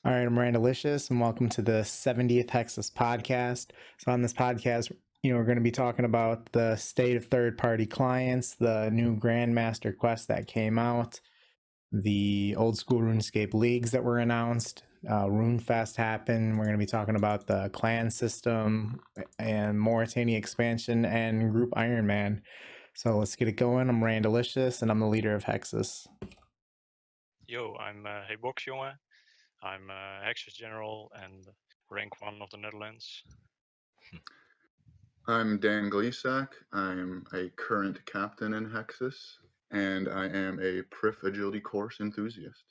All right, I'm Randalicious, and welcome to the 70th Hexis podcast. So on this podcast, we're going to be talking about the state of third-party clients, the new Grandmaster quest that came out, the old school RuneScape leagues that were announced, RuneFest happened. We're going to be talking about the clan system and Mauritania expansion and group Ironman. So let's get it going. I'm Randalicious, and I'm the leader of Hexis. Yo, I'm jonge. I'm Hexis General and rank 1 of the Netherlands. I'm Gleesac. I'm a current captain in Hexis, and I am a Prif Agility course enthusiast.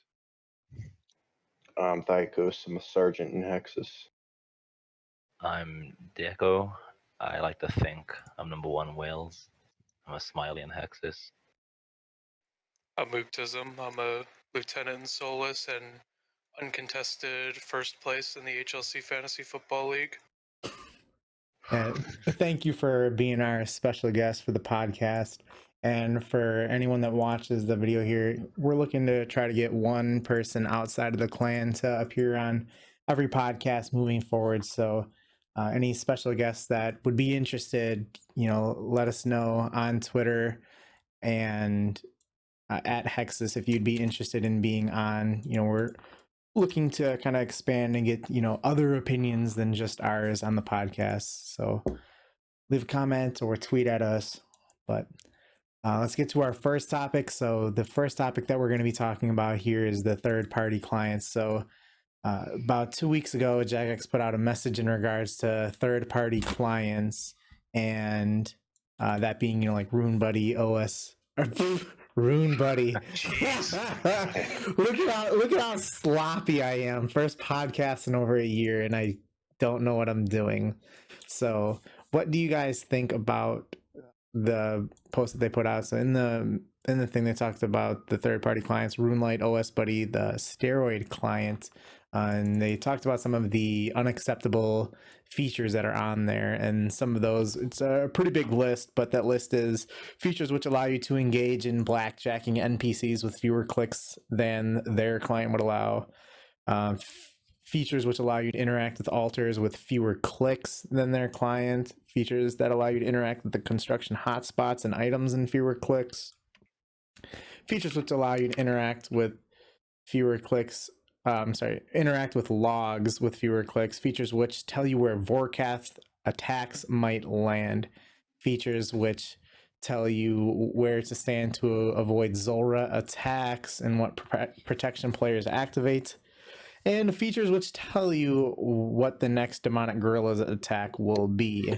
I'm Theikos. I'm a sergeant in Hexis. I'm Deco. I like to think I'm number 1 Wales. I'm a smiley in Hexis. I'm Ooktism. I'm a lieutenant in Solus and uncontested first place in the HLC Fantasy Football League. Thank you for being our special guest for the podcast. And for anyone that watches the video here, we're looking to try to get one person outside of the clan to appear on every podcast moving forward. So any special guests that would be interested, let us know on Twitter and at Hexis if you'd be interested in being on. We're looking to kind of expand and get other opinions than just ours on the podcast. So leave a comment or tweet at us. But let's get to our first topic. So the first topic that we're going to be talking about here is the third-party clients. So about 2 weeks ago, Jagex put out a message in regards to third-party clients, and that being like RuneBuddy, OS. Rune Buddy. look at how sloppy I am. First podcast in over a year, and I don't know what I'm doing. So what do you guys think about the post that they put out? So in the thing they talked about the third-party clients, RuneLite, OS Buddy, the steroid client, and they talked about some of the unacceptable features that are on there, and some of those, it's a pretty big list, but that list is features which allow you to engage in blackjacking NPCs with fewer clicks than their client would allow, features which allow you to interact with altars with fewer clicks than their client, features that allow you to interact with the construction hotspots and items in fewer clicks, features which allow you to interact with fewer clicks, interact with logs with fewer clicks, features which tell you where Vorkath attacks might land, features which tell you where to stand to avoid Zulrah attacks and what protection players activate, and features which tell you what the next demonic gorilla's attack will be.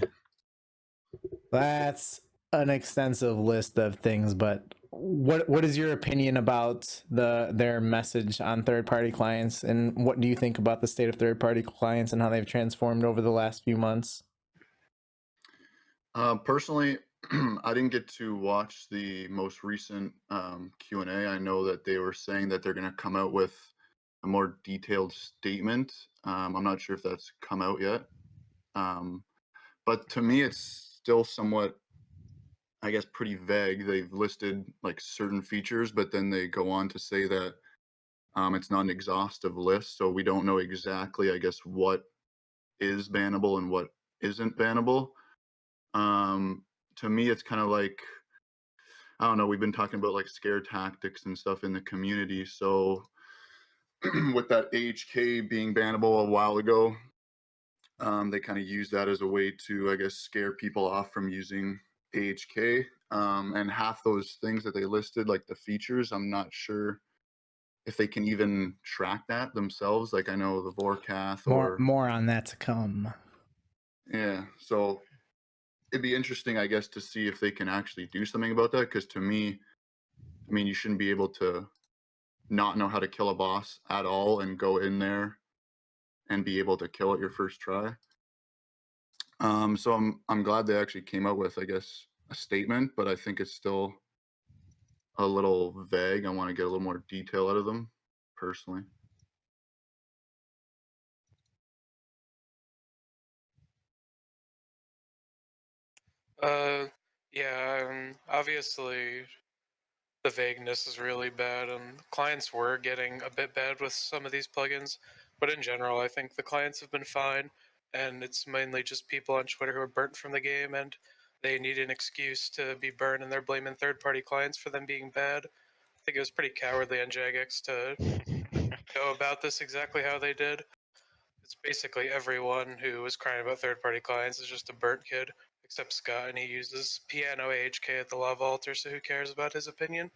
That's an extensive list of things, but what is your opinion about their message on third-party clients, and what do you think about the state of third-party clients and how they've transformed over the last few months? Personally, I didn't get to watch the most recent Q&A. I know that they were saying that they're going to come out with a more detailed statement. I'm not sure if that's come out yet. But to me, it's still somewhat, I guess, pretty vague. They've listed like certain features, but then they go on to say that it's not an exhaustive list. So we don't know exactly, I guess, what is bannable and what isn't bannable. To me, it's kind of like, I don't know, we've been talking about like scare tactics and stuff in the community. So with that AHK being bannable a while ago, they kind of use that as a way to, I guess, scare people off from using AHK. And half those things that they listed, like the features, I'm not sure if they can even track that themselves. Like I know the Vorkath or More on that to come. Yeah, so it'd be interesting, I guess, to see if they can actually do something about that. Because to me, I mean, you shouldn't be able to not know how to kill a boss at all and go in there and be able to kill it your first try. So I'm glad they actually came out with, I guess, a statement, but I think it's still a little vague. I want to get a little more detail out of them, personally. Obviously the vagueness is really bad, and clients were getting a bit bad with some of these plugins. But in general, I think the clients have been fine, and it's mainly just people on Twitter who are burnt from the game, and they need an excuse to be burned, and they're blaming third-party clients for them being bad. I think it was pretty cowardly on Jagex to go about this exactly how they did. It's basically everyone who was crying about third-party clients is just a burnt kid, except Scott, and he uses piano AHK at the lava altar, so who cares about his opinion?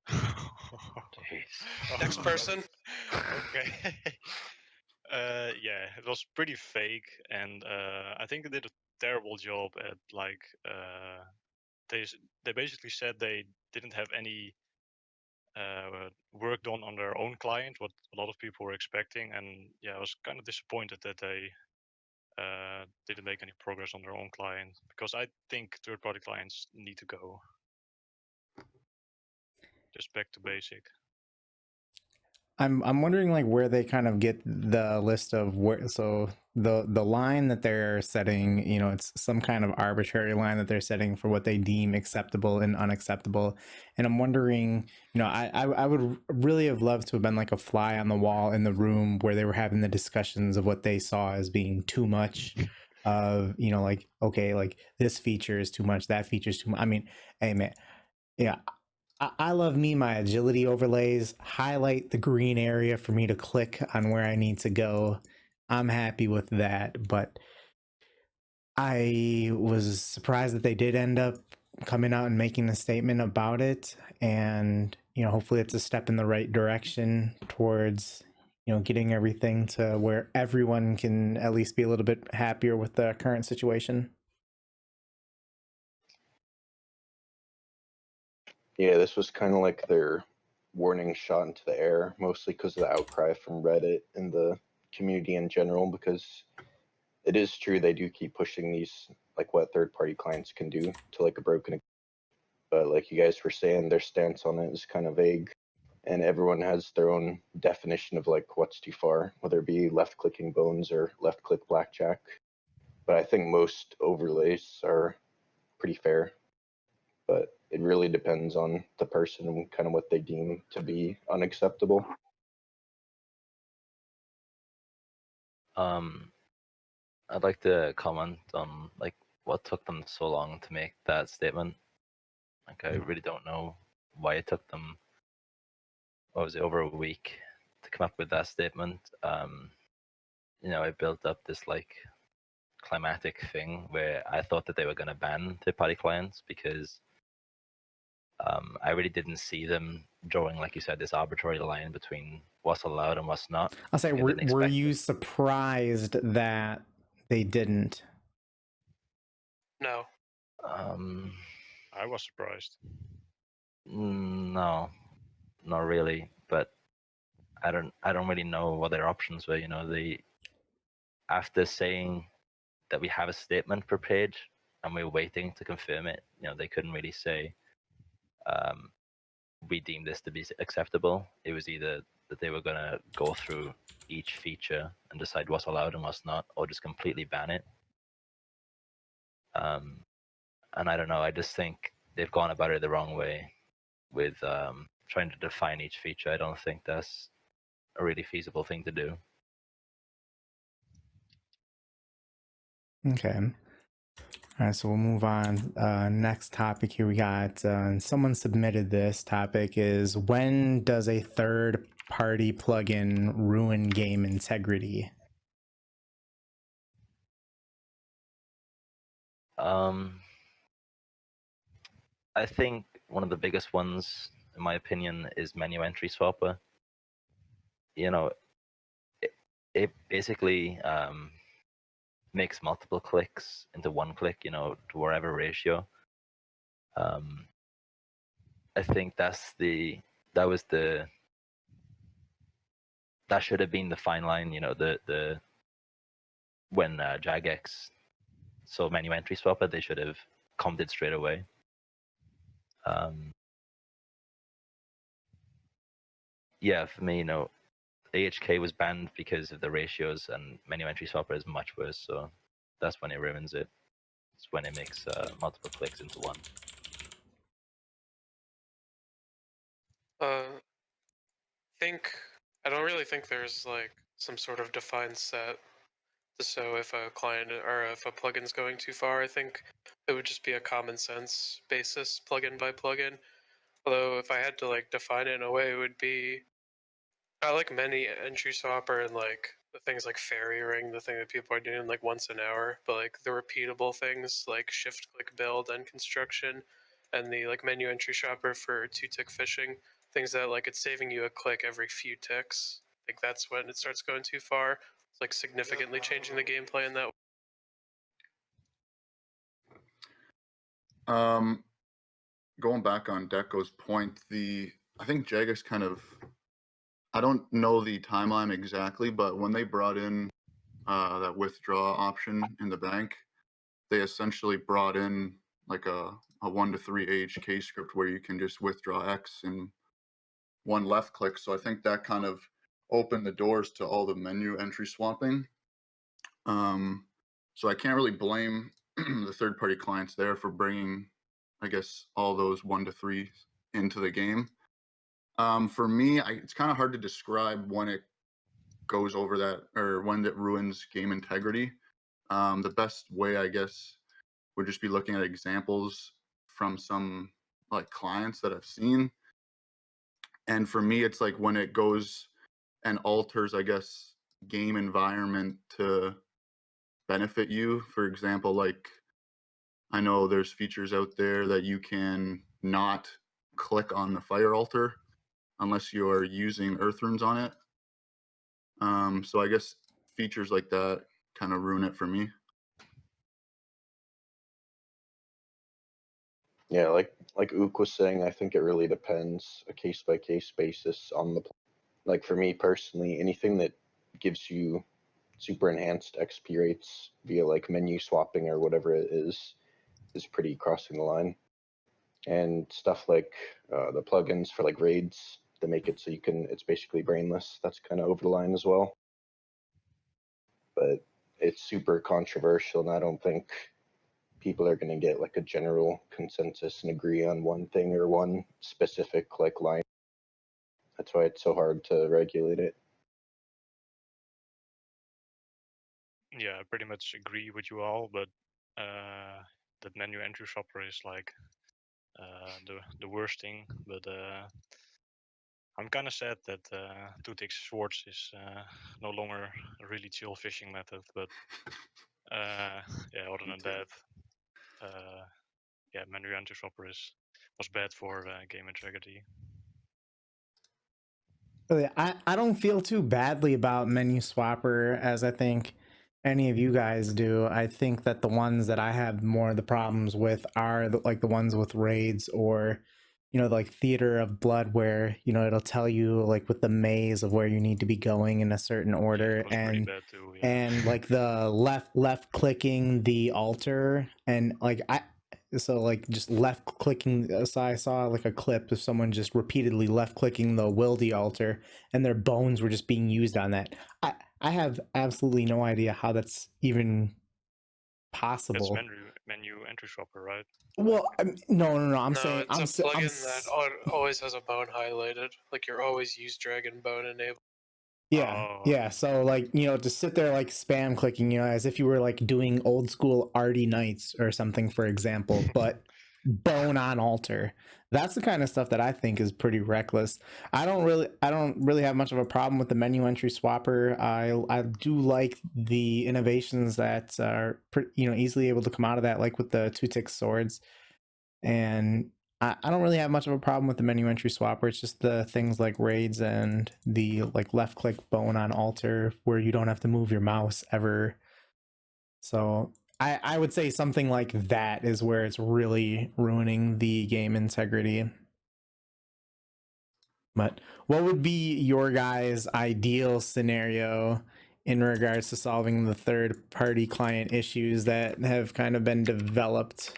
Jeez. Next person. Okay. Yeah, it was pretty fake, and I think they did a terrible job at like they basically said they didn't have any work done on their own client, what a lot of people were expecting, and yeah, I was kind of disappointed that they didn't make any progress on their own client, because I think third-party clients need to go. Just back to basic. I'm wondering like where they kind of get the list of where, so the line that they're setting, you know, it's some kind of arbitrary line that they're setting for what they deem acceptable and unacceptable. And I'm wondering, you know, I would really have loved to have been like a fly on the wall in the room where they were having the discussions of what they saw as being too much of, you know, like, okay, like this feature is too much, that feature is too much. I mean, hey man, yeah, I love me my agility overlays. Highlight the green area for me to click on where I need to go. I'm happy with that, but I was surprised that they did end up coming out and making a statement about it. And, you know, hopefully it's a step in the right direction towards, you know, getting everything to where everyone can at least be a little bit happier with the current situation. Yeah, this was kind of like their warning shot into the air, mostly because of the outcry from Reddit and the community in general, because it is true they do keep pushing these, like what third-party clients can do to like a broken, but like you guys were saying, their stance on it is kind of vague, and everyone has their own definition of like what's too far, whether it be left-clicking bones or left-click blackjack. But I think most overlays are pretty fair, but it really depends on the person and kind of what they deem to be unacceptable. I'd like to comment on like what took them so long to make that statement. Like I really don't know why it took them, what was it, over a week to come up with that statement. You know, I built up this like climatic thing where I thought that they were going to ban third-party clients because I really didn't see them drawing, like you said, this arbitrary line between what's allowed and what's not. I'll say, I didn't were expect you it. surprised that they didn't? No. I was surprised. No, not really. But I don't really know what their options were. You know, after saying that we have a statement per page and we're waiting to confirm it, you know, they couldn't really say we deem this to be acceptable. It was either that they were going to go through each feature and decide what's allowed and what's not, or just completely ban it. And I don't know, I just think they've gone about it the wrong way with trying to define each feature. I don't think that's a really feasible thing to do. Okay. All right, so we'll move on. Next topic here we got, someone submitted this topic is, when does a third party plugin ruin game integrity? I think one of the biggest ones, in my opinion, is menu entry swapper. You know, it basically makes multiple clicks into one click, you know, to whatever ratio. I think that should have been the fine line, you know, the when Jagex saw menu entry swapper, they should have commented straight away. Yeah, for me, you know, AHK was banned because of the ratios, and menu entry swapper is much worse. So that's when it ruins it. It's when it makes multiple clicks into one. I don't really think there's like some sort of defined set. So if a client or if a plugin's going too far, I think it would just be a common sense basis, plugin by plugin. Although if I had to like define it in a way, it would be I like many entry swapper and like the things like fairy ring, the thing that people are doing like once an hour, but like the repeatable things like shift click build and construction, and the like menu entry shopper for 2-tick fishing, things that like it's saving you a click every few ticks. I think that's when it starts going too far. It's like significantly changing the gameplay in that way. Going back on Deco's point, I think Jagex kind of, I don't know the timeline exactly, but when they brought in that withdraw option in the bank, they essentially brought in like a 1 to 3 AHK script where you can just withdraw X in one left click. So I think that kind of opened the doors to all the menu entry swapping. So I can't really blame the third-party clients there for bringing, I guess, all those 1 to 3 into the game. For me, it's kind of hard to describe when it goes over that or when it ruins game integrity. The best way, I guess, would just be looking at examples from some like clients that I've seen. And for me, it's like when it goes and alters, I guess, game environment to benefit you. For example, like I know there's features out there that you can not click on the fire altar unless you're using earth runes on it. So I guess features like that kind of ruin it for me. Yeah, like Ook was saying, I think it really depends a case by case basis on the. Like for me personally, anything that gives you super enhanced XP rates via like menu swapping or whatever it is pretty crossing the line. And stuff like the plugins for like raids that make it so you can, it's basically brainless. That's kind of over the line as well. But it's super controversial, and I don't think people are going to get like a general consensus and agree on one thing or one specific like line. That's why it's so hard to regulate it. Yeah, I pretty much agree with you all, but that menu entry shopper is like the worst thing. But I'm kind of sad that 2-tick Swords is no longer a really chill fishing method. But yeah, other than that, yeah, menu entry shopper was bad for game integrity. Really, I don't feel too badly about menu swapper as I think any of you guys do. I think that the ones that I have more of the problems with are like the ones with raids or like Theater of Blood, where it'll tell you like with the maze of where you need to be going in a certain order, Yeah, that was pretty bad too, yeah. and like the left clicking the altar, and like just left clicking. So I saw like a clip of someone just repeatedly left clicking the Wildy altar, and their bones were just being used on that. I have absolutely no idea how that's even possible. That's menu entry shopper, right? Well, no. I'm No, saying it's a plugin that always has a bone highlighted. Like you're always use dragon bone enabled. Yeah, Oh, yeah. okay. So like to sit there like spam clicking, as if you were like doing old school Arty Knights or something, for example, but bone on altar. That's the kind of stuff that I think is pretty reckless. I don't really have much of a problem with the menu entry swapper. I do like the innovations that are easily able to come out of that, like with the 2-tick swords. And I don't really have much of a problem with the menu entry swapper. It's just the things like raids and the like left click bone on altar where you don't have to move your mouse ever. So I would say something like that is where it's really ruining the game integrity. But what would be your guys' ideal scenario in regards to solving the third party client issues that have kind of been developed?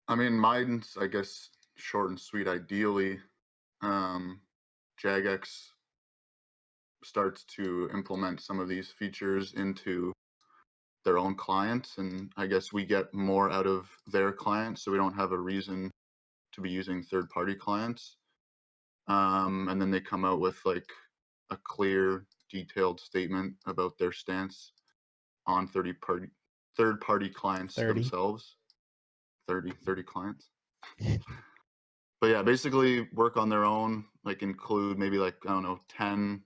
I mean, mine's, I guess, short and sweet. Ideally, Jagex starts to implement some of these features into their own clients, and I guess we get more out of their clients, so we don't have a reason to be using third-party clients. and then they come out with like a clear, detailed statement about their stance on third-party clients 30. themselves. 30 clients. But yeah, basically work on their own, like include maybe like, I don't know, 10,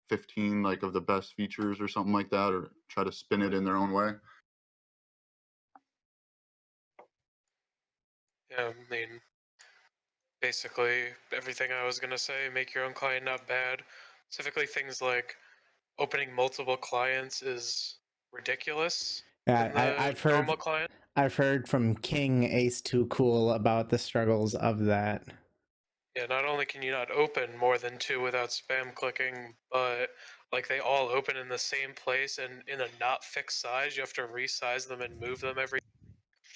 15 like of the best features or something like that, or try to spin it in their own way. Yeah, I mean, basically everything I was gonna say. Make your own client not bad. Specifically, things like opening multiple clients is ridiculous in Yeah, the I've heard normal client. I've heard from King Ace Too Cool about the struggles of that. Yeah, not only can you not open more than 2 without spam clicking, but like they all open in the same place and in a not fixed size. You have to resize them and move them every.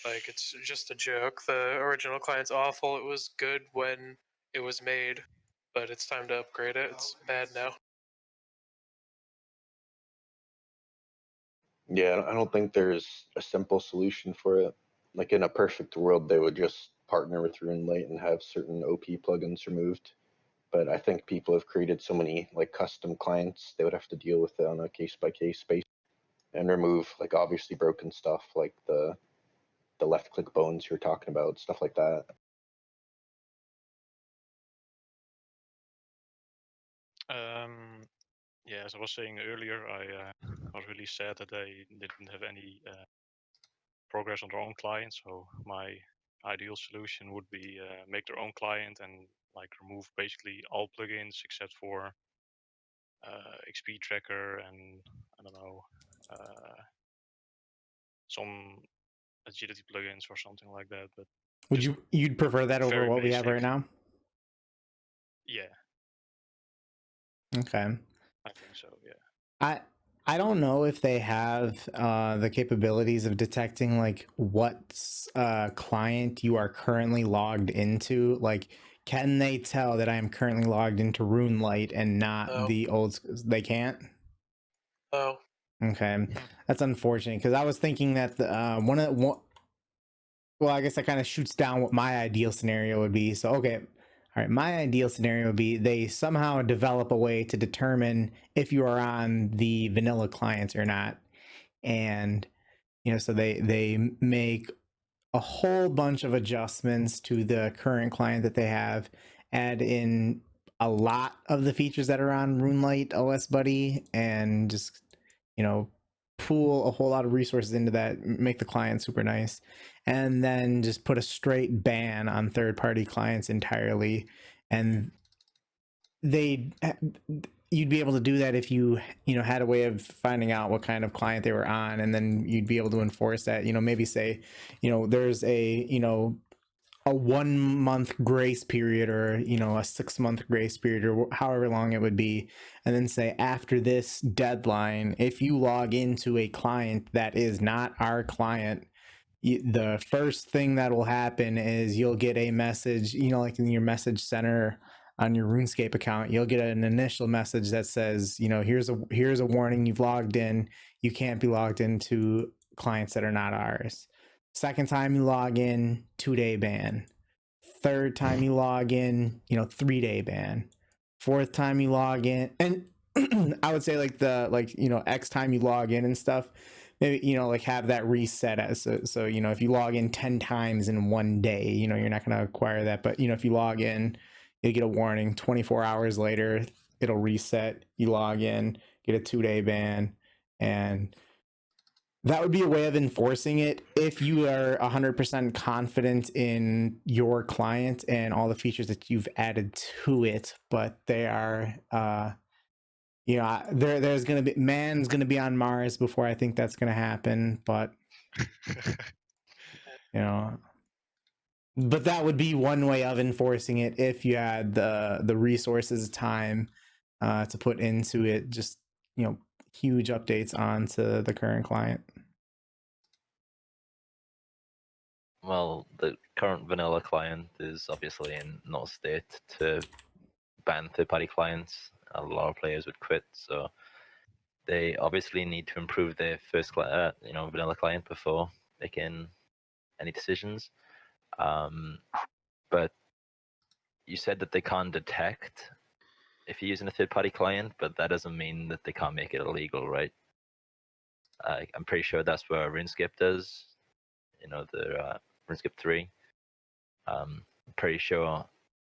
Like it's just a joke. The original client's awful. It was good when it was made, but it's time to upgrade it. It's bad now. Yeah, I don't think there's a simple solution for it. Like in a perfect world, they would just partner with RuneLite and have certain OP plugins removed. But I think people have created so many like custom clients, they would have to deal with it on a case by case basis and remove like obviously broken stuff like the left click bones you're talking about, stuff like that. Yeah, as I was saying earlier, I was really sad that they didn't have any progress on their own client. So my ideal solution would be make their own client and like remove basically all plugins except for XP tracker and I don't know some agility plugins or something like that. But Would you'd prefer that over very what we have basic. right now? Yeah, Okay. I think so. Yeah. I don't know if they have the capabilities of detecting like what client you are currently logged into. Like, can they tell that I am currently logged into RuneLite and not No. the old? They can't. Oh, Okay, that's unfortunate because I was thinking that the well, I guess that kind of shoots down what my ideal scenario would be. So, okay, all right, my ideal scenario would be they somehow develop a way to determine if you are on the vanilla clients or not, and so they make a whole bunch of adjustments to the current client that they have, add in a lot of the features that are on RuneLite OS Buddy, and just pool a whole lot of resources into that, make the client super nice, and then just put a straight ban on third-party clients entirely. And you'd be able to do that if you had a way of finding out what kind of client they were on, and then you'd be able to enforce that. Maybe say there's a 1 month grace period, or a 6 month grace period, or however long it would be, and then say after this deadline, if you log into a client that is not our client, the first thing that will happen is you'll get a message, like in your message center on your RuneScape account, you'll get an initial message that says, here's a warning, you've logged in, you can't be logged into clients that are not ours. Second time you log in, 2-day ban. Third time you log in, 3-day ban. Fourth time you log in, and I would say X time you log in and stuff, maybe like have that reset as so if you log in 10 times in one day, you're not going to acquire that. But if you log in, you get a warning. 24 hours later, it'll reset. You log in, get a 2-day ban, and that would be a way of enforcing it if you are 100% confident in your client and all the features that you've added to it. But they are, there's going to be, man's going to be on Mars before I think that's going to happen. But, but that would be one way of enforcing it if you had the resources, time to put into it. Just, huge updates onto the current client. Well, the current vanilla client is obviously in no state to ban third-party clients. A lot of players would quit, so they obviously need to improve their first vanilla client before making any decisions. But you said that they can't detect if you're using a third-party client, but that doesn't mean that they can't make it illegal, right? I'm pretty sure that's what RuneScape does. You know, the RuneScape 3. I'm pretty sure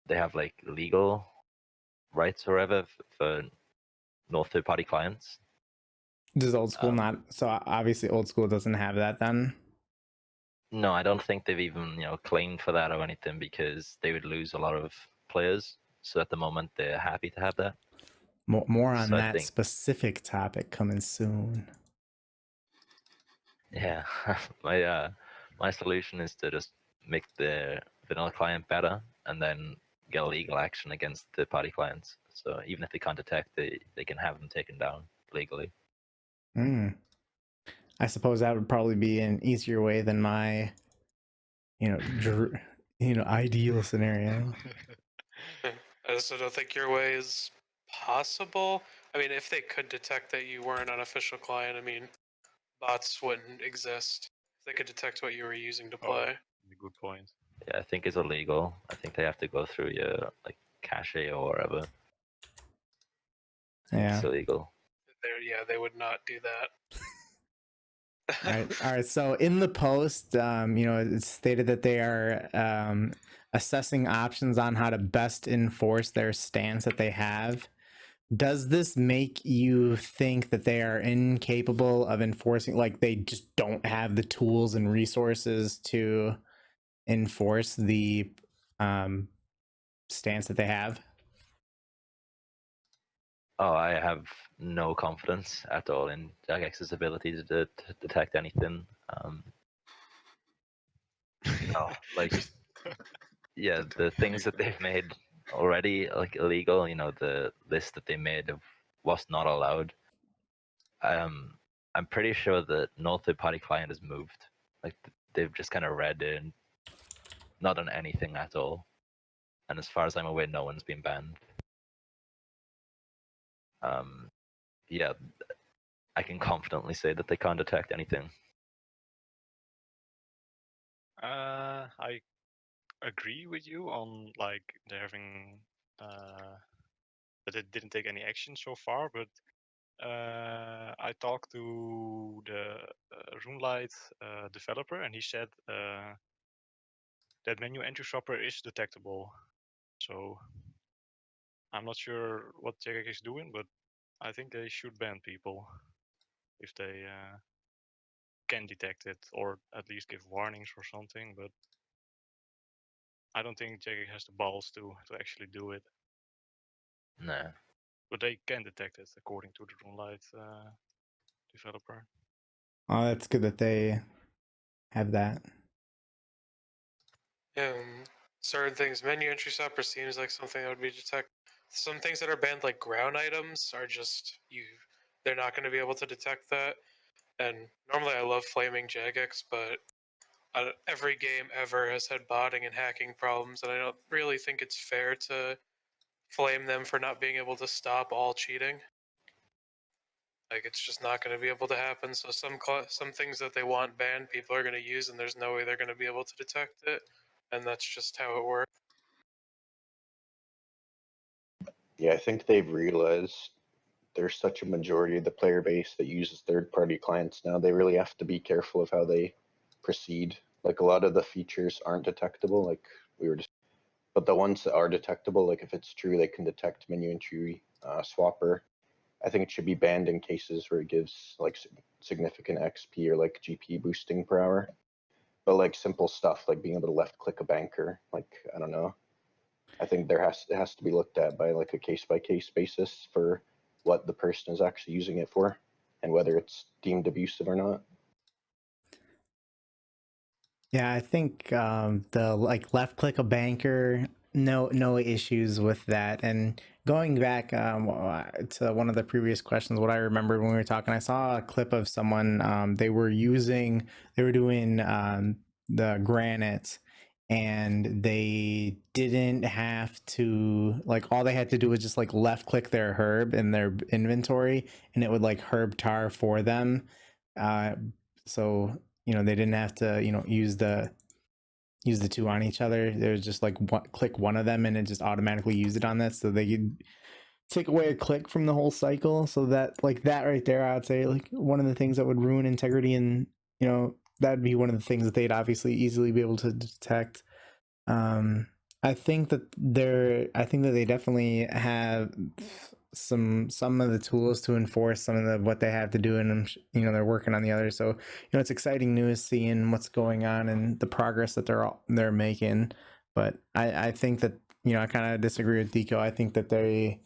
they have like legal rights or whatever for no third-party clients. Does old school not? So obviously, old school doesn't have that then. No, I don't think they've even claimed for that or anything, because they would lose a lot of players. So at the moment, they're happy to have that. More on So I that think, specific topic coming soon. yeah, my solution is to just make the vanilla client better and then get legal action against third-party clients. So even if they can't detect, they can have them taken down legally. I suppose that would probably be an easier way than my, ideal scenario. I also don't think your way is possible. I mean, if they could detect that you weren't an official client, I mean, bots wouldn't exist. If they could detect what you were using to play. Good point. Yeah, I think it's illegal. I think they have to go through your cache or whatever. Yeah. It's illegal. They would not do that. All right. So in the post, it's stated that they are assessing options on how to best enforce their stance that they have. Does this make you think that they are incapable of enforcing, like they just don't have the tools and resources to enforce the stance that they have? Oh, I have no confidence at all in Jagex's ability to detect anything. No, yeah, the things that they've made already illegal. The list that they made of what's not allowed. I'm pretty sure that no third-party client has moved. They've just kind of read it and not done anything at all. And as far as I'm aware, no one's been banned. Yeah, I can confidently say that they can't detect anything. I agree with you on they're having that it didn't take any action so far, but I talked to the Runelight developer, and he said that menu entry shopper is detectable. So I'm not sure what Jagex is doing, but I think they should ban people if they can detect it, or at least give warnings or something. But I don't think Jagex has the balls to actually do it. No. But they can detect it according to the Runelight developer. Oh, that's good that they have that. Yeah, certain things. Menu entry shopper seems like something that would be detect. Some things that are banned, like ground items, are just they're not going to be able to detect that. And normally, I love flaming Jagex, but every game ever has had botting and hacking problems, and I don't really think it's fair to flame them for not being able to stop all cheating. It's just not going to be able to happen. So some things that they want banned, people are going to use, and there's no way they're going to be able to detect it, and that's just how it works. Yeah, I think they've realized there's such a majority of the player base that uses third-party clients now. They really have to be careful of how they proceed. A lot of the features aren't detectable, like we were just, but the ones that are detectable, if it's true they can detect menu entry swapper, I think it should be banned in cases where it gives significant XP or GP boosting per hour. But simple stuff like being able to left click a banker, I don't know. I think it has to be looked at by a case by case basis for what the person is actually using it for and whether it's deemed abusive or not. Yeah, I think the left click a banker, no issues with that. And going back to one of the previous questions, what I remembered when we were talking, I saw a clip of someone they were doing the granite, and they didn't have to all they had to do was just left click their herb in their inventory, and it would herb tar for them. So they didn't have to use the use the two on each other. There's just like click one of them and it just automatically use it on that, so they could take away a click from the whole cycle. So that like that right there, I'd say like one of the things that would ruin integrity, and you know that'd be one of the things that they'd obviously easily be able to detect. I think that they definitely have some of the tools to enforce some of the what they have to do, and you know they're working on the others. So you know it's exciting news seeing what's going on and the progress that they're making. But I think that you know I kind of disagree with Deco. I think that they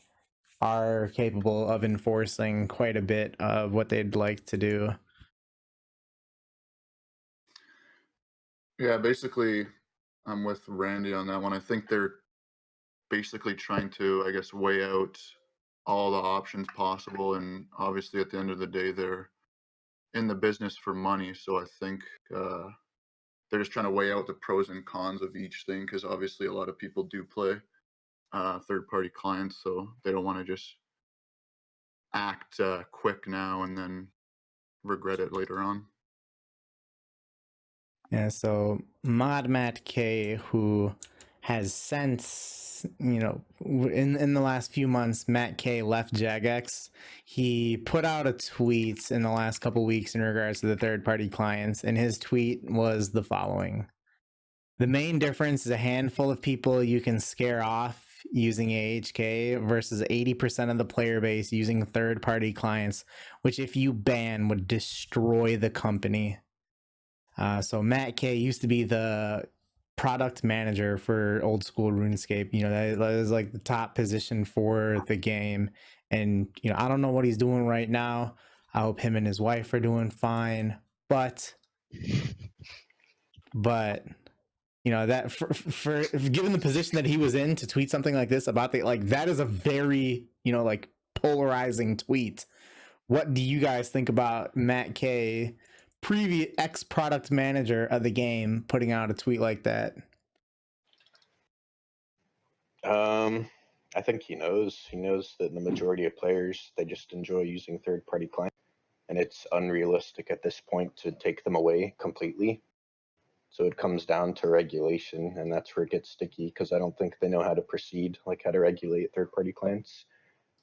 are capable of enforcing quite a bit of what they'd like to do. Yeah, basically, I'm with Randy on that one. I think they're basically trying to, I guess, weigh out all the options possible. And obviously, at the end of the day, they're in the business for money. So I think they're just trying to weigh out the pros and cons of each thing, because obviously a lot of people do play third-party clients, so they don't want to just act quick now and then regret it later on. Yeah, so Mod Matt K, who has since, you know, in the last few months, Matt K left Jagex. He put out a tweet in the last couple weeks in regards to the third-party clients, and his tweet was the following: the main difference is a handful of people you can scare off using AHK versus 80% of the player base using third-party clients, which if you ban would destroy the company. So Matt K used to be the product manager for old school RuneScape. You know, that is like the top position for the game. And, you know, I don't know what he's doing right now. I hope him and his wife are doing fine. But you know, that for given the position that he was in, to tweet something like this about that is a very, you know, like polarizing tweet. What do you guys think about Matt K, previous ex product manager of the game, putting out a tweet like that? I think he knows. He knows that the majority of players, they just enjoy using third-party clients, and it's unrealistic at this point to take them away completely. So it comes down to regulation, and that's where it gets sticky, because I don't think they know how to proceed, like how to regulate third-party clients.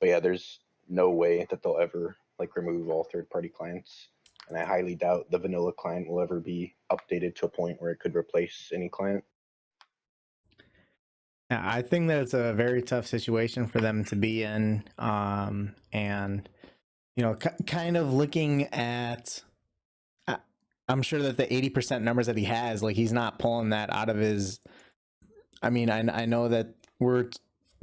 But yeah, there's no way that they'll ever like remove all third-party clients, and I highly doubt the vanilla client will ever be updated to a point where it could replace any client. Yeah, I think that it's a very tough situation for them to be in, and you know, kind of looking at. I'm sure that the 80% numbers that he has, like he's not pulling that out of his. I mean, I know that we're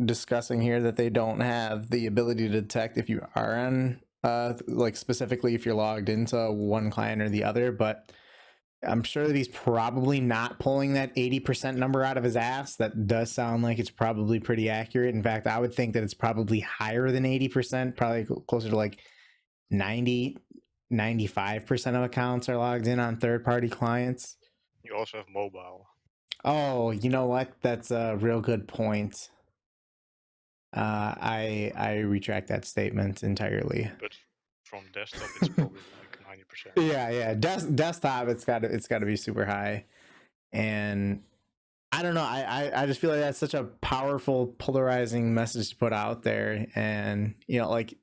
discussing here that they don't have the ability to detect if you are on, like specifically if you're logged into one client or the other, but I'm sure that he's probably not pulling that 80% number out of his ass. That does sound like it's probably pretty accurate. In fact, I would think that it's probably higher than 80%, probably closer to like 90, 95% of accounts are logged in on third-party clients. You also have mobile. Oh, you know what? That's a real good point. I retract that statement entirely. But from desktop, it's probably like 90%. Yeah. Desktop, it's got to be super high, and I don't know. I just feel like that's such a powerful, polarizing message to put out there, and you know, like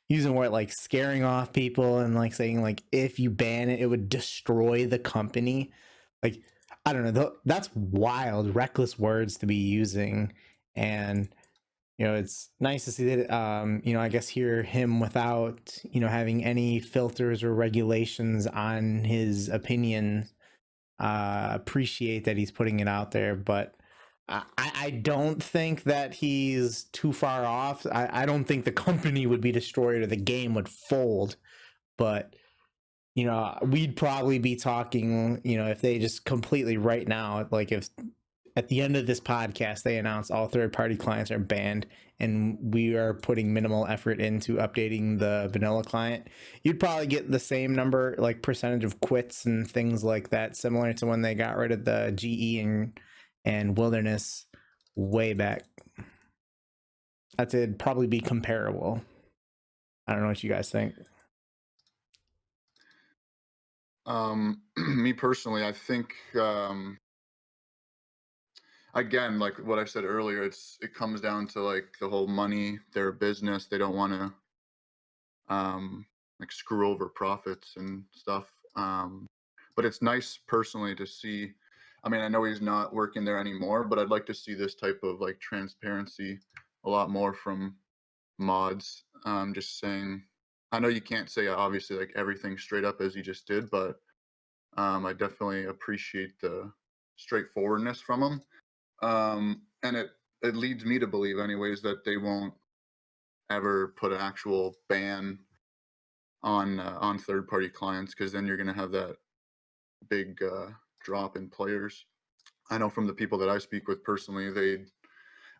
using word like scaring off people and like saying like if you ban it, it would destroy the company. Like I don't know. That's wild, reckless words to be using, and you know it's nice to see that you know I guess hear him without you know having any filters or regulations on his opinion. Appreciate that he's putting it out there, but I don't think that he's too far off. I don't think the company would be destroyed or the game would fold, but you know we'd probably be talking, you know, if they just completely right now, like if at the end of this podcast they announce all third-party clients are banned and we are putting minimal effort into updating the vanilla client, you'd probably get the same number, like percentage of quits and things like that, similar to when they got rid of the GE and wilderness way back. That'd probably be comparable. I don't know what you guys think. Me personally, I think again, like what I said earlier, it comes down to like the whole money, their business. They don't want to like screw over profits and stuff. But it's nice personally to see. I mean, I know he's not working there anymore, but I'd like to see this type of like transparency a lot more from mods. Just saying, I know you can't say obviously like everything straight up as he just did, but I definitely appreciate the straightforwardness from him. And it leads me to believe anyways that they won't ever put an actual ban on third party clients, because then you're going to have that big drop in players. I know from the people that I speak with personally,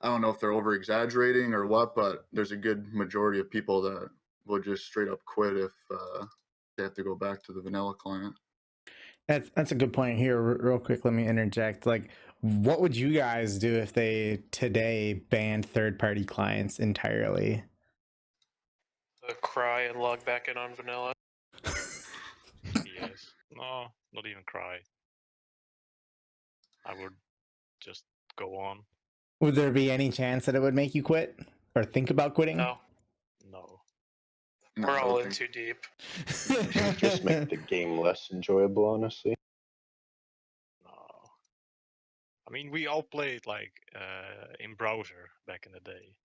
I don't know if they're over exaggerating or what, but there's a good majority of people that will just straight up quit if they have to go back to the vanilla client. That's a good point here. Real quick, let me interject. Like, what would you guys do if they today banned third-party clients entirely? Cry and log back in on vanilla. Yes. No, not even cry. I would just go on. Would there be any chance that it would make you quit or think about quitting? No, No. No, we're I all would in think- too deep. Just make the game less enjoyable, honestly. No. I mean, we all played like in browser back in the day.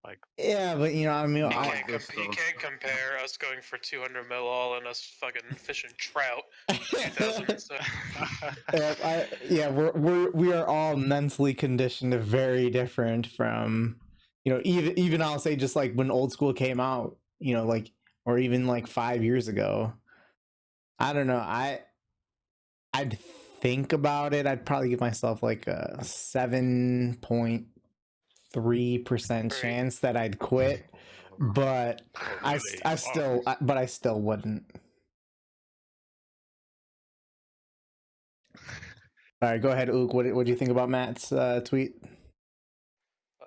Like, Yeah, but you know, I mean, Not He like can't, this, he though. can't compare us going for 200 mil all and us fucking fishing trout. 2007. we are all mentally conditioned to very different from, you know, even I'll say just like when old school came out, you know, like, or even like 5 years ago. I don't know. I'd think about it. I'd probably give myself like a 7.3% Right. chance that I'd quit, but oh, I really? still wouldn't. All right, go ahead, Ook. What do you think about Matt's tweet?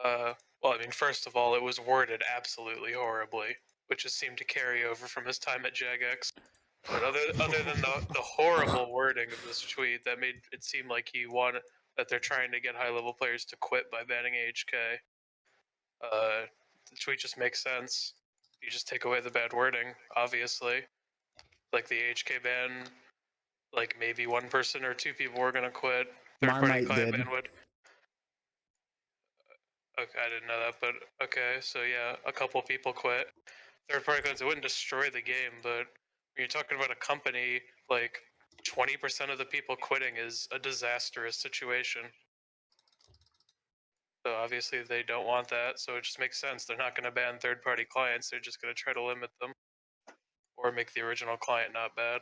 Well, I mean, first of all, it was worded absolutely horribly, which just seemed to carry over from his time at Jagex. But other than the horrible wording of this tweet, that made it seem like that they're trying to get high level players to quit by banning AHK. The tweet just makes sense. You just take away the bad wording, obviously. Like the AHK ban, like maybe one person or two people were gonna quit. Third party Marmite client did. ban would. Okay, I didn't know that, but okay, so yeah, a couple people quit. Third party clients, it wouldn't destroy the game, but when you're talking about a company, like 20% of the people quitting is a disastrous situation. So obviously they don't want that, so it just makes sense. They're not going to ban third party clients, they're just going to try to limit them or make the original client not bad.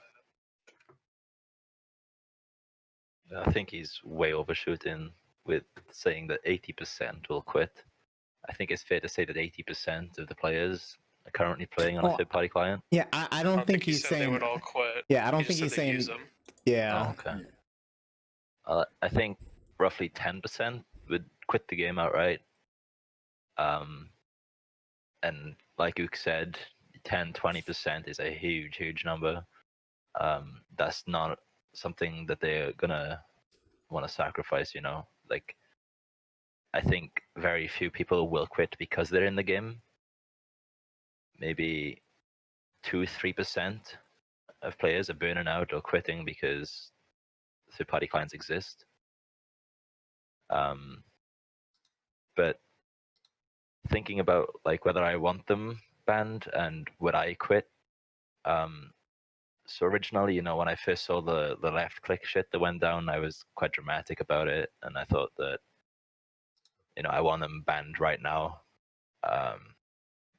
I think he's way overshooting with saying that 80% will quit. I think it's fair to say that 80% of the players are currently playing on a Oh, third-party client. Yeah, I don't think he he's said they saying. would all quit. Yeah, I don't He think just he's said they use saying. them. Yeah. Oh, okay. I think roughly 10% would quit the game outright. And like Ook said, 10-20% is a huge number. That's not something that they're gonna want to sacrifice, you know. Like, I think very few people will quit because they're in the game. Maybe 2-3% of players are burning out or quitting because third-party clients exist. But thinking about like whether I want them banned and would I quit, so originally, you know, when I first saw the left click shit that went down, I was quite dramatic about it, and I thought that, you know, I want them banned right now.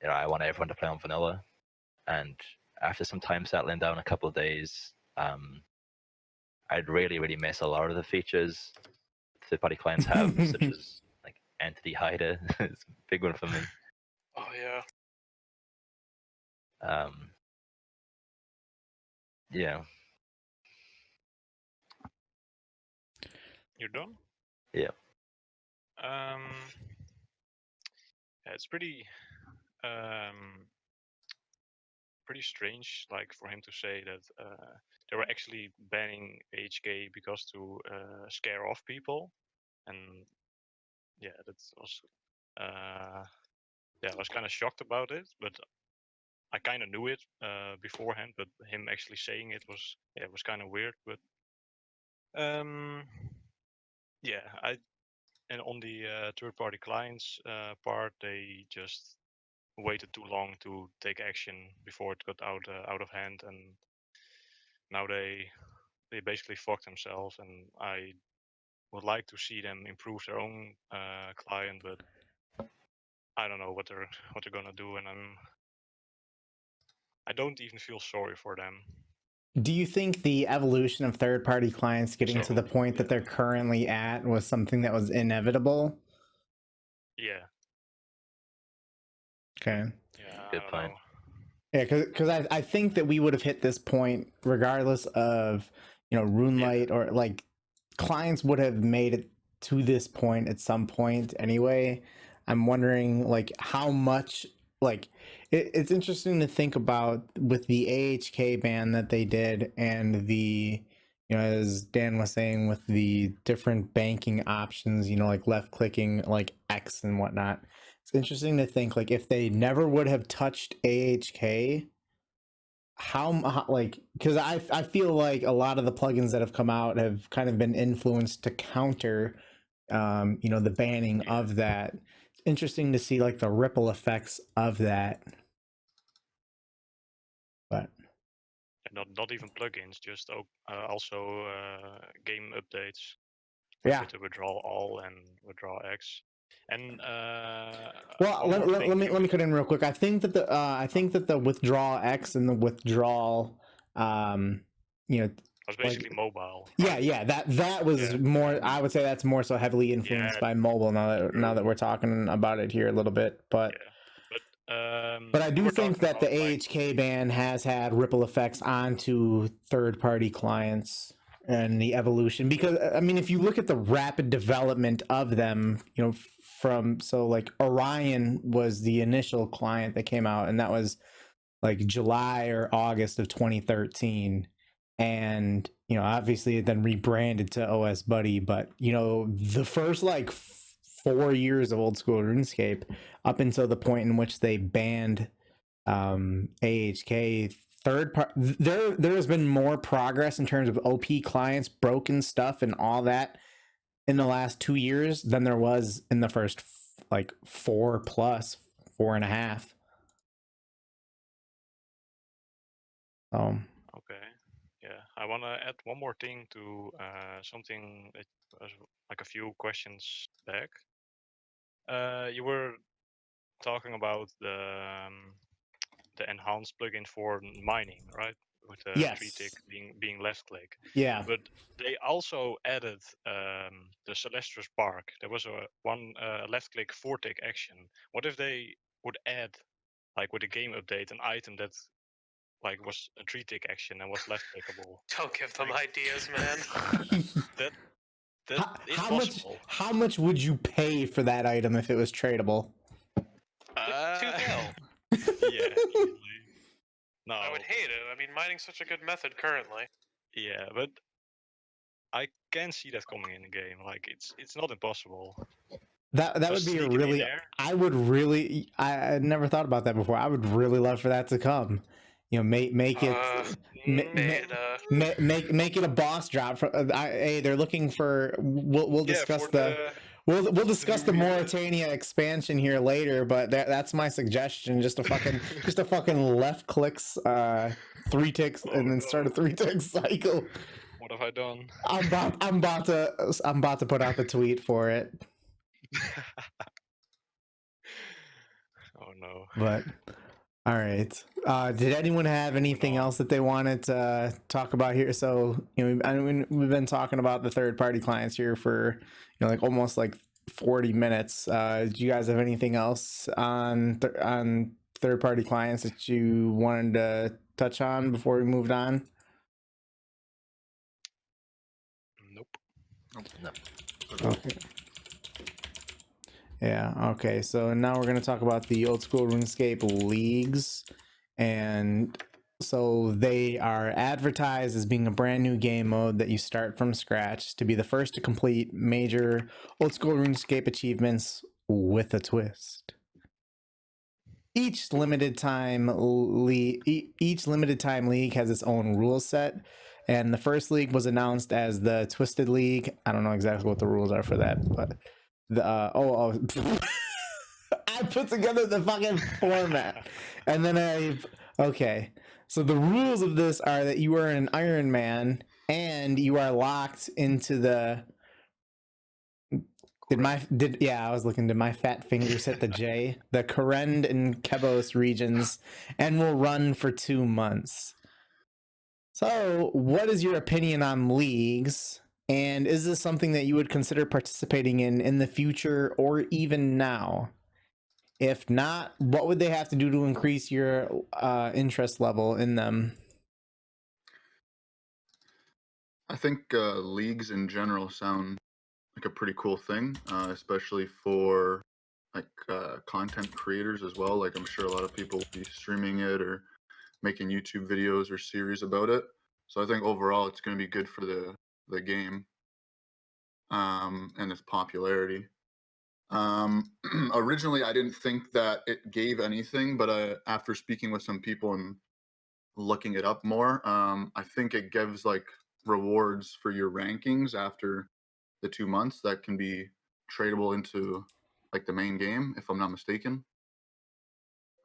You know, I want everyone to play on vanilla. And after some time settling down, a couple of days, I'd really miss a lot of the features third-party clients have, such as like entity hider. It's a big one for me. Oh yeah. Yeah. You're done? Yeah. Yeah, it's pretty pretty strange, like for him to say that they were actually banning HK because to scare off people, and yeah, that was I was kind of shocked about it, but I kind of knew it beforehand. But him actually saying it was kind of weird. But and on the third-party clients part, they just waited too long to take action before it got out of hand, and now they basically fucked themselves. And I would like to see them improve their own client, but I don't know what they're gonna do, and I don't even feel sorry for them. Do you think the evolution of third-party clients getting to the point that they're currently at was something that was inevitable? Yeah. Okay. Yeah. Good I don't point. know. Yeah, because I think that we would have hit this point regardless of, RuneLight or like clients would have made it to this point at some point anyway. I'm wondering like how much like it's interesting to think about with the AHK ban that they did and the as Dan was saying with the different banking options, like left clicking like X and whatnot. It's interesting to think like if they never would have touched AHK, how like because I feel like a lot of the plugins that have come out have kind of been influenced to counter the banning of that. It's interesting to see like the ripple effects of that. But not even plugins, just also game updates. Yeah. With the withdrawal all and withdrawal X. And well, let me cut in real quick. I think that the withdrawal X and the withdrawal was basically mobile. Right? Yeah, that was more. I would say that's more so heavily influenced by mobile. Now that we're talking about it here a little bit, but but I do think that the AHK ban has had ripple effects onto third-party clients and the evolution. Because I mean, if you look at the rapid development of them, from like Orion was the initial client that came out, and that was like July or August of 2013. And obviously it then rebranded to OS Buddy, but the first like 4 years of old school RuneScape up until the point in which they banned AHK third part, there has been more progress in terms of OP clients, broken stuff and all that in the last 2 years than there was in the first like 4.5. Okay. Yeah, I want to add one more thing to something that was like a few questions back. You were talking about the enhanced plugin for mining, right? With the Yes. 3-tick being left click. Yeah. But they also added the Celestial Spark. There was one left click 4-tick action. What if they would add, like with the game update, an item that like was a 3-tick action and was left clickable? Don't give them ideas, man. that is how possible. How much would you pay for that item if it was tradable? 2,000. Yeah, easily. No, I would hate it. I mean, mining's such a good method currently. Yeah, but I can see that coming in the game. Like it's not impossible. That would be a really. I would really. I never thought about that before. I would really love for that to come. Make it. Make it a boss drop. Hey, they're looking for. We'll discuss We'll discuss the Mauritania expansion here later, but that's my suggestion. Just a fucking left clicks, 3 ticks, and then start a 3-tick cycle. What have I done? I'm about to put out the tweet for it. Oh no. But all right. Did anyone have anything else that they wanted to talk about here? So we've been talking about the third-party clients here for like almost like 40 minutes. Do you guys have anything else on third-party clients that you wanted to touch on before we moved on? Nope. No. Okay. Yeah, okay. So now we're going to talk about the old school RuneScape leagues. And So they are advertised as being a brand new game mode that you start from scratch to be the first to complete major old school RuneScape achievements with a twist. Each limited time league has its own rule set, and the first league was announced as the Twisted League. I don't know exactly what the rules are for that, but the I put together the fucking format, and then okay. So the rules of this are that you are an Ironman and you are locked into the. I was looking. Did my fat fingers hit the J? The Korend and Kebos regions, and will run for 2 months. So, what is your opinion on leagues? And is this something that you would consider participating in the future or even now? If not, what would they have to do to increase your interest level in them? I think leagues in general sound like a pretty cool thing, especially for like content creators as well. Like I'm sure a lot of people will be streaming it or making YouTube videos or series about it. So I think overall it's going to be good for the game and its popularity. Originally, I didn't think that it gave anything, but after speaking with some people and looking it up more, I think it gives like rewards for your rankings after the 2 months that can be tradable into like the main game, if I'm not mistaken.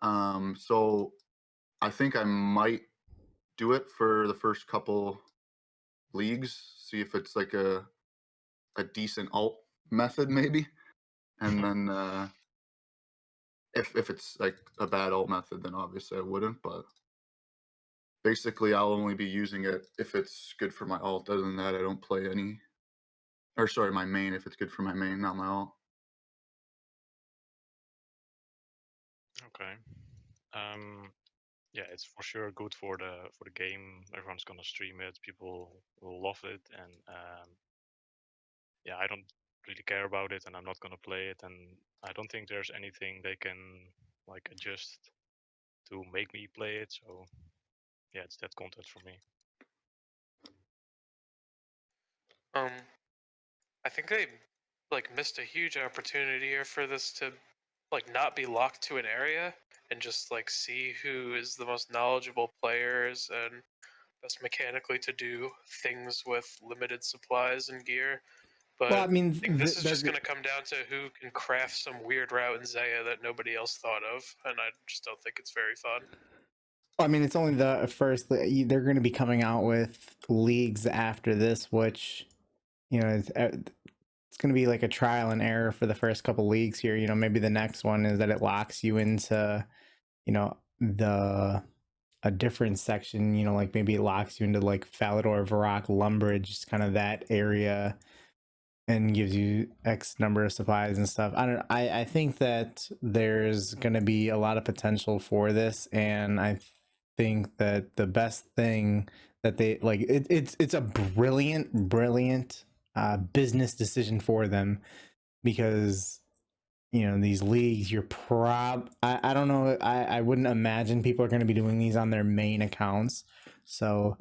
So I think I might do it for the first couple leagues, see if it's like a decent alt method maybe, and then if it's like a bad alt method, then obviously I wouldn't. But basically, I'll only be using it if it's good for my alt. Other than that, I don't play any. Or sorry, my main. If it's good for my main, not my alt. Okay. Yeah, it's for sure good for the game. Everyone's gonna stream it. People will love it, and yeah, I don't really care about it, and I'm not gonna play it, and I don't think there's anything they can like adjust to make me play it. So yeah, it's that content for me. I think they like missed a huge opportunity here for this to like not be locked to an area and just like see who is the most knowledgeable players and best mechanically to do things with limited supplies and gear. But Well, I mean, I think this is just going to come down to who can craft some weird route in Zaya that nobody else thought of, and I just don't think it's very fun. I mean, it's only the first. They're going to be coming out with leagues after this, which it's going to be like a trial and error for the first couple leagues here. Maybe the next one is that it locks you into, a different section. Like maybe it locks you into like Falador, Varrock, Lumbridge, just kind of that area, and gives you X number of supplies and stuff. I think that there's going to be a lot of potential for this, and I think that the best thing that they like it's a brilliant business decision for them, because these leagues I don't know, I wouldn't imagine people are going to be doing these on their main accounts. So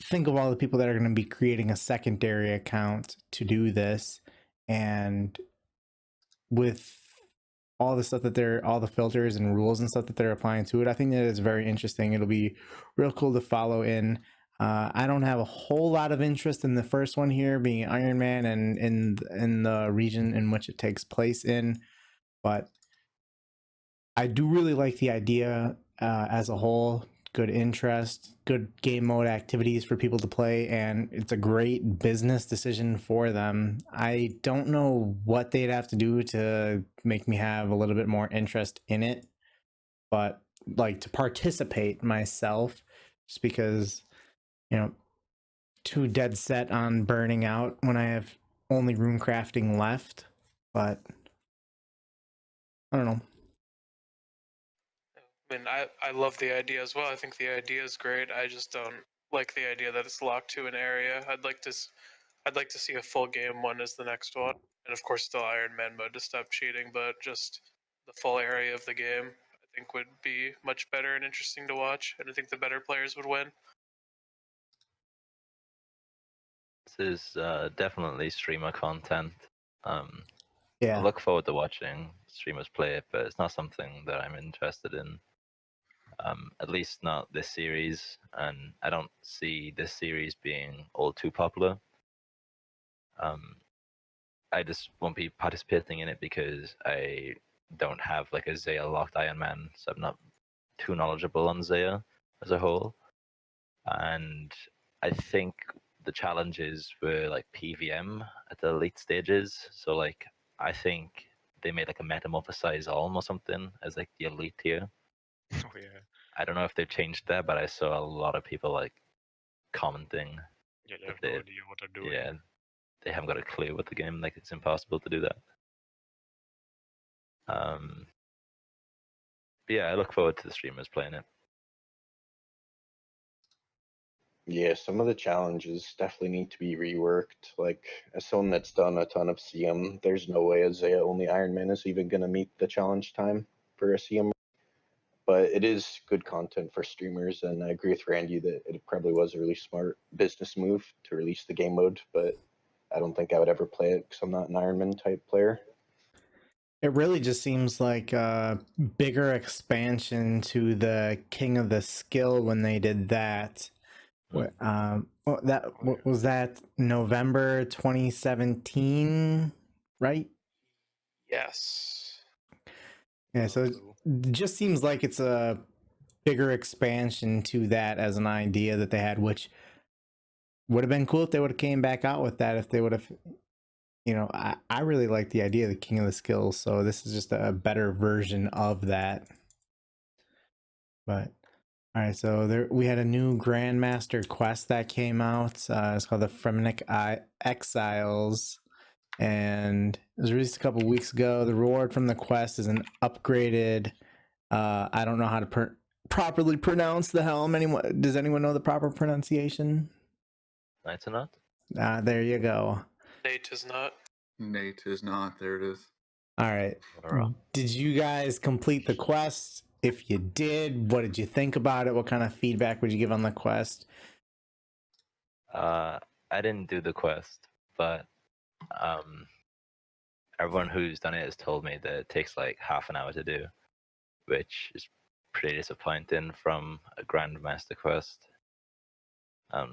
think of all the people that are going to be creating a secondary account to do this, and with all the stuff that all the filters and rules and stuff that they're applying to it, I think that it's very interesting. It'll be real cool to follow in. I don't have a whole lot of interest in the first one here, being Ironman and in the region in which it takes place in, but I do really like the idea as a whole. Good interest, good game mode activities for people to play, and it's a great business decision for them. I don't know what they'd have to do to make me have a little bit more interest in it, but like to participate myself, just because, too dead set on burning out when I have only rune crafting left. But I don't know. I mean, I love the idea as well. I think the idea is great. I just don't like the idea that it's locked to an area. I'd like to see a full game one as the next one, and of course still Iron Man mode to stop cheating, but just the full area of the game. I think would be much better and interesting to watch, and I think the better players would win. This is definitely streamer content. I Yeah. look forward to watching streamers play it, but it's not something that I'm interested in. At least not this series, and I don't see this series being all too popular. I just won't be participating in it because I don't have like a Zaya locked Ironman, so I'm not too knowledgeable on Zaya as a whole. And I think the challenges were like PVM at the elite stages. So like I think they made like a metamorphosize Alm or something as like the elite tier. Oh yeah. I don't know if they've changed that, but I saw a lot of people like commenting Yeah, they that have no idea what they're doing. yeah, they haven't got a clue with the game. Like it's impossible to do that. But yeah, I look forward to the streamers playing it. Yeah, some of the challenges definitely need to be reworked. Like, as someone that's done a ton of CM, there's no way a Zaya only Ironman is even going to meet the challenge time for a CM. But it is good content for streamers, and I agree with Randy that it probably was a really smart business move to release the game mode, but I don't think I would ever play it because I'm not an Ironman type player. It really just seems like a bigger expansion to the King of the Skill when they did that. What was that November 2017, right? Yes. Yeah, so it just seems like it's a bigger expansion to that as an idea that they had, which would have been cool if they would have came back out with that. If they would have, I really like the idea of the King of the Skills, so this is just a better version of that. But all right, so we had a new Grandmaster quest that came out. It's called the Fremenic Exiles, and it was released a couple weeks ago. The reward from the quest is an upgraded. I don't know how to properly pronounce the helm. Does anyone know the proper pronunciation? Nice or not? There you go. Nate is not. Nate is not. There it is. All right. Did you guys complete the quest? If you did, what did you think about it? What kind of feedback would you give on the quest? I didn't do the quest, but everyone who's done it has told me that it takes like half an hour to do, which is pretty disappointing from a Grandmaster quest. I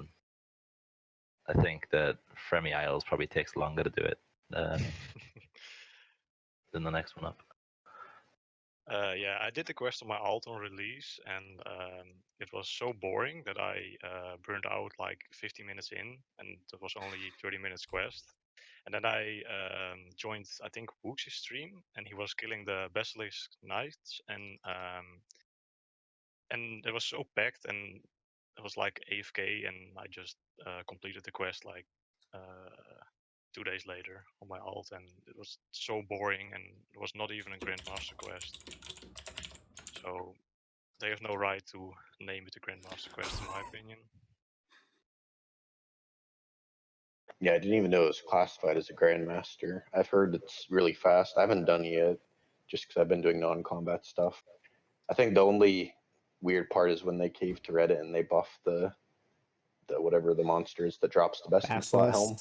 think that Fremi Isles probably takes longer to do it than the next one up. Yeah, I did the quest on my alt on release, and it was so boring that I burned out like 50 minutes in, and it was only 30 minutes quest. And then I joined, I think, Wook's stream, and he was killing the Basilisk Knights, and it was so packed, and it was like AFK, and I just completed the quest like 2 days later on my alt, and it was so boring, and it was not even a Grandmaster quest. So they have no right to name it a Grandmaster quest, in my opinion. Yeah, I didn't even know it was classified as a Grandmaster. I've heard it's really fast. I haven't done it yet, just because I've been doing non-combat stuff. I think the only weird part is when they cave to Reddit and they buff the whatever the monster is that drops the best in slot helm.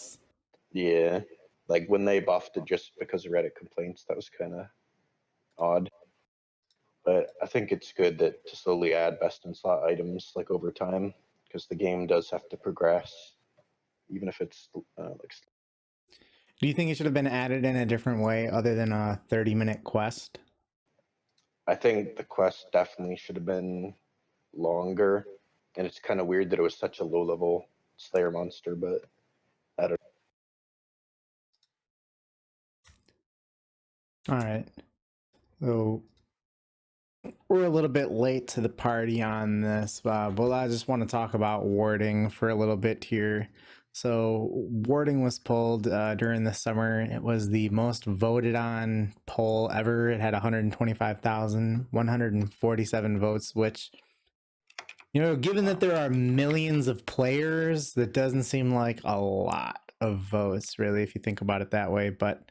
Yeah, like when they buffed it just because of Reddit complaints, that was kind of odd. But I think it's good that to slowly add best in slot items like over time, because the game does have to progress, even if it's like. Do you think it should have been added in a different way other than a 30-minute quest? I think the quest definitely should have been longer, and it's kind of weird that it was such a low-level Slayer monster, but I don't. All right. So we're a little bit late to the party on this, but I just want to talk about warding for a little bit here. So warding was pulled during the summer. It was the most voted on poll ever. It had 125,147 votes, which, given that there are millions of players, that doesn't seem like a lot of votes, really, if you think about it that way. But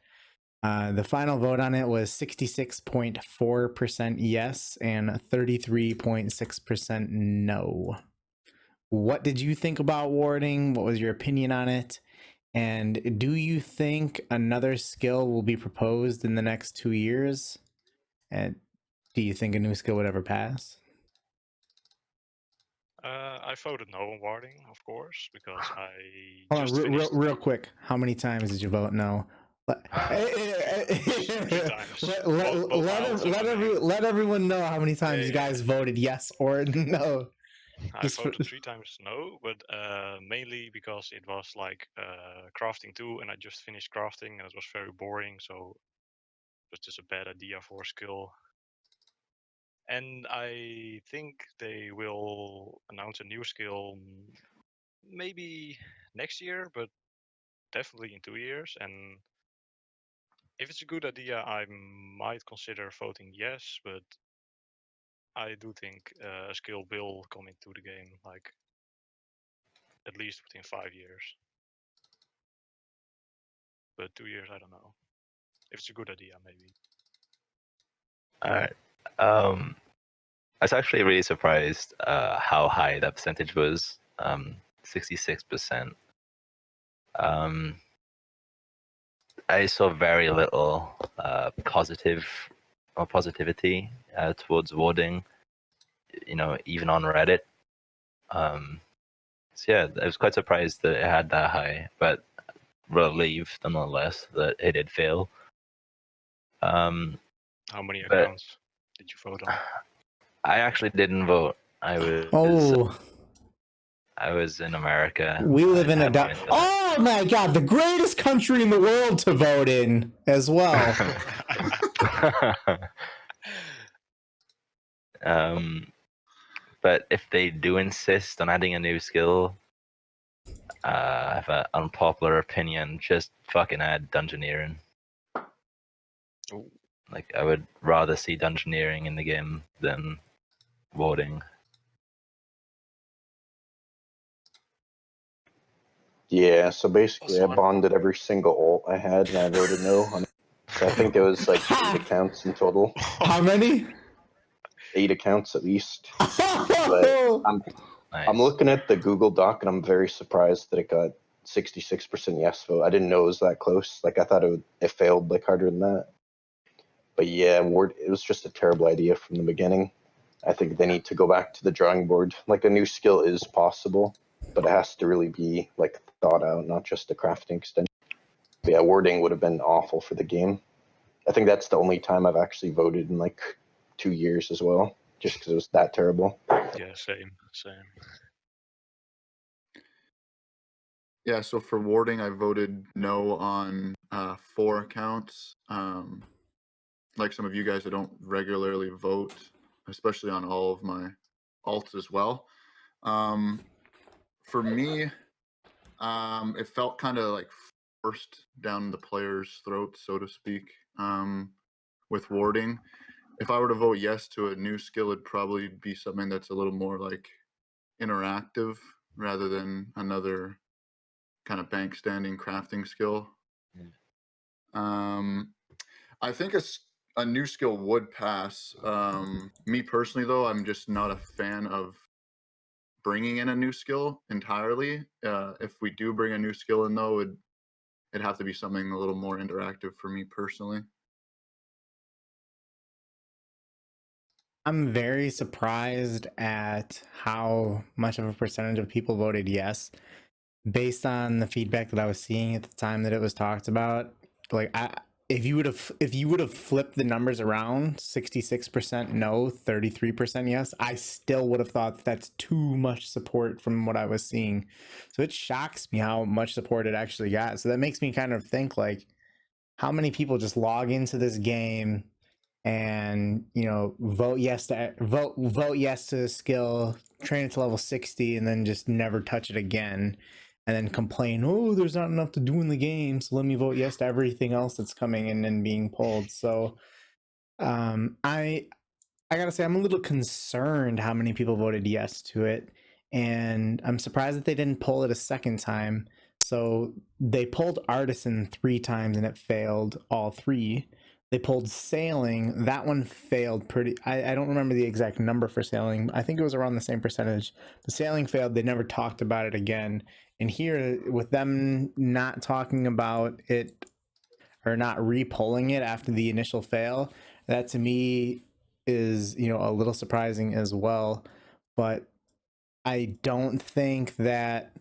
The final vote on it was 66.4% yes and 33.6% no. What did you think about warding? What was your opinion on it? And do you think another skill will be proposed in the next 2 years? And do you think a new skill would ever pass? I voted no on warding, of course, because I Hold just on, finished. real quick. How many times did you vote no? Three times. Let everyone know how many times you Yeah. guys voted yes or no. I voted 3 times no, but mainly because it was like crafting 2, and I just finished crafting, and it was very boring, so it was just a bad idea for a skill. And I think they will announce a new skill maybe next year, but definitely in 2 years. And if it's a good idea, I might consider voting yes, but I do think a skill will come into the game, like at least within 5 years. But 2 years, I don't know. If it's a good idea, maybe. All right. I was actually really surprised how high that percentage was. 66%. I saw very little positivity towards warding. Even on Reddit. So yeah, I was quite surprised that it had that high, but relieved nonetheless that it did fail. How many accounts did you vote on? I actually didn't vote. I was in America. We live in a oh my god, the greatest country in the world to vote in as well. But if they do insist on adding a new skill, I have an unpopular opinion. Just fucking add dungeoneering. Ooh. Like, I would rather see dungeoneering in the game than warding. Yeah, so basically I bonded every single ult I had and I voted no. So I think it was like 8 accounts in total. How many? 8 accounts at least. But I'm looking at the Google Doc and I'm very surprised that it got 66% yes vote. I didn't know it was that close. Like I thought it failed like harder than that. But yeah, it was just a terrible idea from the beginning. I think they need to go back to the drawing board. Like a new skill is possible, but it has to really be like thought out, not just a crafting extension. But yeah, wording would have been awful for the game. I think that's the only time I've actually voted in like 2 years as well, just because it was that terrible. Yeah, same. Yeah, so for warding, I voted no on 4 accounts. Like some of you guys, I don't regularly vote, especially on all of my alts as well. For me, it felt kind of like forced down the player's throat, so to speak, with warding. If I were to vote yes to a new skill, it'd probably be something that's a little more like interactive rather than another kind of bank standing crafting skill. I think a new skill would pass. Me personally, though, I'm just not a fan of bringing in a new skill entirely. If we do bring a new skill in, though, it'd have to be something a little more interactive for me personally. I'm very surprised at how much of a percentage of people voted yes, based on the feedback that I was seeing at the time that it was talked about. Like, if you would have flipped the numbers around, 66% no, 33% yes, I still would have thought that's too much support from what I was seeing. So it shocks me how much support it actually got. So that makes me kind of think, like, how many people just log into this game and vote yes to the skill, train it to level 60, and then just never touch it again, and then complain, oh, there's not enough to do in the game, so let me vote yes to everything else that's coming in and being pulled. So I gotta say, I'm a little concerned how many people voted yes to it, and I'm surprised that they didn't pull it a second time. So they pulled Artisan 3 times and it failed all 3. They pulled Sailing. That one failed pretty. I don't remember the exact number for Sailing. I think it was around the same percentage. The Sailing failed. They never talked about it again. And here, with them not talking about it or not re-pulling it after the initial fail, that to me is, you know, a little surprising as well. But I don't think that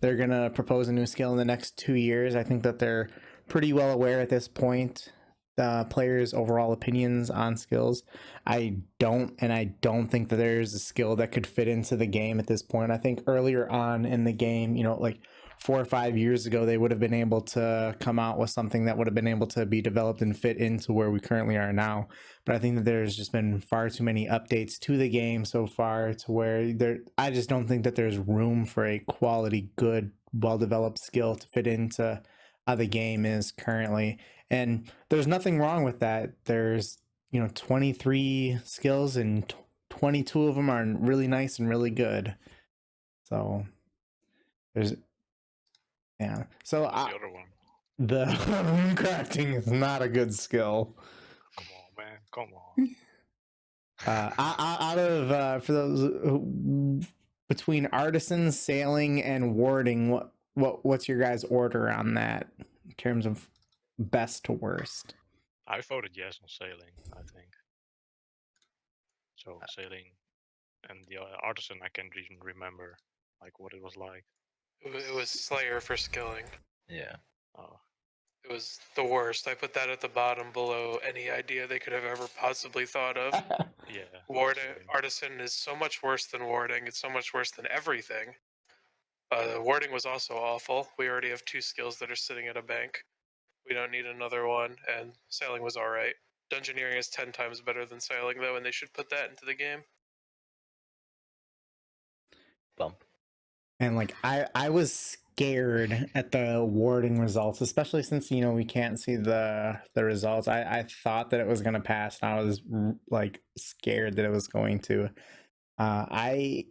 they're going to propose a new skill in the next 2 years. I think that they're pretty well aware at this point the players' overall opinions on skills. I don't think that there's a skill that could fit into the game at this point. I think earlier on in the game, you know, like 4 or 5 years ago, they would have been able to come out with something that would have been able to be developed and fit into where we currently are now. But I think that there's just been far too many updates to the game so far to where I just don't think that there's room for a quality, good, well-developed skill to fit into how the game is currently. And there's nothing wrong with that. There's, you know, 23 skills and 22 of them are really nice and really good. So there's, yeah. So What's the other one? the rune crafting is not a good skill. Come on, man. Come on. Out of for those between Artisan, Sailing, and Warding, what's your guys' order on that in terms of best to worst? I voted yes on Sailing, I think. So Sailing and the Artisan, I can't even remember like what it was like. It was Slayer for skilling. Yeah. Oh, It was the worst. I put that at the bottom below any idea they could have ever possibly thought of. yeah. Warding, same. Artisan is so much worse than Warding. It's so much worse than everything. Warding was also awful. We already have 2 skills that are sitting at a bank. We don't need another one, and Sailing was alright. Dungeoneering is 10 times better than Sailing, though, and they should put that into the game. Bump. And like I was scared at the Warding results, especially since, you know, we can't see the results. I thought that it was gonna pass, and I was like scared that it was going to. I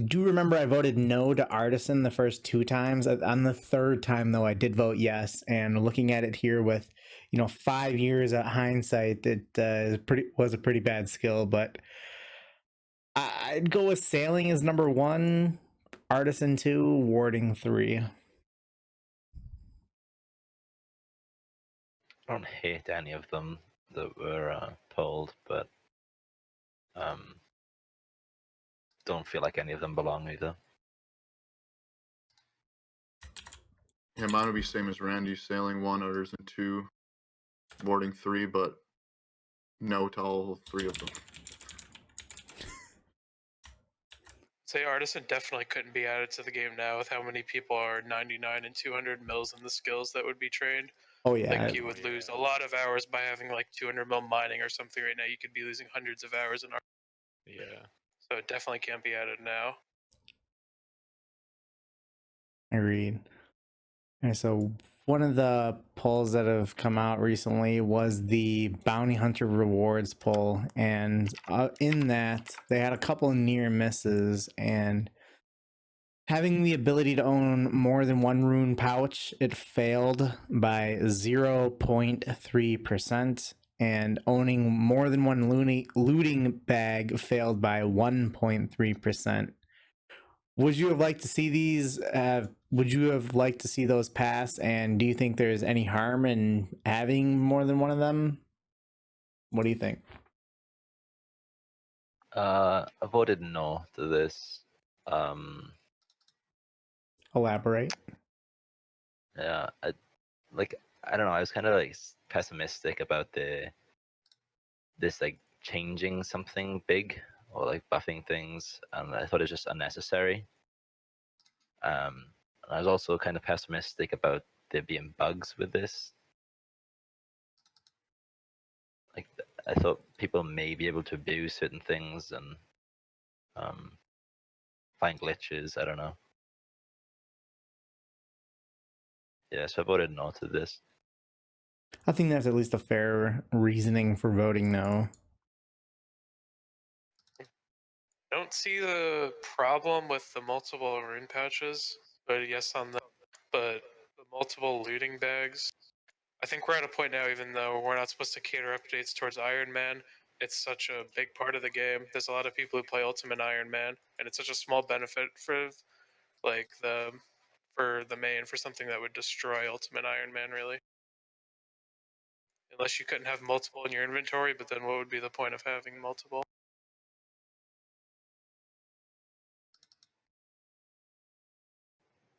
do remember I voted no to Artisan the first 2 times. On the 3rd time, though, I did vote yes. And looking at it here with, you know, 5 years at hindsight, it was a pretty bad skill. But I'd go with Sailing as number 1, Artisan 2, Warding 3. I don't hate any of them that were pulled, but don't feel like any of them belong either. Yeah, mine would be same as Randy. Sailing 1, Artisan 2, Warding 3, but no to all 3 of them. Say Artisan definitely couldn't be added to the game now with how many people are 99 and 200 mils in the skills that would be trained. Oh yeah, Like you would lose a lot of hours by having like 200 mil mining or something right now. You could be losing hundreds of hours in Artisan. Yeah. So it definitely can't be added now. agreed. And so one of the polls that have come out recently was the bounty hunter rewards poll, and in that they had a couple of near misses. And having the ability to own more than 1 rune pouch, it failed by 0.3%, and owning more than 1 looting bag failed by 1.3%. Would you have liked to see these? Would you have liked to see those pass? And do you think there's any harm in having more than one of them? What do you think? I voted no to this. Elaborate. Yeah, I don't know. I was kind of like pessimistic about this like changing something big or like buffing things, and I thought it was just unnecessary. And I was also kind of pessimistic about there being bugs with this. Like I thought people may be able to abuse certain things and find glitches. I don't know. Yeah, so I voted no to this. I think that's at least a fair reasoning for voting no. I don't see the problem with the multiple rune pouches, but yes on that. but the multiple looting bags, I think we're at a point now, even though we're not supposed to cater updates towards Ironman, it's such a big part of the game. There's a lot of people who play Ultimate Ironman, and it's such a small benefit for like for the main, for something that would destroy Ultimate Ironman, really. Unless you couldn't have multiple in your inventory, but then what would be the point of having multiple?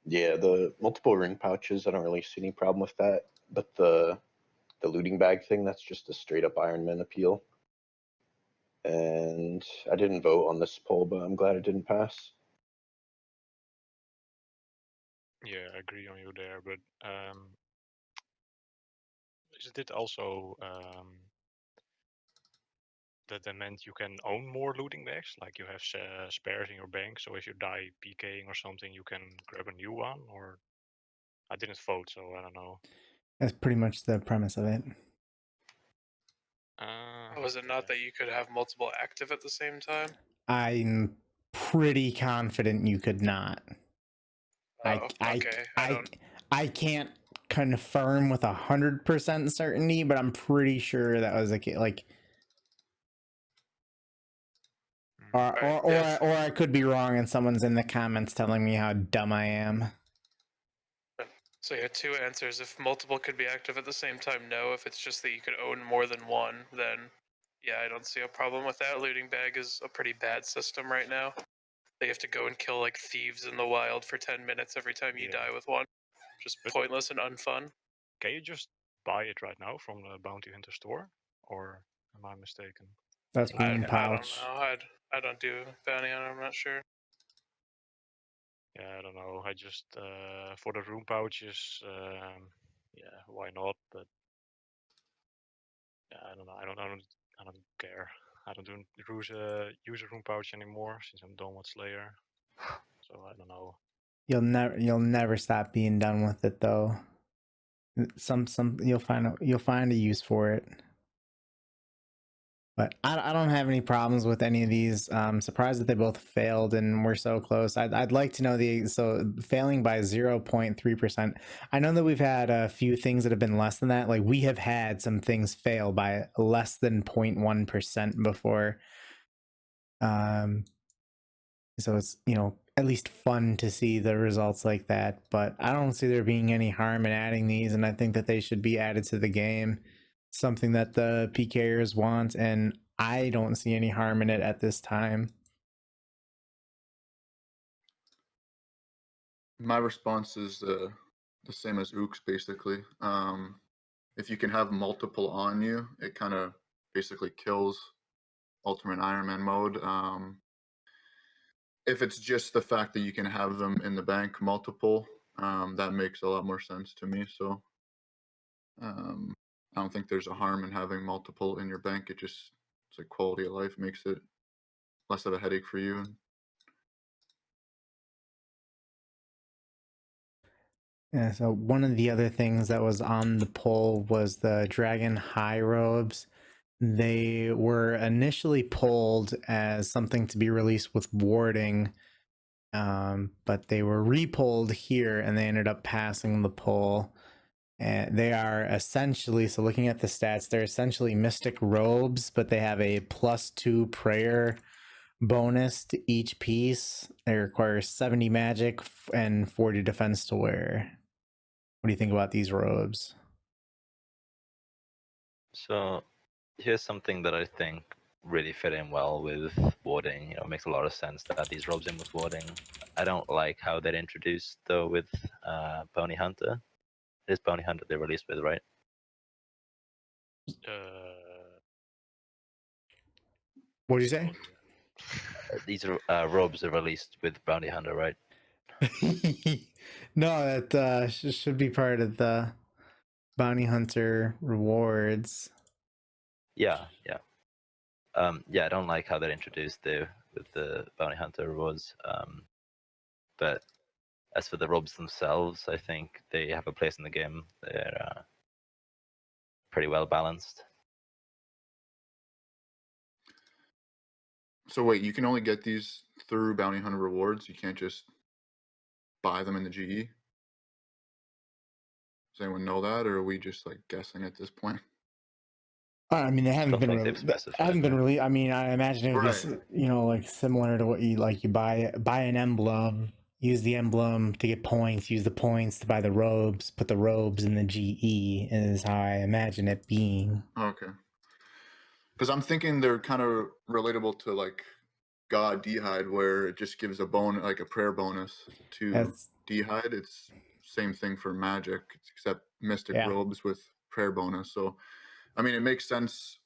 Yeah, the multiple ring pouches, I don't really see any problem with that. But the looting bag thing, that's just a straight up Ironman appeal. And I didn't vote on this poll, but I'm glad it didn't pass. Yeah, I agree on you there, but isn't it also that meant you can own more looting bags? Like you have spares in your bank, so if you die PKing or something, you can grab a new one? Or I didn't vote, so I don't know. That's pretty much the premise of it. Was it not that you could have multiple active at the same time? I'm pretty confident you could not. Oh, okay. I can't confirm with 100% certainty, but I'm pretty sure that was like, or I could be wrong, and someone's in the comments telling me how dumb I am. So you had two answers. If multiple could be active at the same time, no. If it's just that you could own more than one, then yeah, I don't see a problem with that. Looting bag is a pretty bad system right now. They have to go and kill like thieves in the wild for 10 minutes every time you die with one. Just pointless and unfun. Can you just buy it right now from the Bounty Hunter store? Or am I mistaken? That's one pouch. I don't know. I don't do bounty hunter, I'm not sure. Yeah, I don't know. I just for the room pouches, yeah, why not? But yeah, I don't know. I don't care. I don't use a room pouch anymore since I'm done with Slayer. So I don't know. You'll never stop being done with it though. Some you'll find a use for it. But I don't have any problems with any of these. I'm surprised that they both failed and we're so close. I'd like to know so failing by 0.3%. I know that we've had a few things that have been less than that. Like we have had some things fail by less than 0.1% before. So it's, at least fun to see the results like that. But I don't see there being any harm in adding these, and I think that they should be added to the game. Something that the PKers want, and I don't see any harm in it at this time. My response is the same as Ooks, basically. If you can have multiple on you, it kind of basically kills Ultimate Ironman mode. If it's just the fact that you can have them in the bank multiple, that makes a lot more sense to me. So I don't think there's a harm in having multiple in your bank. It's like quality of life, makes it less of a headache for you. Yeah, so one of the other things that was on the poll was the Dragon High Robes. They were initially pulled as something to be released with warding, but they were repulled here and they ended up passing the poll. And they are essentially, so looking at the stats, they're essentially mystic robes, but they have a +2 prayer bonus to each piece. They require 70 magic and 40 defense to wear. What do you think about these robes? So here's something that I think really fit in well with warding. It makes a lot of sense to add these robes in with warding. I don't like how they're introduced though with Bounty Hunter. It is Bounty Hunter they're released with, right? What do you say? These are robes are released with Bounty Hunter, right? No, that should be part of the Bounty Hunter rewards. Yeah. Yeah, I don't like how they're introduced there with the Bounty Hunter rewards. But as for the robes themselves, I think they have a place in the game. They're pretty well balanced. So wait, you can only get these through Bounty Hunter rewards? You can't just buy them in the GE? Does anyone know that, or are we just like guessing at this point? I mean, they haven't Don't been think really, they've specified, haven't been no. really. I mean, I imagine it would Right. be, you know, like similar to what you buy an emblem, use the emblem to get points, use the points to buy the robes, put the robes in the GE, is how I imagine it being. Okay. Because I'm thinking they're kind of relatable to like God D'hide, where it just gives a like a prayer bonus to That's D'hide. It's same thing for magic, except mystic Yeah. robes with prayer bonus. So, I mean, it makes sense.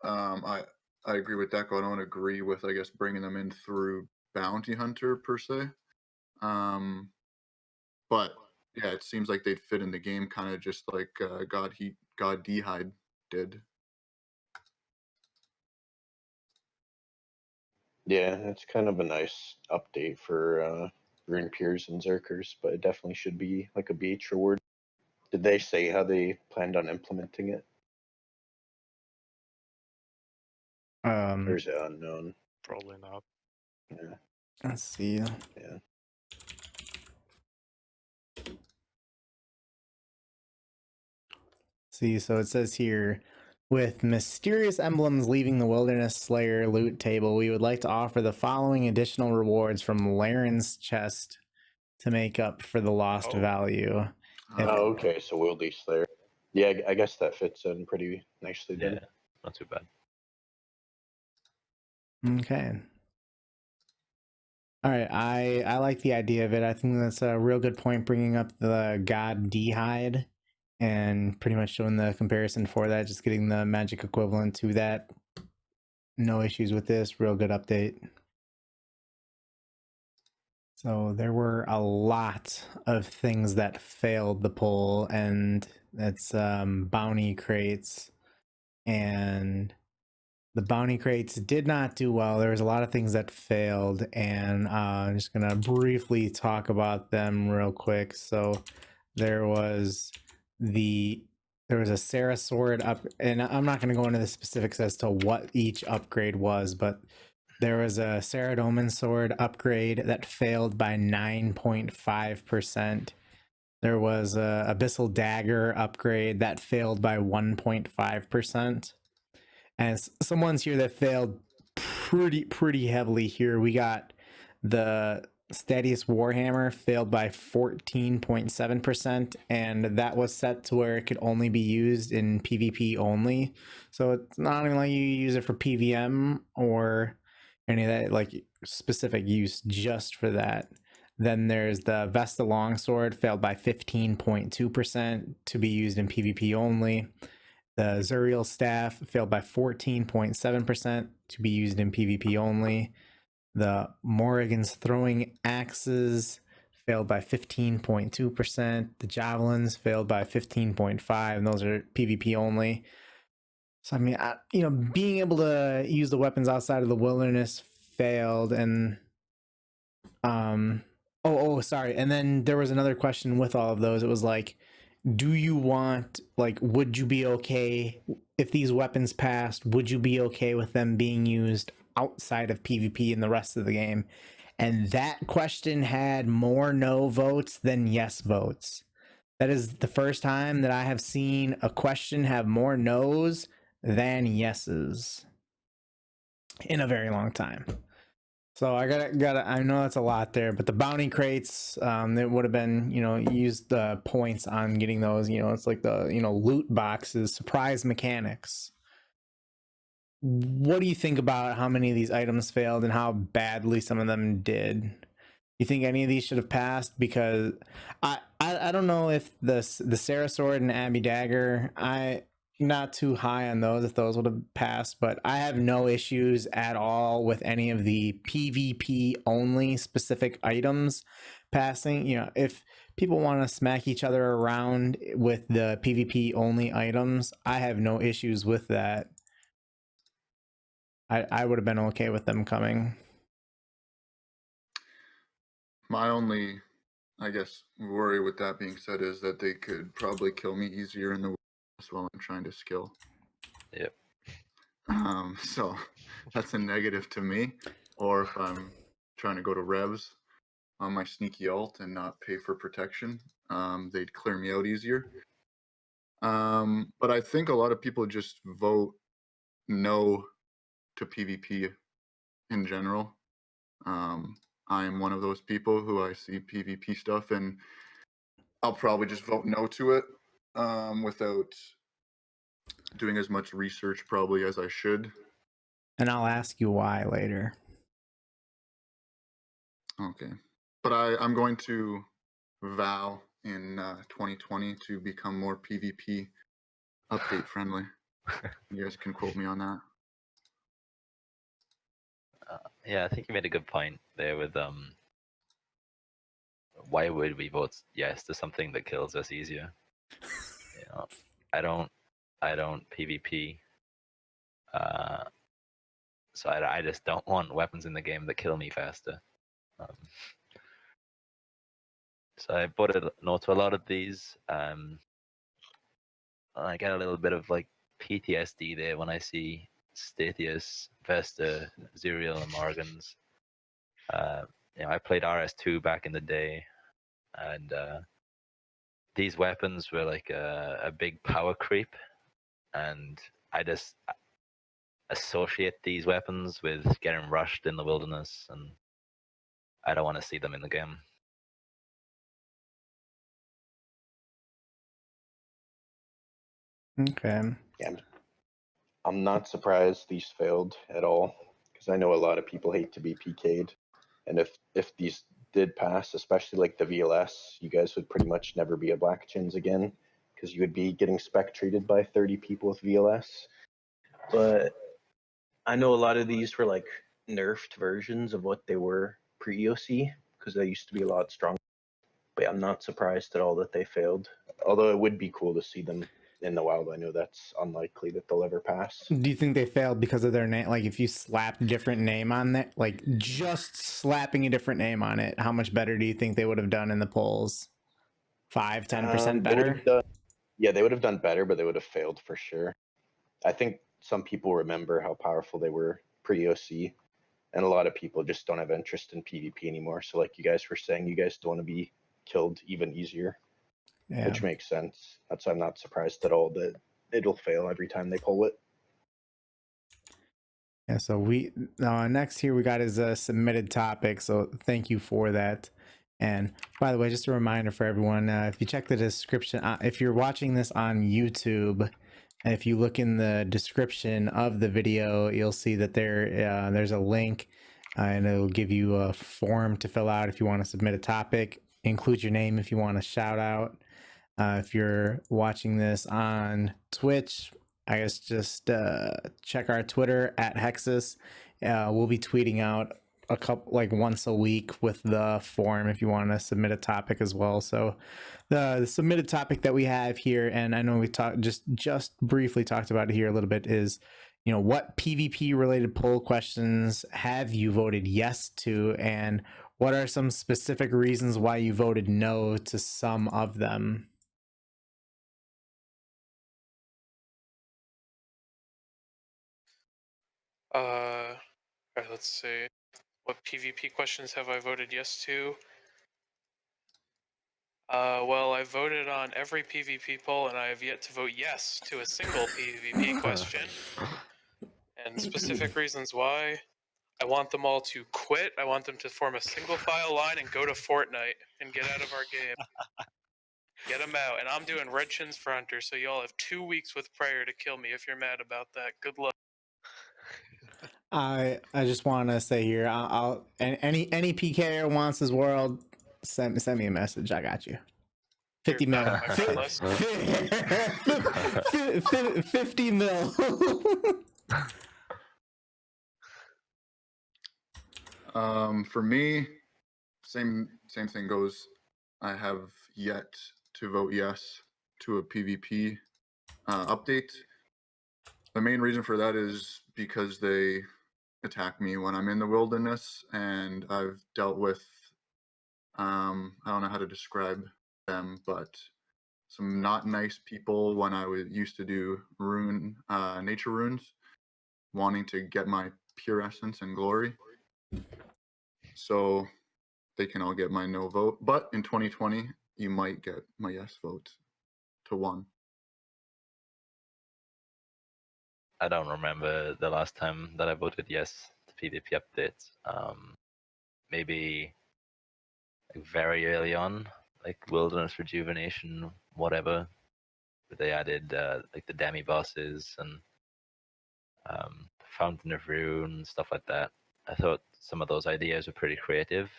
I agree with Deco. I don't agree with, I guess, bringing them in through bounty hunter per se. But yeah, it seems like they'd fit in the game, kind of just like God D'hide did. Yeah, it's kind of a nice update for Rune Peers and Zerkers, but it definitely should be like a BH reward. Did they say how they planned on implementing it, or is it unknown? Probably not. Yeah. Let's see. Yeah. See, so it says here, with mysterious emblems leaving the Wilderness Slayer loot table, we would like to offer the following additional rewards from Laren's chest to make up for the lost Oh. value. If- Oh, okay. So Wildy Slayer. Yeah, I guess that fits in pretty nicely then. Yeah, not too bad. Okay. All right, I like the idea of it. I think that's a real good point, bringing up the God D'hide and pretty much showing the comparison for that, just getting the magic equivalent to that. No issues with this. Real good update. So there were a lot of things that failed the poll, and that's bounty crates, and the bounty crates did not do well. There was a lot of things that failed, and I'm just gonna briefly talk about them real quick. So there was a Sarah sword up, and I'm not gonna go into the specifics as to what each upgrade was, but there was a Saradomin sword upgrade that failed by 9.5%. There was a Abyssal Dagger upgrade that failed by 1.5%. And some ones here that failed pretty heavily here. We got the Stadius Warhammer failed by 14.7%, and that was set to where it could only be used in PvP only. So it's not even like you use it for PVM or any of that like specific use just for that. Then there's the Vesta Longsword, failed by 15.2% to be used in PvP only. The Zuriel Staff failed by 14.7% to be used in PvP only. The Morrigan's Throwing Axes failed by 15.2%. The Javelins failed by 15.5%, and those are PvP only. So, I mean, being able to use the weapons outside of the wilderness failed, and sorry. And then there was another question with all of those. It was like, do you want, like, would you be okay if these weapons passed? Would you be okay with them being used outside of PvP in the rest of the game? And that question had more no votes than yes votes. That is the first time that I have seen a question have more no's than yeses in a very long time. So I gotta. I know that's a lot there, but the bounty crates, it would have been, used the points on getting those. It's like the loot boxes, surprise mechanics. What do you think about how many of these items failed and how badly some of them did? You think any of these should have passed? Because I don't know if the Sarah Sword and Abbey Dagger, not too high on those, if those would have passed, but I have no issues at all with any of the PvP only specific items passing. If people want to smack each other around with the PvP only items, I have no issues with that. I would have been okay with them coming. My only, I guess, worry with that being said is that they could probably kill me easier in the wilderness while I'm trying to skill. Yep. So that's a negative to me. Or if I'm trying to go to revs on my sneaky ult and not pay for protection, they'd clear me out easier. But I think a lot of people just vote no to PvP in general. I am one of those people who I see PvP stuff and I'll probably just vote no to it without doing as much research probably as I should. And I'll ask you why later. Okay. But I'm going to vow in 2020 to become more PvP update friendly. You guys can quote me on that. Yeah, I think you made a good point there with why would we vote yes to something that kills us easier? You know, I don't PvP. So I just don't want weapons in the game that kill me faster. So I voted no to a lot of these. I get a little bit of like PTSD there when I see Statius, Vesta, Zuriel, and Morgans. I played RS2 back in the day, and these weapons were like a big power creep, and I just associate these weapons with getting rushed in the wilderness, and I don't want to see them in the game. Okay. Yeah, I'm not surprised these failed at all, because I know a lot of people hate to be PK'd, and if these did pass, especially like the VLS, you guys would pretty much never be a Black Chins again, because you would be getting spec treated by 30 people with VLS. But I know a lot of these were like nerfed versions of what they were pre-EOC, because they used to be a lot stronger. But I'm not surprised at all that they failed. Although it would be cool to see them in the wild. I know that's unlikely that they'll ever pass. Do you think they failed because of their name? Like, if you slapped a different name on that, like just slapping a different name on it, how much better do you think they would have done in the polls? 5-10% They would better? have done, yeah, they would have done better, but they would have failed for sure. I think some people remember how powerful they were pre-OC, and a lot of people just don't have interest in PvP anymore. So like you guys were saying, you guys don't want to be killed even easier, Yeah. which makes sense. That's why I'm not surprised at all that it'll fail every time they pull it. Yeah, so we next here we got is a submitted topic, so thank you for that. And by the way, just a reminder for everyone, if you check the description, if you're watching this on YouTube, and if you look in the description of the video, you'll see that there's a link, and it'll give you a form to fill out if you want to submit a topic. Include your name if you want a shout out. If you're watching this on Twitch, I guess just check our Twitter at Hexis. We'll be tweeting out a couple, like once a week, with the form if you want to submit a topic as well. So the submitted topic that we have here, and I know we talked just briefly talked about it here a little bit, is what PvP related poll questions have you voted yes to, and what are some specific reasons why you voted no to some of them? Let's see. What PvP questions have I voted yes to? Well, I voted on every PvP poll, and I have yet to vote yes to a single PvP question. And specific reasons why: I want them all to quit. I want them to form a single file line and go to Fortnite and get out of our game. Get them out. And I'm doing red chins for Hunter, so y'all have 2 weeks with prayer to kill me if you're mad about that. Good luck. I just want to say here, I'll and any PKer wants his world, send me a message. I got you. 50 Here, mil. back on my friend list. 50 mil. For me, same thing goes. I have yet to vote yes to a PvP update. The main reason for that is because they attack me when I'm in the wilderness, and I've dealt with I don't know how to describe them, but some not nice people when I used to do nature runes, wanting to get my pure essence and glory. So they can all get my no vote. But in 2020, you might get my yes vote to one. I don't remember the last time that I voted yes to PvP updates. Maybe like very early on, like Wilderness Rejuvenation, whatever. Where they added like the demi bosses and Fountain of Rune and stuff like that. I thought some of those ideas were pretty creative.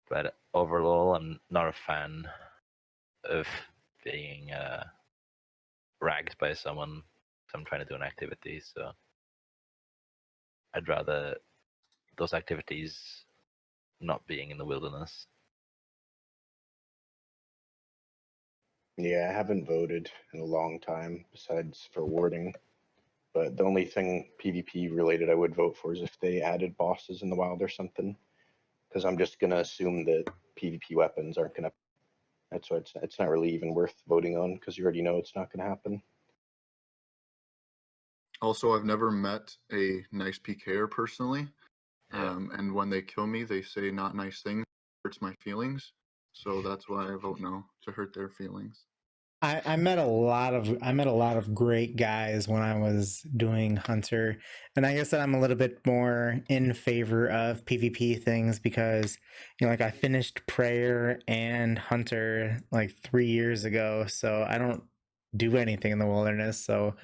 But overall, I'm not a fan of being ragged by someone if I'm trying to do an activity. So I'd rather those activities not being in the wilderness. Yeah, I haven't voted in a long time besides for warding. But the only thing PvP related I would vote for is if they added bosses in the wild or something. Because I'm just gonna assume that PvP weapons aren't gonna. That's why it's not really even worth voting on because you already know it's not gonna happen. Also, I've never met a nice PKer personally. Yeah. And when they kill me, they say not nice things. It hurts my feelings. So that's why I vote no, to hurt their feelings. I met a lot of great guys when I was doing Hunter, and I guess that I'm a little bit more in favor of PvP things because like I finished Prayer and Hunter like 3 years ago, so I don't do anything in the wilderness. So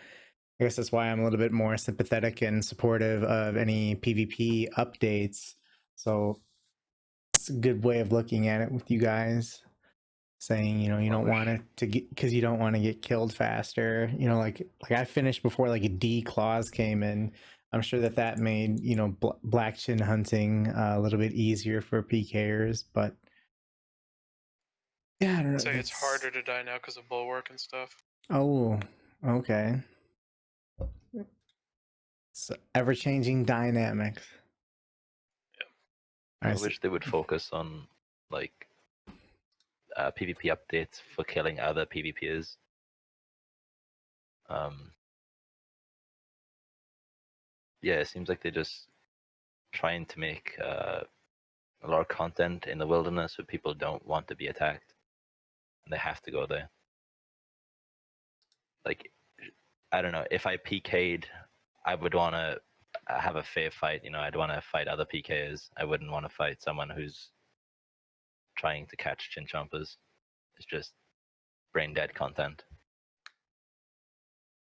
I guess that's why I'm a little bit more sympathetic and supportive of any PvP updates. So it's a good way of looking at it with you guys. Saying you don't want it to get because you don't want to get killed faster. Like I finished before like a D claws came in. I'm sure that made black chin hunting a little bit easier for PKers, but yeah, I don't know. Say it's harder to die now because of bulwark and stuff. Oh, okay. So ever changing dynamics. I wish they would focus on like PvP updates for killing other PvPers. Yeah, it seems like they're just trying to make a lot of content in the wilderness where people don't want to be attacked, and they have to go there. Like, I don't know, if I PK'd, I would want to have a fair fight. I'd want to fight other PKers. I wouldn't want to fight someone who's trying to catch chin chompers. It's just brain dead content.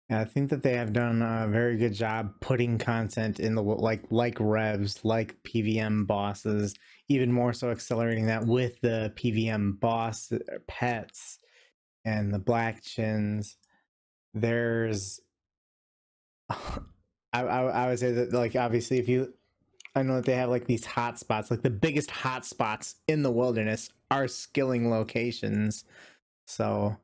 Yeah, I think that they have done a very good job putting content in the like revs, like PVM bosses, even more so accelerating that with the PVM boss pets and the black chins. There's I would say that like obviously I know that they have like these hot spots, like the biggest hot spots in the wilderness are skilling locations. So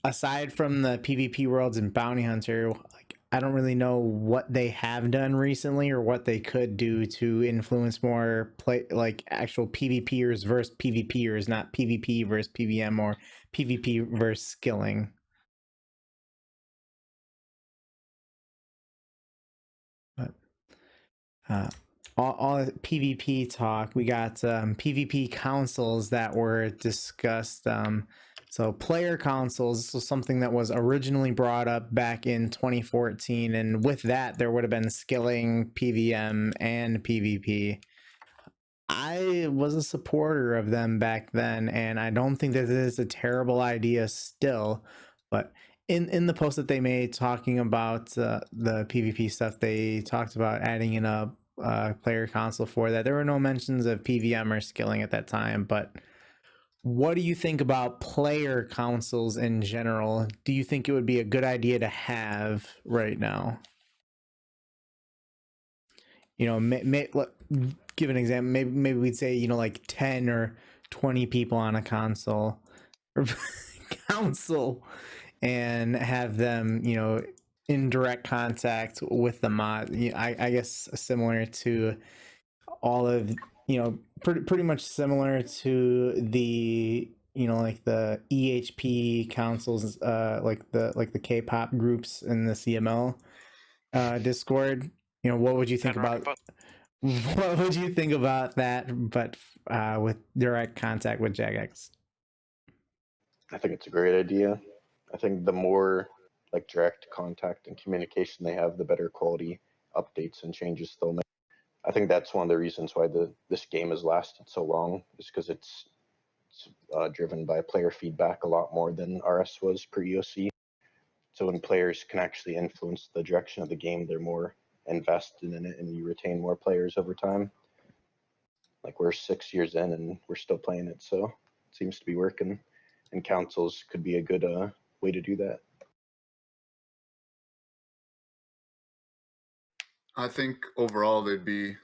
aside from the PvP worlds and Bounty Hunter, like I don't really know what they have done recently or what they could do to influence more play, like actual PvPers versus PvPers, not PvP versus PVM or PvP versus skilling. But all PvP talk, we got PvP councils that were discussed. So player councils, this was something that was originally brought up back in 2014, and with that there would have been skilling, PVM, and PvP. I was a supporter of them back then, and I don't think that this is a terrible idea still, but in the post that they made talking about the PvP stuff, they talked about adding in a player console for that. There were no mentions of PVM or skilling at that time, but what do you think about player consoles in general? Do you think it would be a good idea to have right now? Give an example. Maybe we'd say like 10 or 20 people on a console or council, and have them in direct contact with the mod. I guess similar to all of pretty much similar to the like the EHP councils, like the K-pop groups in the CML Discord. What would you think about? What would you think about that? But with direct contact with Jagex. I think it's a great idea. I think the more like direct contact and communication they have, the better quality updates and changes they'll make. I think that's one of the reasons why this game has lasted so long, is because it's driven by player feedback a lot more than RS was per EOC. So when players can actually influence the direction of the game, they're more invested in it, and you retain more players over time. Like, we're 6 years in and we're still playing it, so it seems to be working. And councils could be a good way to do that. I think overall they'd be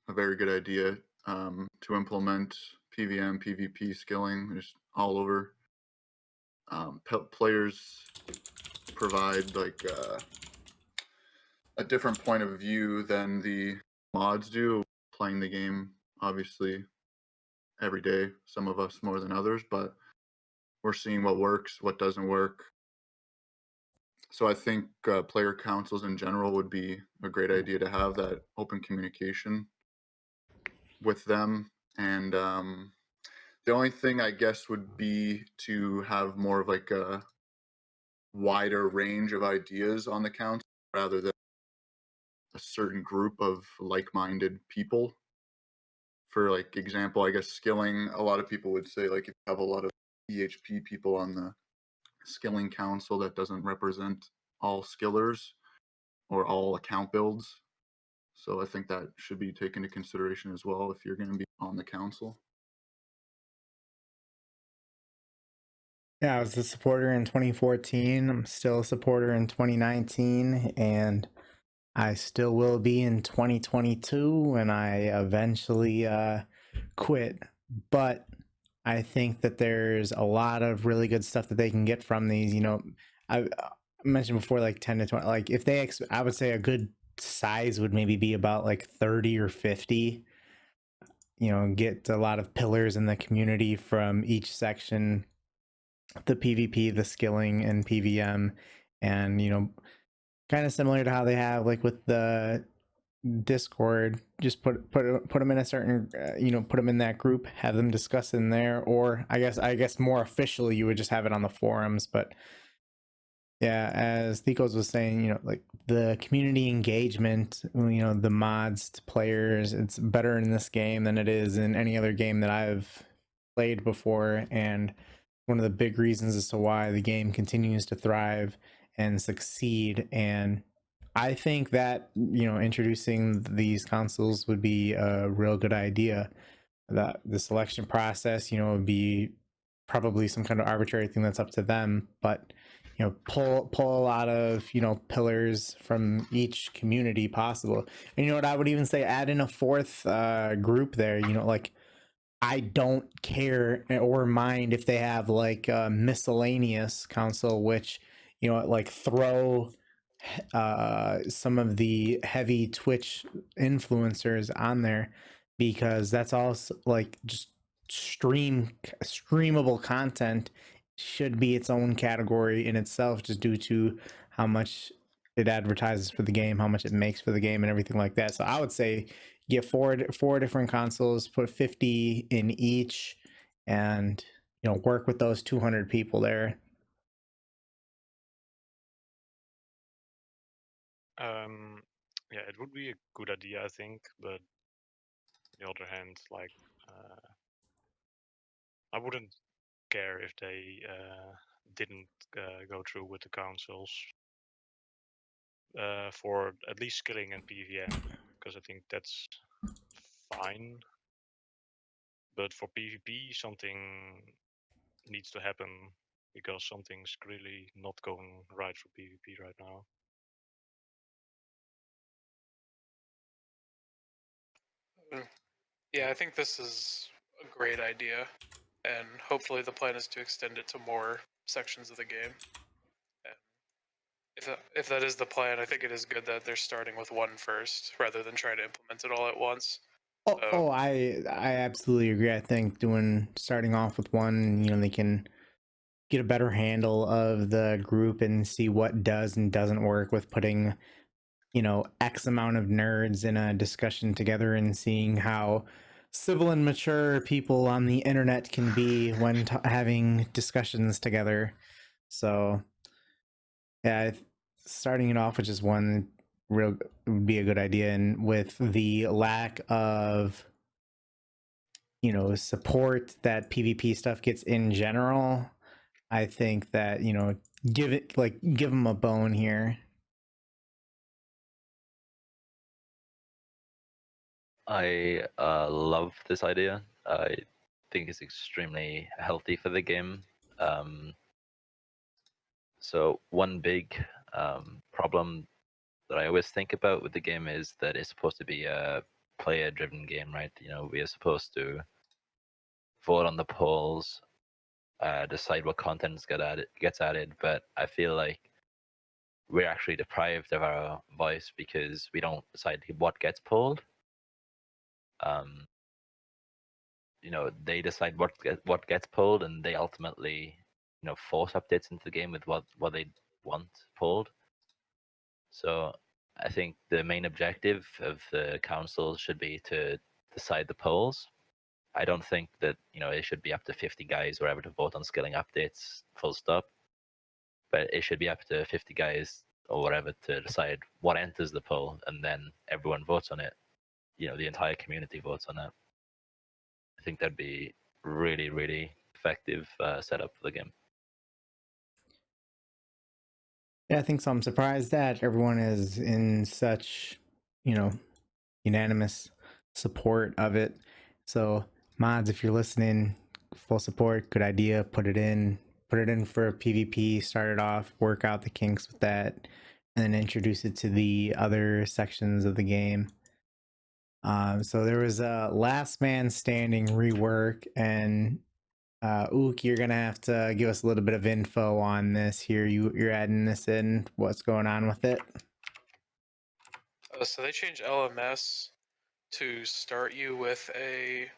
a very good idea to implement PVM, PvP skilling just all over. Players provide like a different point of view than the mods do, playing the game obviously every day, some of us more than others, but we're seeing what works, what doesn't work. So I think player councils in general would be a great idea to have that open communication with them. And the only thing I guess would be to have more of like a wider range of ideas on the council rather than a certain group of like-minded people. For like example, I guess skilling, a lot of people would say like if you have a lot of EHP people on the skilling council, that doesn't represent all skillers or all account builds. So I think that should be taken into consideration as well if you're going to be on the council. Yeah, I was a supporter in 2014. I'm still a supporter in 2019, and I still will be in 2022 when I eventually quit. But I think that there's a lot of really good stuff that they can get from these. You know, I mentioned before, like 10 to 20. Like if they, I would say a good size would maybe be about like 30 or 50. You know, get a lot of pillars in the community from each section, the PvP, the skilling, and PVM, and you know, kind of similar to how they have like with the Discord, just put them in a certain you know, put them in that group, have them discuss in there, or I guess more officially you would just have it on the forums. But yeah, as Theikos was saying, you know, like the community engagement, you know, the mods to players, it's better in this game than it is in any other game that I've played before. And one of the big reasons as to why the game continues to thrive and succeed. And I think that, you know, introducing these consoles would be a real good idea. That the selection process, you know, would be probably some kind of arbitrary thing that's up to them, but you know, pull a lot of, you know, pillars from each community possible. And you know what, I would even say add in a fourth group there. You know, like I don't care or mind if they have like a miscellaneous console, which, you know, like throw some of the heavy Twitch influencers on there, because that's also like just streamable content should be its own category in itself, just due to how much it advertises for the game, how much it makes for the game, and everything like that. So I would say get four different consoles, put 50 in each, and you know, work with those 200 people there. Yeah, it would be a good idea, I think, but on the other hand, like I wouldn't care if they didn't go through with the councils for at least skilling and PVM, because I think that's fine. But for PvP, something needs to happen, because something's really not going right for PvP right now. Yeah, I think this is a great idea, and hopefully the plan is to extend it to more sections of the game. And if that is the plan, I think it is good that they're starting with one first rather than trying to implement it all at once. I absolutely agree. I think starting off with one, you know, they can get a better handle of the group and see what does and doesn't work with putting, you know, X amount of nerds in a discussion together and seeing how civil and mature people on the internet can be when having discussions together. So yeah, starting it off with just one real would be a good idea, and with the lack of support that PvP stuff gets in general, I think that give them a bone here. I love this idea. I think it's extremely healthy for the game. So one big problem that I always think about with the game is that it's supposed to be a player-driven game, right? We are supposed to vote on the polls, decide what content gets added, but I feel like we're actually deprived of our voice because we don't decide what gets pulled. They decide what gets pulled, and they ultimately, force updates into the game with what they want pulled. So I think the main objective of the council should be to decide the polls. I don't think that it should be up to 50 guys or whatever to vote on skilling updates, full stop. But it should be up to 50 guys or whatever to decide what enters the poll, and then everyone votes on it. The entire community votes on it. I think that'd be really, really effective setup for the game. Yeah, I think so. I'm surprised that everyone is in such, unanimous support of it. So, mods, if you're listening, full support, good idea. Put it in for PvP. Start it off, work out the kinks with that, and then introduce it to the other sections of the game. So there was a last man standing rework, and Ook, you're gonna have to give us a little bit of info on this here. You're adding this in. What's going on with it? So they changed LMS to start you with a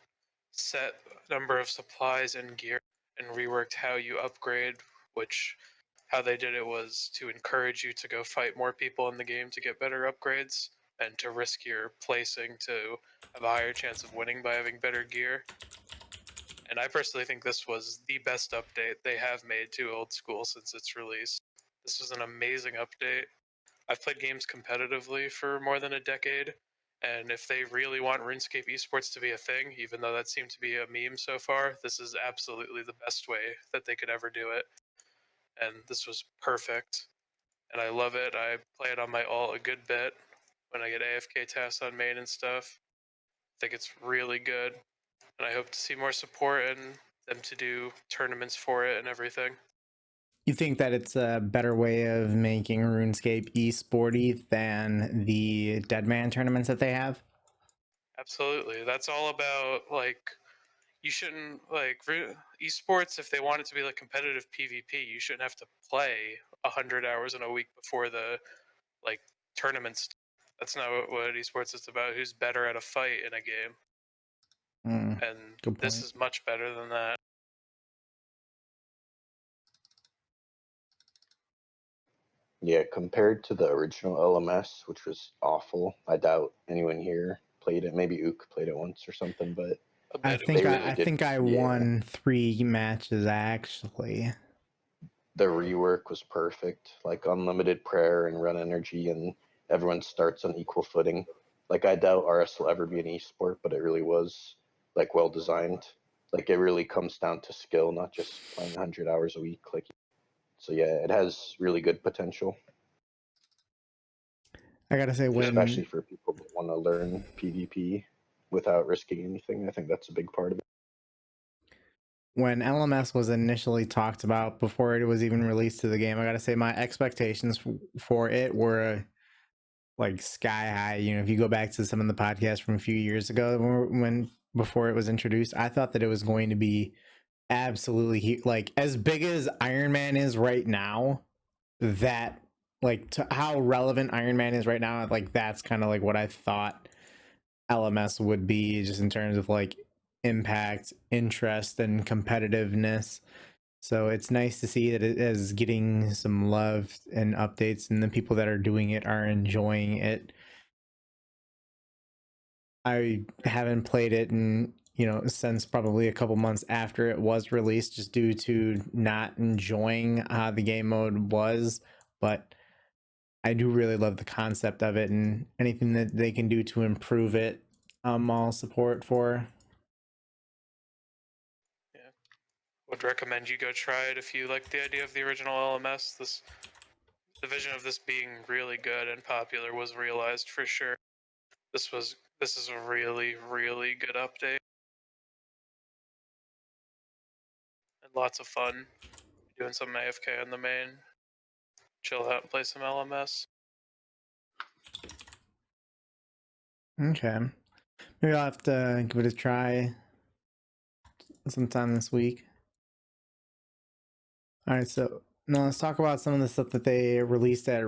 set number of supplies and gear, and reworked how you upgrade, which how they did it was to encourage you to go fight more people in the game to get better upgrades and to risk your placing to have a higher chance of winning by having better gear. And I personally think this was the best update they have made to Old School since its release. This was an amazing update. I've played games competitively for more than a decade, and if they really want RuneScape esports to be a thing, even though that seemed to be a meme so far, this is absolutely the best way that they could ever do it. And this was perfect, and I love it. I play it on my ult a good bit when I get AFK tasks on main and stuff. I think it's really good, and I hope to see more support and them to do tournaments for it and everything. You think that it's a better way of making RuneScape esporty than the Deadman tournaments that they have? Absolutely. That's all about, like, you shouldn't, like, esports, if they want it to be like competitive PvP, you shouldn't have to play 100 hours in a week before the, like, tournaments. That's not what esports is about. Who's better at a fight in a game? And good this point. is much better than that. Yeah, compared to the original LMS, which was awful, I doubt anyone here played it. Maybe Ook played it once or something, but I It think was I good. think I yeah. won 3 matches actually. The rework was perfect. Like unlimited prayer and run energy, and everyone starts on equal footing. Like I doubt RS will ever be an esport, but it really was like well designed. Like it really comes down to skill, not just playing 100 hours a week. Like, so yeah, it has really good potential. I gotta say, Especially for people that want to learn PvP without risking anything. I think that's a big part of it. when LMS was initially talked about before it was even released to the game, I gotta say my expectations for it were like sky high. If you go back to some of the podcasts from a few years ago when before it was introduced, I thought that it was going to be absolutely like as big as Ironman is right now. That like to how relevant Ironman is right now, like that's kind of like what I thought LMS would be, just in terms of like impact, interest, and competitiveness. So it's nice to see that it is getting some love and updates, and the people that are doing it are enjoying it. I haven't played it in, since probably a couple months after it was released, just due to not enjoying how the game mode was. But I do really love the concept of it, and anything that they can do to improve it, I'm all support for. Would recommend you go try it if you like the idea of the original LMS. The vision of this being really good and popular was realized for sure. This is a really, really good update. And lots of fun. Doing some AFK on the main. Chill out and play some LMS. Okay. Maybe I'll have to give it a try sometime this week. All right, so now let's talk about some of the stuff that they released at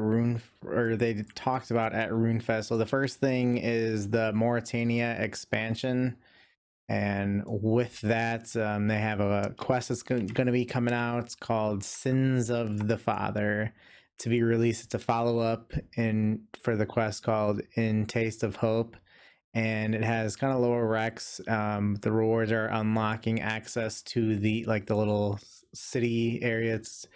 they talked about at RuneFest. So the first thing is the Mauritania expansion, and with that, they have a quest that's going to be coming out. It's called Sins of the Father, to be released. It's a follow-up for the quest called In Taste of Hope, and it has kind of lower recs. The rewards are unlocking access to the little city area. It's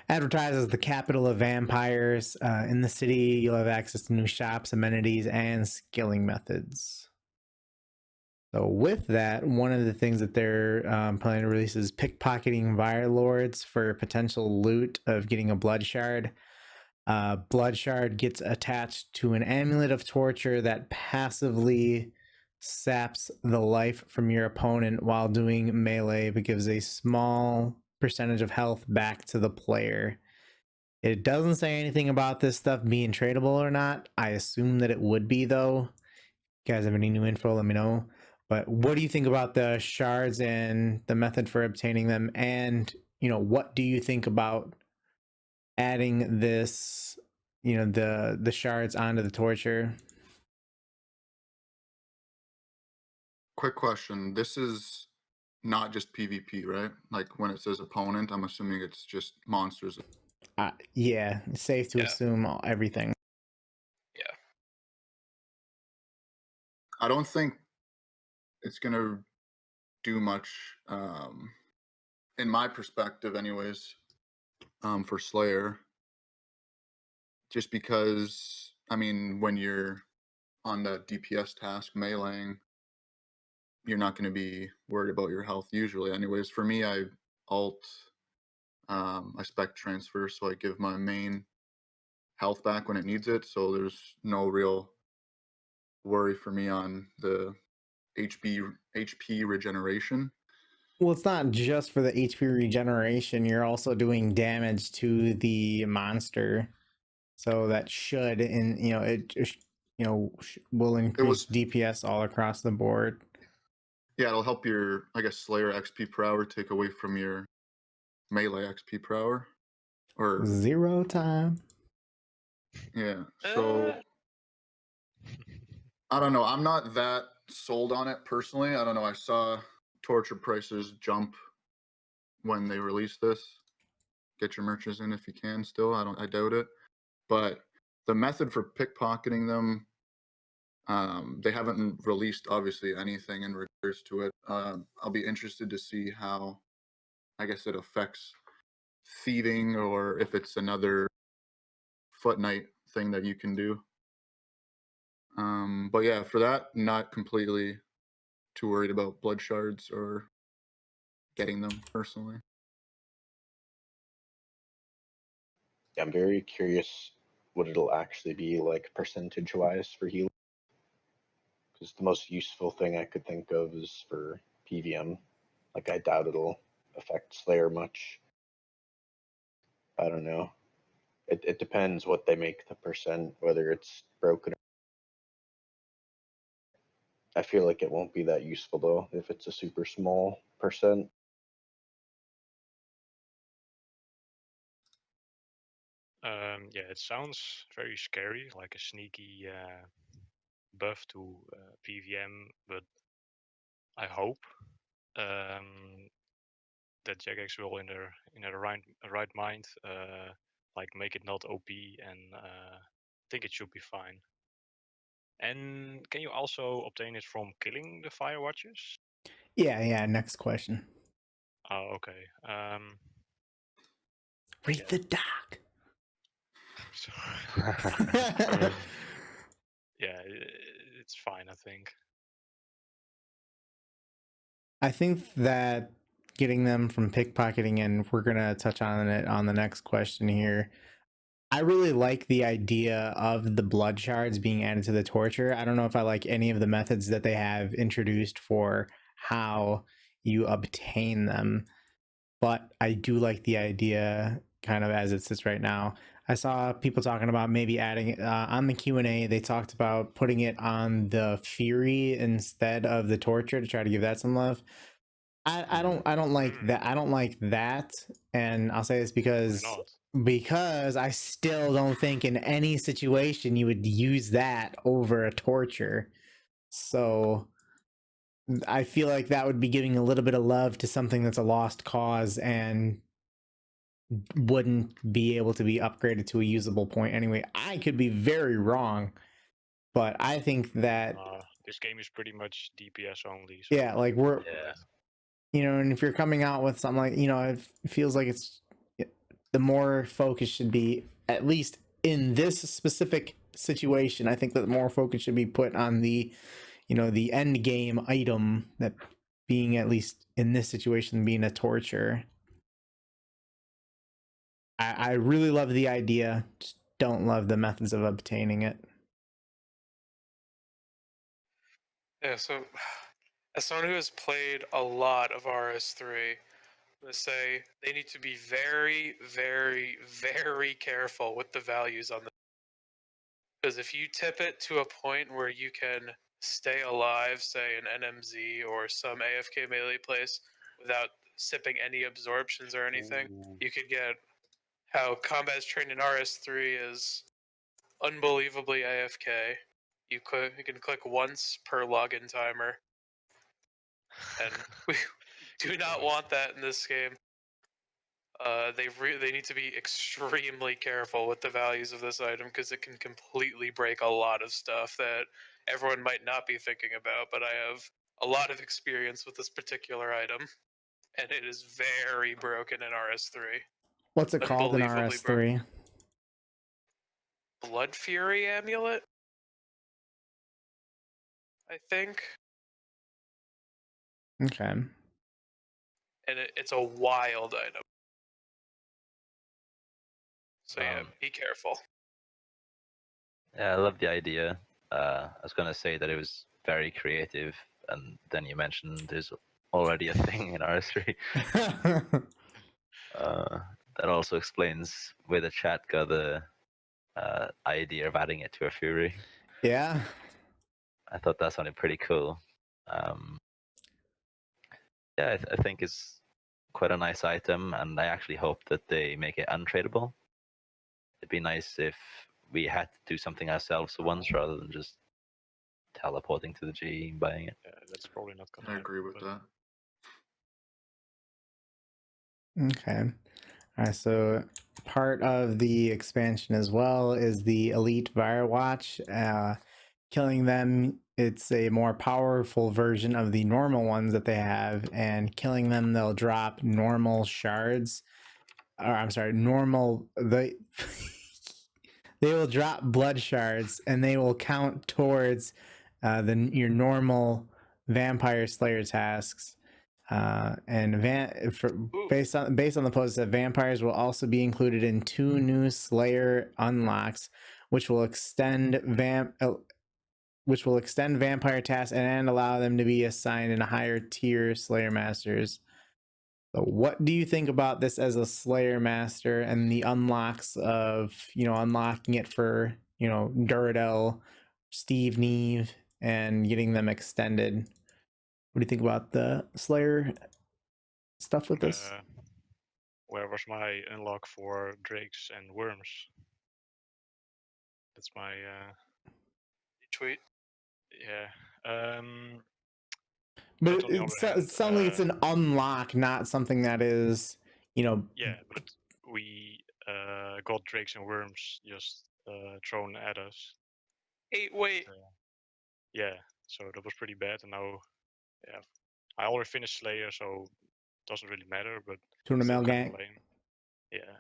advertised as the capital of vampires. In the city, you'll have access to new shops, amenities, and skilling methods. So with that, one of the things that they're planning to release is pickpocketing Lords for potential loot of getting a blood shard. Blood shard gets attached to an amulet of torture that passively saps the life from your opponent while doing melee, but gives a small percentage of health back to the player. It doesn't say anything about this stuff being tradable or not. I assume that it would be, though. If you guys have any new info, let me know. But what do you think about the shards and the method for obtaining them? And, what do you think about adding this, the shards onto the torture? Quick question. This is not just PvP, right? Like when it says opponent, I'm assuming it's just monsters. Yeah, it's safe to assume everything. Yeah. I don't think it's going to do much, in my perspective anyways, for Slayer. Just because, when you're on that DPS task meleeing, you're not going to be worried about your health usually. Anyways, for me, I spec transfer, so I give my main health back when it needs it. So there's no real worry for me on the HP regeneration. Well, it's not just for the HP regeneration. You're also doing damage to the monster, so that should, will increase DPS all across the board. Yeah, it'll help your, Slayer XP per hour take away from your melee XP per hour. Or 0 time. Yeah, so I don't know. I'm not that sold on it personally. I don't know. I saw torture prices jump when they released this. Get your merchants in if you can still. I doubt it. But the method for pickpocketing them, they haven't released obviously anything in regards to it. I'll be interested to see how, it affects thieving, or if it's another foot night thing that you can do. But yeah, for that, not completely too worried about blood shards or getting them personally. I'm very curious what it'll actually be like percentage-wise for healing. Because the most useful thing I could think of is for PVM. Like, I doubt it'll affect Slayer much. I don't know. It depends what they make the percent, whether it's broken. I feel like it won't be that useful, though, if it's a super small percent. Yeah, it sounds very scary, like a sneaky buff to PVM, but I hope that Jagex will, in their right mind, make it not OP, and I think it should be fine. And can you also obtain it from killing the Firewatchers? Yeah. Next question. Oh, okay. Read Yeah. the doc. Sorry. Yeah, it's fine, I think. I think that getting them from pickpocketing, and we're gonna touch on it on the next question here. I really like the idea of the blood shards being added to the torture. I don't know if I like any of the methods that they have introduced for how you obtain them, but I do like the idea kind of as it sits right now. I saw people talking about maybe adding it on the Q&A. They talked about putting it on the Fury instead of the torture to try to give that some love. I don't like that. I don't like that, and I'll say this Why because I still don't think in any situation you would use that over a torture. So I feel like that would be giving a little bit of love to something that's a lost cause and wouldn't be able to be upgraded to a usable point anyway. I could be very wrong, but I think that this game is pretty much DPS only. So yeah, like we're Yeah. you know, and if you're coming out with something like, you know, it feels like it's the more focus should be, at least in this specific situation, I think that more focus should be put on the, you know, the end game item, that being, at least in this situation, being a torture. I really love the idea, just don't love the methods of obtaining it. Yeah, so as someone who has played a lot of RS3, I'm going to say they need to be very, very, very careful with the values on this. Because if you tip it to a point where you can stay alive, say an NMZ or some AFK melee place, without sipping any absorptions or anything, you could get how combat's trained in RS3 is unbelievably AFK. You can click once per login timer, and we do not want that in this game. They need to be extremely careful with the values of this item because it can completely break a lot of stuff that everyone might not be thinking about. But I have a lot of experience with this particular item, and it is very broken in RS3. What's it called in Unbelievably RS3? Blood Fury Amulet, I think. Okay. And it's a wild item. So yeah, be careful. Yeah, I love the idea. I was going to say that it was very creative, and then you mentioned there's already a thing in RS3. That also explains where the chat got the idea of adding it to a Fury. Yeah. I thought that sounded pretty cool. Yeah, I think it's quite a nice item, and I actually hope that they make it untradable. It'd be nice if we had to do something ourselves once rather than just teleporting to the G and buying it. Yeah, that's probably not gonna I happen. agree with that. Okay. All right, so part of the expansion as well is the Elite Firewatch. Killing them, it's a more powerful version of the normal ones that they have, and killing them, they'll drop normal shards. Or I'm sorry, they will drop blood shards, and they will count towards your normal vampire slayer tasks. Based on the post, that vampires will also be included in 2 new Slayer unlocks, which will extend vampire tasks and allow them to be assigned in a higher tier Slayer masters. So what do you think about this as a Slayer master and the unlocks of, you know, unlocking it for, you know, Duradel, Steve Neve, and getting them extended? What do you think about the Slayer stuff with this? Where was my unlock for drakes and worms? That's my tweet. Yeah. But on the it other hand, sounds like it's an unlock, not something that is, you know. Yeah, but we got drakes and worms just thrown at us. Hey, wait. yeah, so that was pretty bad. And now, yeah, I already finished Slayer, so it doesn't really matter. But Tuna still Mail kind Gang. of lame. Yeah.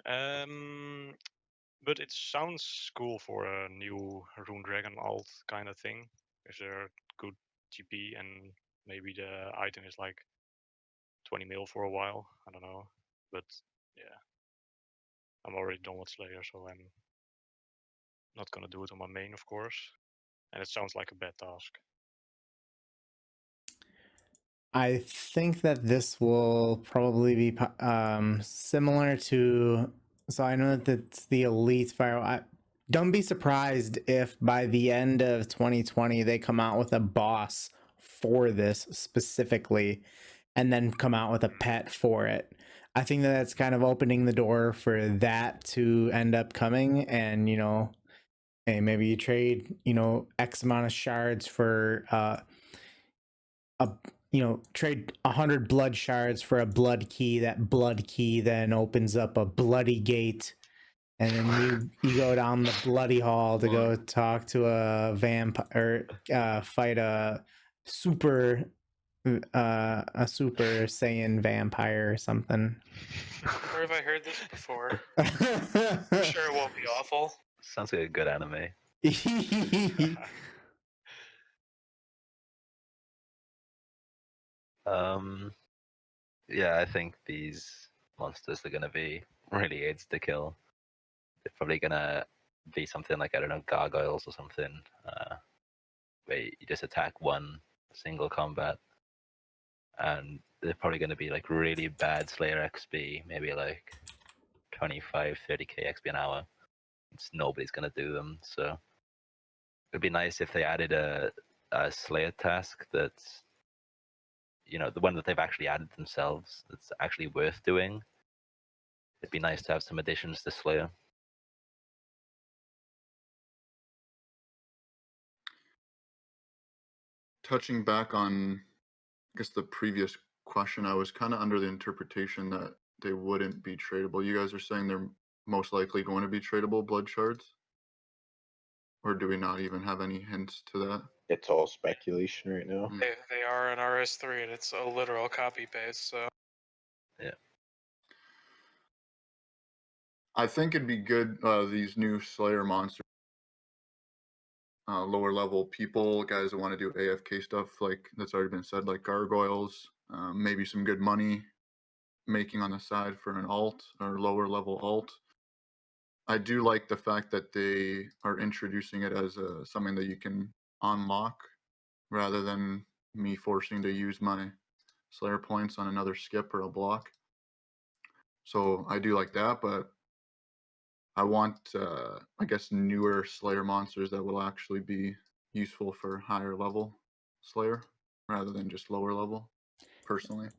But it sounds cool for a new Rune Dragon alt kind of thing. If they're good GP and maybe the item is like 20 mil for a while. I don't know. But yeah, I'm already done with Slayer, so I'm not gonna do it on my main, of course. And it sounds like a bad task. I think that this will probably be similar to. So I know that it's the Elite Fire. Don't be surprised if by the end of 2020 they come out with a boss for this specifically, and then come out with a pet for it. I think that that's kind of opening the door for that to end up coming, and hey, maybe you trade X amount of shards for a trade 100 blood shards for a blood key. That blood key then opens up a bloody gate, and then you go down the bloody hall to go talk to a vampire, fight a super Saiyan vampire or something. Where have I heard this before? I'm sure it won't be awful. Sounds like a good anime. Yeah, I think these monsters are gonna be really aids to kill. They're probably gonna be something like, I don't know, gargoyles or something, where you just attack one single combat, and they're probably gonna be like really bad Slayer XP, maybe like 25, 30k XP an hour. Nobody's gonna do them, so it'd be nice if they added a Slayer task that's, the one that they've actually added themselves, that's actually worth doing. It'd be nice to have some additions to Slayer. Touching back on, I guess, the previous question, I was kind of under the interpretation that they wouldn't be tradable. You guys are saying they're most likely going to be tradable blood shards? Or do we not even have any hints to that? It's all speculation right now. They are an RS3, and it's a literal copy paste. So yeah, I think it'd be good. These new Slayer monsters, lower level people, guys that want to do AFK stuff, like that's already been said, like gargoyles, maybe some good money making on the side for an alt or lower level alt. I do like the fact that they are introducing it as something that you can unlock rather than me forcing to use my Slayer points on another skip or a block. So I do like that, but I want, I guess, newer Slayer monsters that will actually be useful for higher level Slayer rather than just lower level, personally.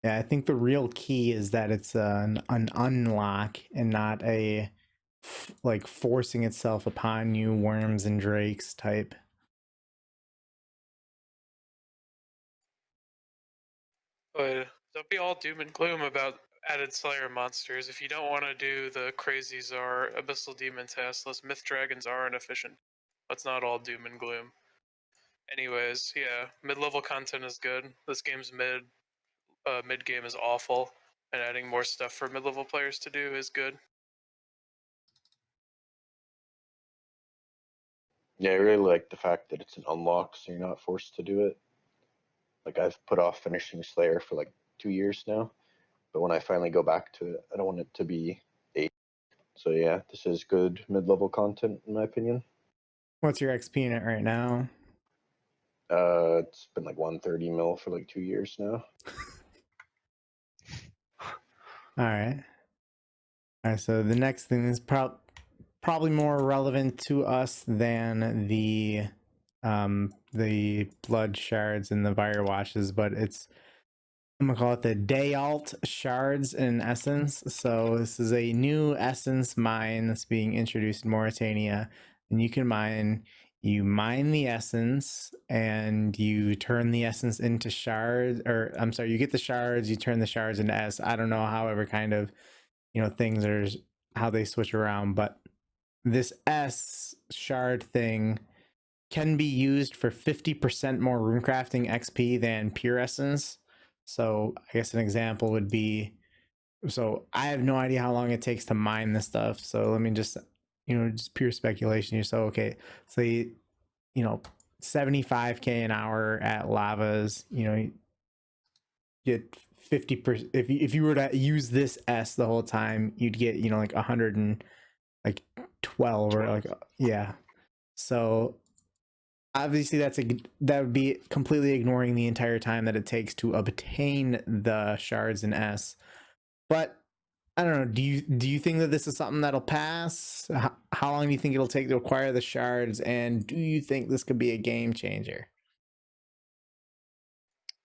Yeah, I think the real key is that it's an unlock and not a like forcing itself upon you, worms and drakes type. but don't be all doom and gloom about added Slayer monsters. If you don't want to do the crazy Czar Abyssal Demon test, those Myth Dragons are inefficient. That's not all doom and gloom. Anyways, yeah, mid-level content is good. This game's mid game is awful, and adding more stuff for mid-level players to do is good. Yeah, I really like the fact that it's an unlock, so you're not forced to do it. Like, I've put off finishing Slayer for like 2 years now, but when I finally go back to it, I don't want it to be 8. So yeah, this is good mid-level content in my opinion. What's your XP in it right now? It's been like 130 mil for like 2 years now. All right. All right. So the next thing is probably more relevant to us than the blood shards and the fire washes, but I'm gonna call it the day alt shards in essence. So this is a new essence mine that's being introduced in Mauritania, and you mine the essence and you turn the essence into shards, or I'm sorry, you get the shards, you turn the shards into S. I don't know, however kind of things are, how they switch around, but this S shard thing can be used for 50% more runecrafting XP than pure essence. So I guess an example would be, so I have no idea how long it takes to mine this stuff. So let me just, just pure speculation here. So, okay, say, 75K an hour at lavas, you get 50%. If you were to use this S the whole time, you'd get, like 112 or like, yeah. So obviously that would be completely ignoring the entire time that it takes to obtain the shards in S. But I don't know. Do you think that this is something that'll pass? How long do you think it'll take to acquire the shards? And do you think this could be a game changer?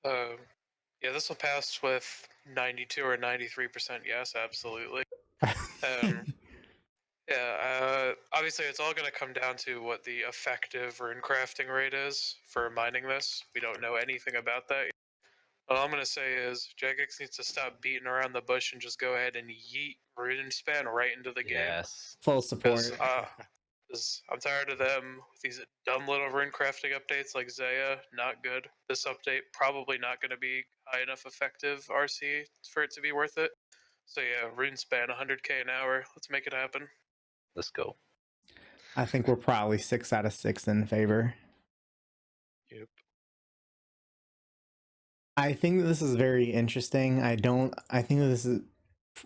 Yeah, this will pass with 92 or 93% yes, absolutely. Yeah, obviously it's all going to come down to what the effective rune crafting rate is for mining this. We don't know anything about that yet. All I'm going to say is Jagex needs to stop beating around the bush and just go ahead and yeet rune span right into the game. Yes. Full support. Because I'm tired of them with these dumb little rune crafting updates like Zaya. Not good. This update probably not going to be high enough effective RC for it to be worth it. So yeah, rune span 100k an hour. Let's make it happen. Let's go. I think we're probably 6 out of 6 in favor. Yep. I think this is very interesting. I think that this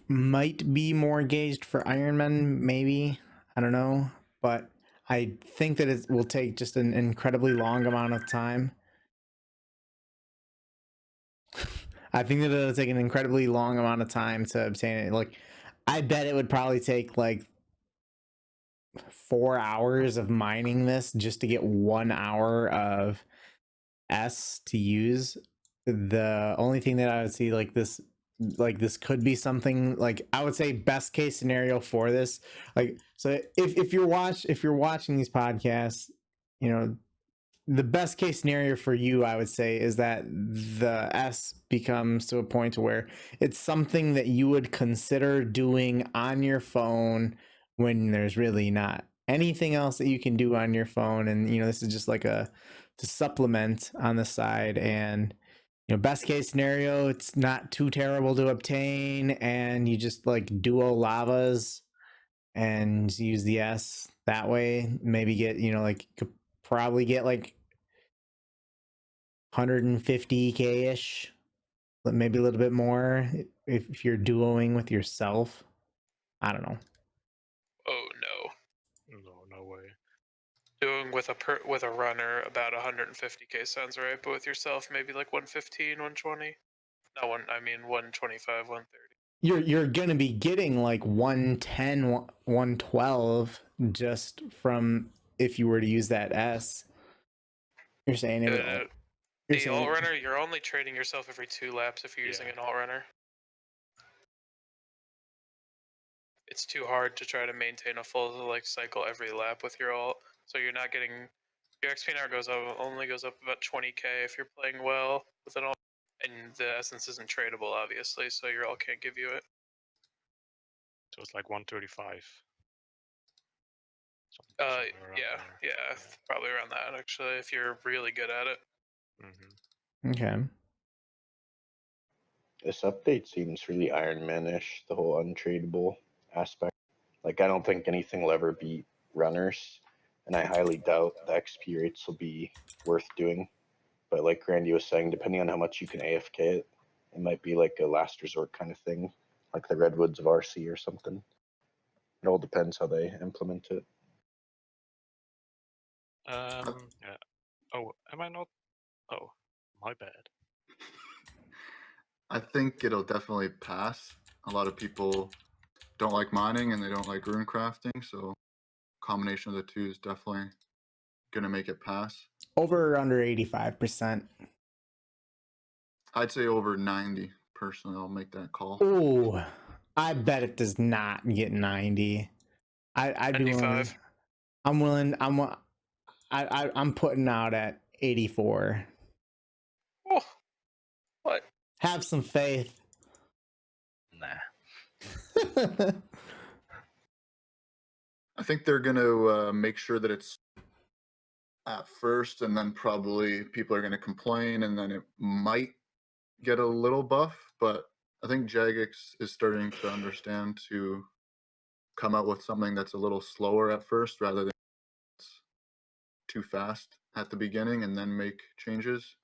might be more gauged for Ironman, maybe. I don't know. But I think that it will take just an incredibly long amount of time. I think that it'll take an incredibly long amount of time to obtain it. Like, I bet it would probably take like 4 hours of mining this just to get 1 hour of S to use. The only thing that I would see like this could be something like, I would say best case scenario for this. Like, so if you're watching these podcasts, the best case scenario for you, I would say, is that the S becomes to a point where it's something that you would consider doing on your phone when there's really not anything else that you can do on your phone. And, this is just like to supplement on the side. And, best case scenario, it's not too terrible to obtain, and you just like duo lavas and use the S that way. Maybe get, like, you could probably get like 150k ish, maybe a little bit more if you're duoing with yourself. I don't know. Oh no. No way. Doing with a runner about 150k sounds right, but with yourself maybe like 115, 120. No, 125, 130. You're gonna be getting like 110, 112 just from if you were to use that S. You're saying it would. The alt runner, you're only trading yourself every 2 laps if you're using an alt runner. It's too hard to try to maintain a full cycle every lap with your alt, so you're not getting your XP now only goes up about 20k if you're playing well with an alt, and the essence isn't tradable obviously, so your alt can't give you it. So it's like 135. Yeah, probably around that actually if you're really good at it. Okay. This update seems really Ironman-ish, the whole untradable aspect. Like, I don't think anything will ever beat runners, and I highly doubt the XP rates will be worth doing. But like Randy was saying, depending on how much you can AFK it, it might be like a last resort kind of thing, like the Redwoods of RC or something. It all depends how they implement it. Yeah. Oh, am I not? Oh, my bad. I think it'll definitely pass. A lot of people don't like mining and they don't like rune crafting, so combination of the two is definitely gonna make it pass. Over or under 85%? I'd say over 90. Personally, I'll make that call. Oh, I bet it does not get 90. I'd be willing. I'm willing. I'm putting out at 84. Oh, what? Have some faith. Nah. I think they're gonna make sure that it's at first, and then probably people are going to complain, and then it might get a little buff. But I think Jagex is starting to understand to come out with something that's a little slower at first rather than too fast at the beginning and then make changes.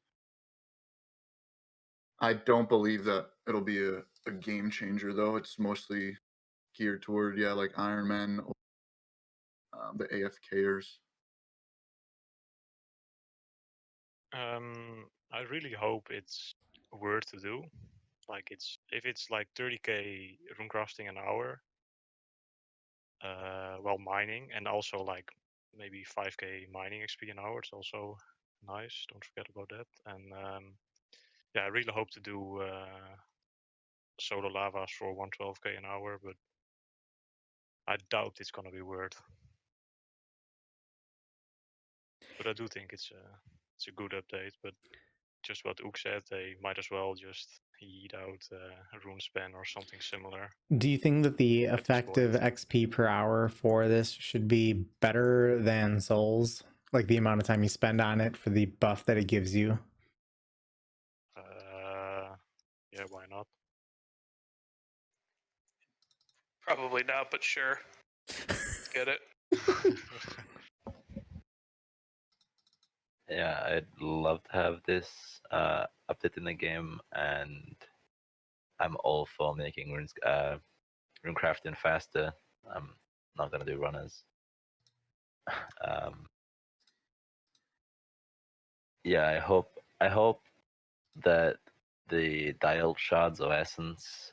I don't believe that it'll be a game changer, though. It's mostly geared toward, like Ironman, the AFKers. I really hope it's worth to do. Like if it's like 30k runecrafting an hour, while mining, and also like maybe 5k mining XP an hour, it's also nice. Don't forget about that. And yeah, I really hope to do solar lavas for 112k an hour, but I doubt it's gonna be worth. But I do think it's a good update. But just what Ook said, they might as well just heat out RuneSpan or something similar. Do you think that the At this effective point. XP per hour for this should be better than Souls? Like the amount of time you spend on it for the buff that it gives you? Yeah, why not? Probably not, but sure. Let's get it. Yeah, I'd love to have this update in the game, and I'm all for making runecrafting faster. I'm not gonna do runners. Yeah, I hope that the dialed shards of essence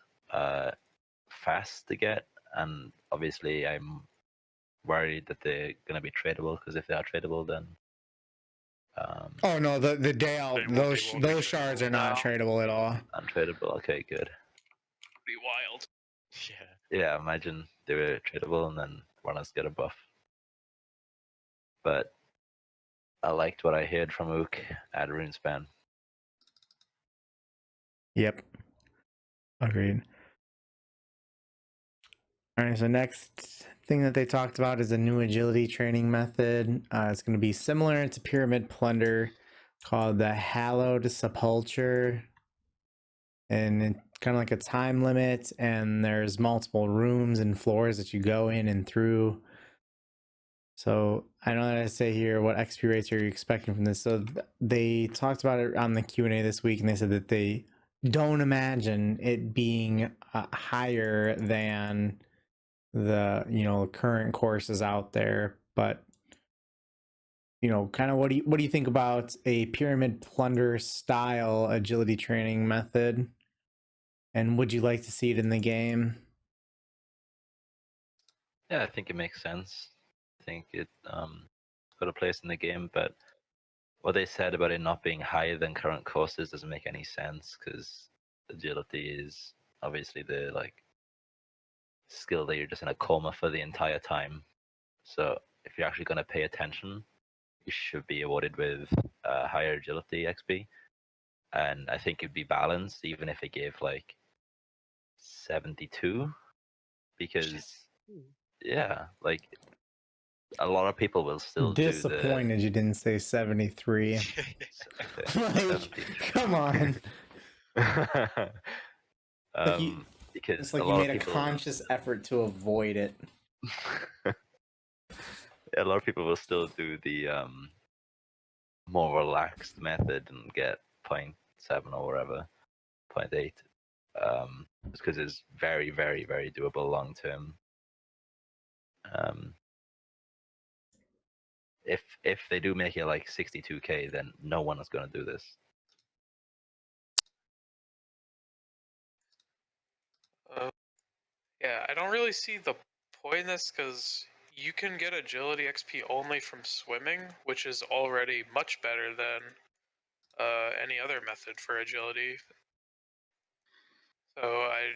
fast to get, and obviously I'm worried that they're gonna be tradable, because if they are tradable, then Oh no, the day out, They won't be those shards are tradable. not No. tradable at all. untradable. Okay, good. Pretty wild. Yeah. Yeah, imagine they were tradable and then runners get a buff. But I liked what I heard from Ook at Runespan. Yep. Agreed. All right, so next thing that they talked about is a new agility training method. It's going to be similar to Pyramid Plunder, called the Hallowed Sepulture. And it's kind of like a time limit, and there's multiple rooms and floors that you go in and through. So I know that I say here, what XP rates are you expecting from this? So they talked about it on the Q&A this week, and they said that they don't imagine it being higher than the current courses out there. But kind of what do you think about a Pyramid Plunder style agility training method? And would you like to see it in the game? Yeah, I think it makes sense. I think it got a place in the game, but what they said about it not being higher than current courses doesn't make any sense, because agility is obviously the skill that you're just in a coma for the entire time. So if you're actually going to pay attention, you should be awarded with higher agility XP. And I think it'd be balanced even if it gave like 72, because yeah, like a lot of people will still do the Disappointed you didn't say 73. Like, come on. Because It's like a you lot made of a people conscious effort to avoid it. a lot of people will still do the more relaxed method and get 0.7 or whatever, 0.8, because it's very, very, very doable long term. If they do make it like 62k, then no one is going to do this. Yeah, I don't really see the point in this, because you can get agility XP only from swimming, which is already much better than any other method for agility. So I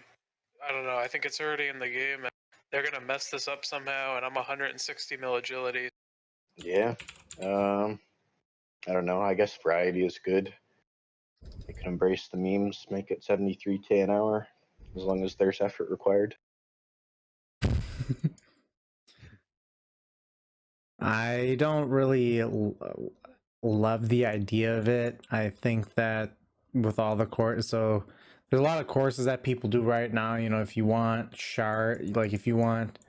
don't know. I think it's already in the game, and they're gonna mess this up somehow. And I'm 160 mil agility. Yeah. I don't know. I guess variety is good. They can embrace the memes, make it 73k an hour, as long as there's effort required. I don't really love the idea of it. I think that with all the so there's a lot of courses that people do right now. You know, if you want if you want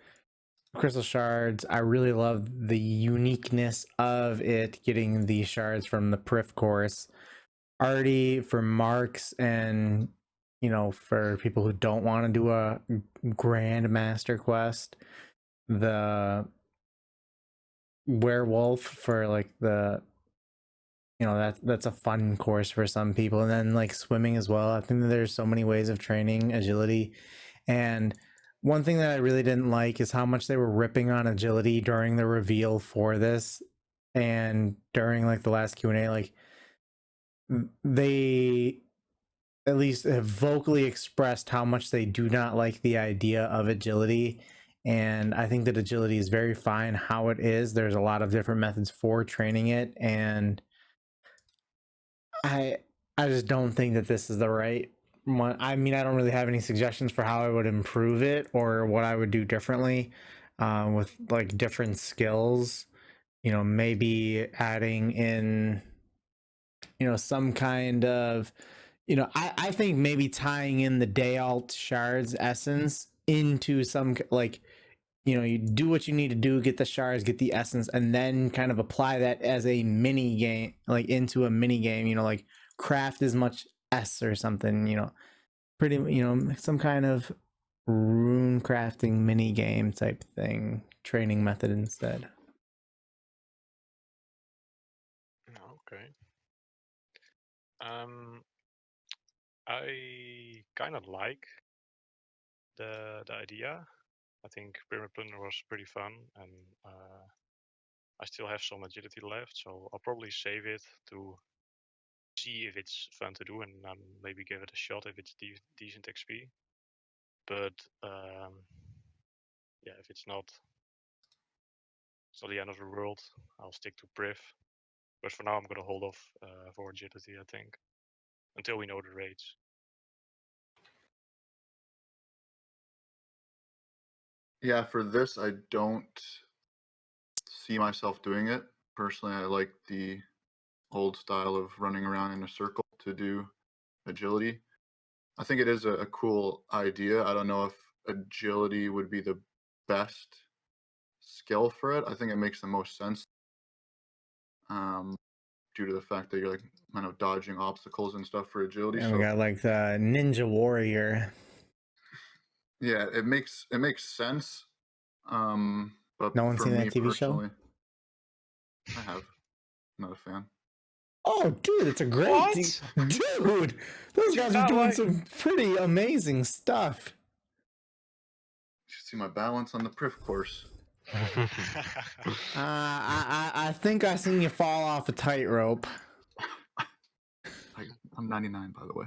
crystal shards, I really love the uniqueness of it, getting the shards from the Prif course. Already for marks and, you know, for people who don't want to do a grand master quest, the werewolf for like the, you know, that's a fun course for some people. And then like swimming as well. I think that there's so many ways of training agility. And one thing that I really didn't like is how much they were ripping on agility during the reveal for this, and during like the last Q&A. Like, they at least have vocally expressed how much they do not like the idea of agility. And I think that agility is very fine how it is. There's a lot of different methods for training it, and I just don't think that this is the right one. I mean, I don't really have any suggestions for how I would improve it or what I would do differently with like different skills. You know, maybe adding in, you know, some kind of, you know, I think maybe tying in the day alt shards essence into some, like, you know, you do what you need to do, get the shards, get the essence, and then kind of apply that as a mini game, like into a mini game, you know, like craft as much S or something, you know, pretty, you know, some kind of rune crafting mini game type thing, training method instead. Okay. I kind of like the idea. I think Pyramid Plunder was pretty fun, and I still have some agility left, so I'll probably save it to see if it's fun to do, and maybe give it a shot if it's decent XP. But yeah, if it's not the end of the world. I'll stick to Priv. But for now, I'm gonna hold off for agility, I think, until we know the rates. Yeah, for this, I don't see myself doing it. Personally, I like the old style of running around in a circle to do agility. I think it is a cool idea. I don't know if agility would be the best skill for it. I think it makes the most sense due to the fact that you're like, I know, dodging obstacles and stuff for agility. And so we got like the Ninja Warrior. yeah, it makes sense. But No one's for seen me that TV show? personally, I have. Not a fan. Oh, dude, it's a great What? dude. Those guys are not doing like- some pretty amazing stuff. You should see my balance on the Priv course. I think I seen you fall off a tightrope. I'm 99, by the way.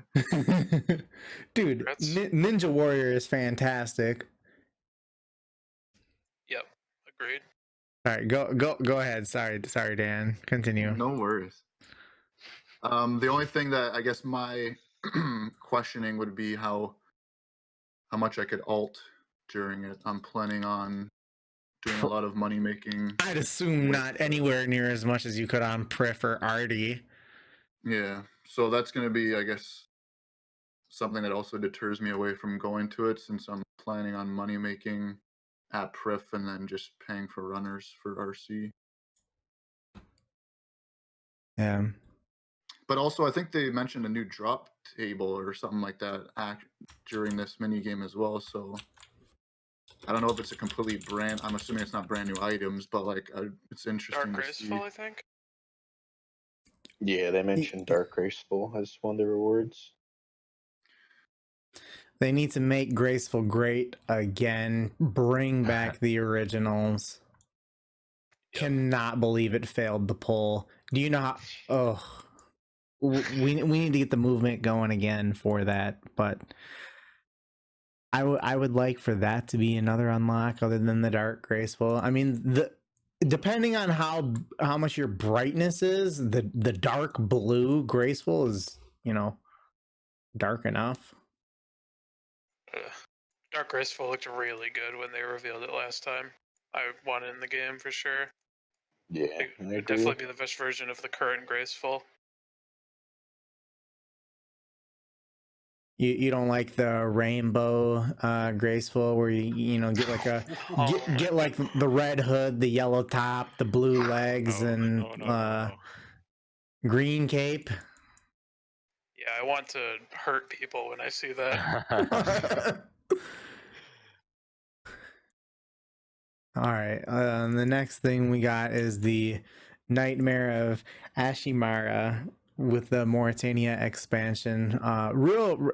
Dude, Congrats. Ninja Warrior is fantastic. Yep, agreed. All right, go ahead. Sorry, Dan. Continue. No worries. The only thing that I guess my questioning would be how much I could alt during it. I'm planning on doing a lot of money making. I'd assume not anywhere near as much as you could on Prif or Artie. Yeah, so that's going to be, I guess, something that also deters me away from going to it, since I'm planning on money making at Prif and then just paying for runners for RC. Yeah. But also, I think they mentioned a new drop table or something like that during this mini game as well. So I don't know if it's a completely brand. I'm assuming it's not brand new items, but like it's interesting Dark to see. Graceful, I think. Yeah, they mentioned Dark Graceful as one of the rewards. They need to make Graceful great again. Bring back the originals. Yep. Cannot believe it failed the poll. Do you know how? Oh, we need to get the movement going again for that. But I would like for that to be another unlock other than the Dark Graceful. I mean, depending on how much your brightness is, the dark blue Graceful is, you know, dark enough. Dark Graceful looked really good when they revealed it last time. I won it in the game for sure. Yeah, It I would agree. definitely be the best version of the current Graceful. You don't like the rainbow graceful where you know get like a Oh get my get like the red hood, the yellow top, the blue legs, No, and no. green cape. Yeah, I want to hurt people when I see that. All right. The next thing we got is the Nightmare of Ashimara with the Mauritania expansion.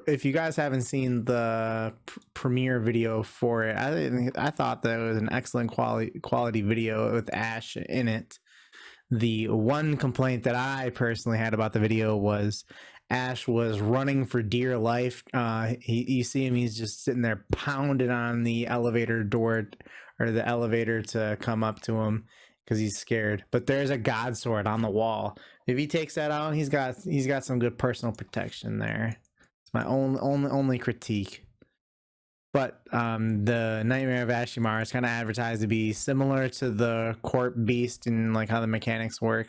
If you guys haven't seen the premiere video for it, I thought that it was an excellent quality video with Ash in it. The one complaint that I personally had about the video was Ash was running for dear life. You see him; he's just sitting there pounding on the elevator door or the elevator to come up to him because he's scared. But there's a god sword on the wall. If he takes that out, he's got some good personal protection there. It's my only critique. But the Nightmare of Ashimara is kind of advertised to be similar to the Corp Beast and like how the mechanics work.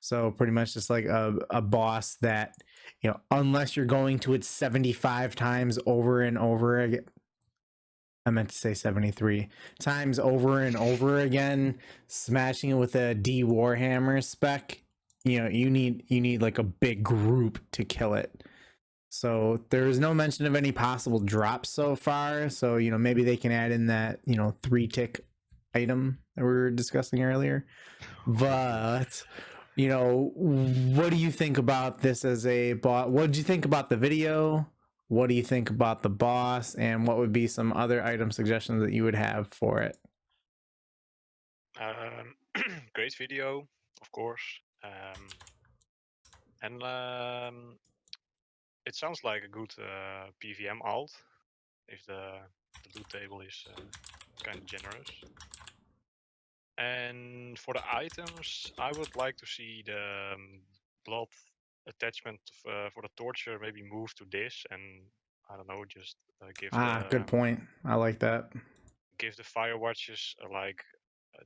So pretty much just like a boss that, you know, unless you're going to it 75 times over and over again. I meant to say 73 times over and over again, smashing it with a D Warhammer spec. You know, you need like a big group to kill it. So there is no mention of any possible drops so far. So, you know, maybe they can add in that, you know, 3-tick item that we were discussing earlier. But, you know, what do you think about this as a boss? What did you think about the video? What do you think about the boss? And what would be some other item suggestions that you would have for it? Great video, of course. It sounds like a good PVM alt if the loot table is kind of generous. And for the items, I would like to see the blood attachment for the torture maybe move to this, and I don't know, just give Good point. I like that. give the fire watches like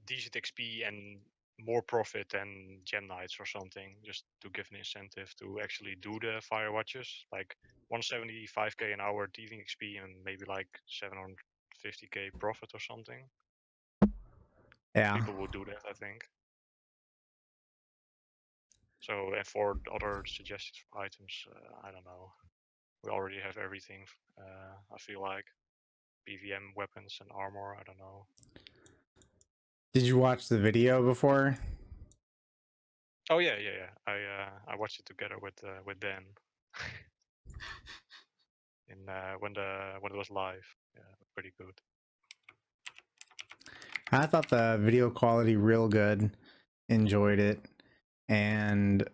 decent XP and more profit than Gem Knights or something, just to give an incentive to actually do the fire watches, like 175k an hour thieving XP and maybe like 750k profit or something. Yeah. People would do that, I think. So, and for other suggestions for items, I don't know. We already have everything. I feel like PVM weapons and armor. I don't know. Did you watch the video before? Oh yeah. I watched it together with Dan. In when it was live. Yeah, pretty good. I thought the video quality real good. Enjoyed it. And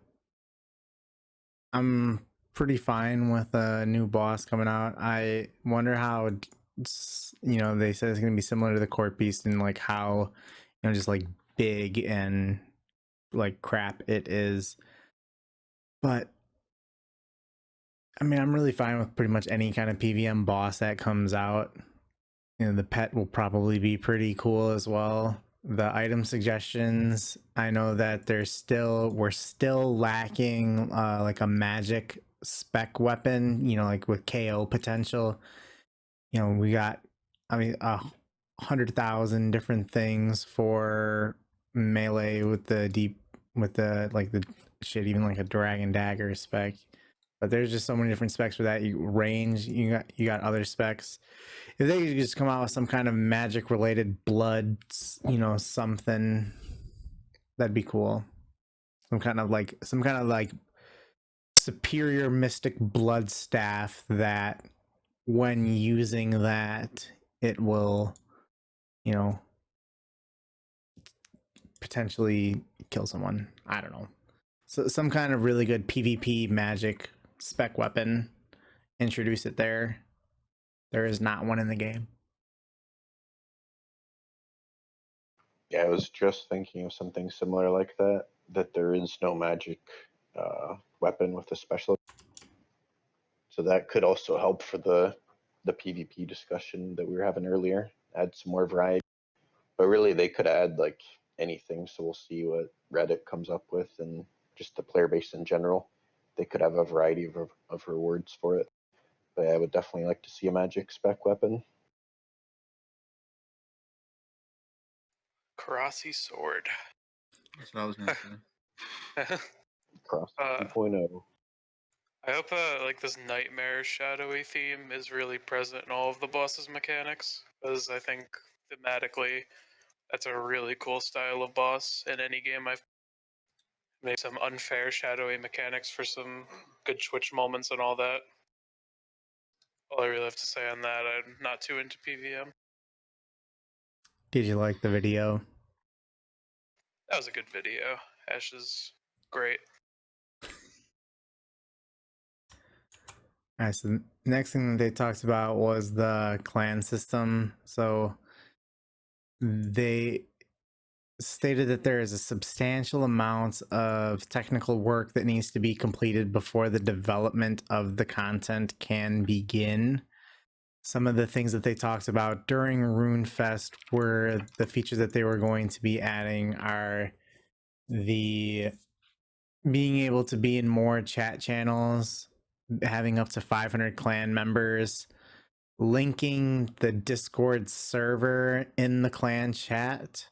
I'm pretty fine with a new boss coming out. I wonder how, you know, they said it's going to be similar to the Court Beast and like how, you know, just like big and like crap it is. But I mean, I'm really fine with pretty much any kind of PVM boss that comes out. You know, the pet will probably be pretty cool as well. The item suggestions, I know that we're still lacking like a magic spec weapon, you know, like with KO potential. You know, we got, I mean, 100,000 different things for melee with the like the shit, even like a dragon dagger spec. But there's just so many different specs for that. Range, you got other specs. If they could just come out with some kind of magic related blood, you know, something, that'd be cool. Some kind of like superior mystic blood staff that when using that it will, you know, potentially kill someone. I don't know. So some kind of really good PvP magic spec weapon. Introduce it there. There is not one in the game. Yeah, I was just thinking of something similar like that. That there is no magic weapon with a special. So that could also help for the PvP discussion that we were having earlier. Add some more variety. But really, they could add like anything, so we'll see what Reddit comes up with and just the player base in general. They could have a variety of rewards for it. But I would definitely like to see a magic spec weapon. Karasi sword. That's what I was gonna say. Cross Uh, 2.0. I hope like this nightmare shadowy theme is really present in all of the boss's mechanics, because I think thematically that's a really cool style of boss in any game. I've made some unfair shadowy mechanics for some good Twitch moments and all that. All I really have to say on that, I'm not too into PVM. Did you like the video? That was a good video. Ash is great. All right, so the next thing that they talked about was the clan system. So they stated that there is a substantial amount of technical work that needs to be completed before the development of the content can begin. Some of the things that they talked about during RuneFest were the features that they were going to be adding are the being able to be in more chat channels, having up to 500 clan members, linking the Discord server in the clan chat,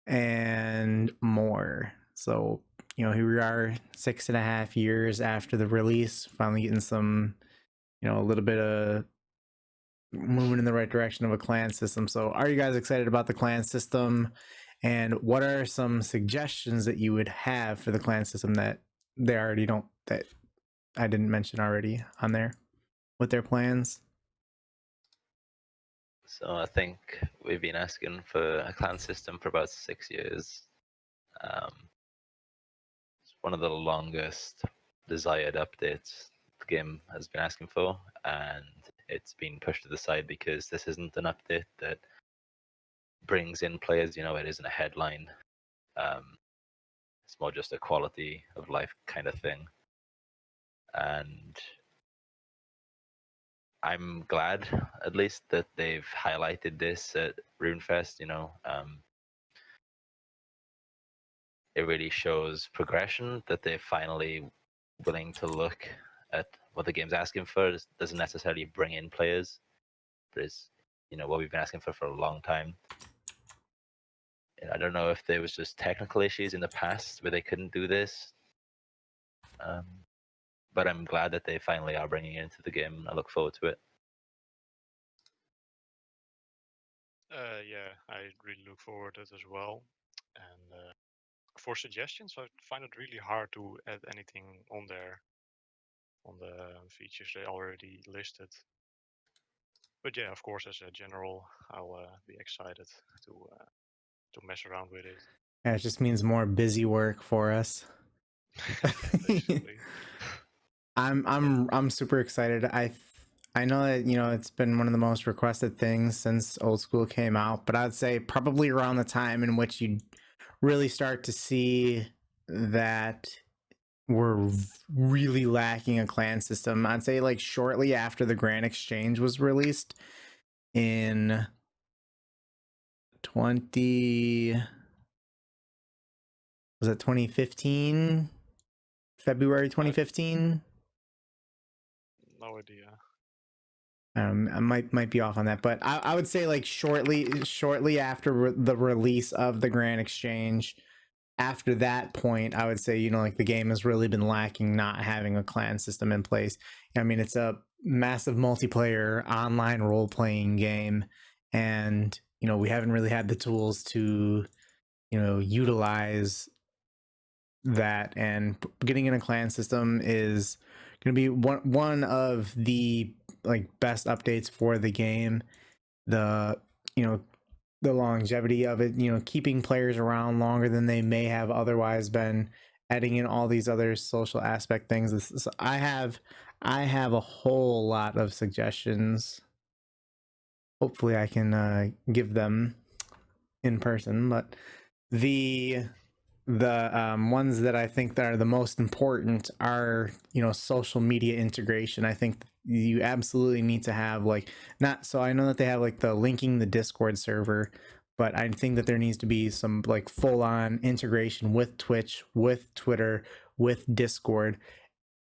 and more. So, here we are 6.5 years after the release, finally getting some, a little bit of moving in the right direction of a clan system. So, are you guys excited about the clan system? And what are some suggestions that you would have for the clan system that they already don't, that I didn't mention already on there with their plans? So I think we've been asking for a clan system for about 6 years. It's one of the longest desired updates the game has been asking for, and it's been pushed to the side because this isn't an update that brings in players. It isn't a headline. It's more just a quality of life kind of thing. And I'm glad, at least, that they've highlighted this at RuneFest. It really shows progression, that they're finally willing to look at what the game's asking for. It doesn't necessarily bring in players, but it's what we've been asking for a long time. And I don't know if there was just technical issues in the past where they couldn't do this, but I'm glad that they finally are bringing it into the game, and I look forward to it. Yeah, I really look forward to it as well. And for suggestions, I find it really hard to add anything on there, on the features they already listed. But yeah, of course, as a general, I'll be excited to mess around with it. Yeah, it just means more busy work for us. Yeah, basically. I'm super excited. I know that it's been one of the most requested things since Old School came out, but I'd say probably around the time in which you really start to see that we're really lacking a clan system. I'd say like shortly after the Grand Exchange was released in 2015, February 2015. No idea. I might be off on that, but I would say like shortly after the release of the Grand Exchange, after that point, I would say like the game has really been lacking not having a clan system in place. I mean, it's a massive multiplayer online role playing game, and we haven't really had the tools to utilize that, and getting in a clan system is going to be one of the best updates for the game. The the longevity of it, keeping players around longer than they may have otherwise been, adding in all these other social aspect things. I have a whole lot of suggestions. Hopefully I can give them in person, but the ones that I think that are the most important are social media integration. I think you absolutely need to have not, so I know that they have the linking the Discord server, but I think that there needs to be some like full-on integration with Twitch, with Twitter, with Discord,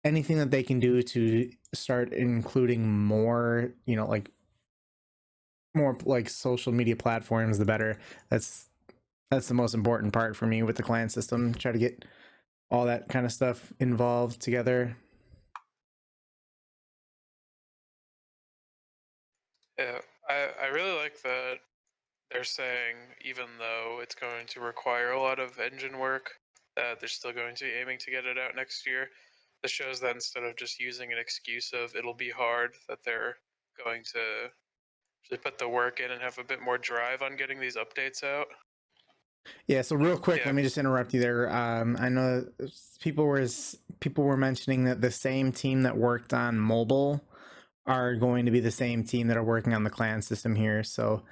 anything that they can do to start including more, like more like social media platforms, the better. That's the most important part for me with the clan system. Try to get all that kind of stuff involved together. Yeah, I really like that they're saying, even though it's going to require a lot of engine work, that they're still going to be aiming to get it out next year. This shows that instead of just using an excuse of it'll be hard, that they're going to actually put the work in and have a bit more drive on getting these updates out. Yeah, so real quick, Yeah. let me just interrupt you there. I know people were mentioning that the same team that worked on mobile are going to be the same team that are working on the clan system here. So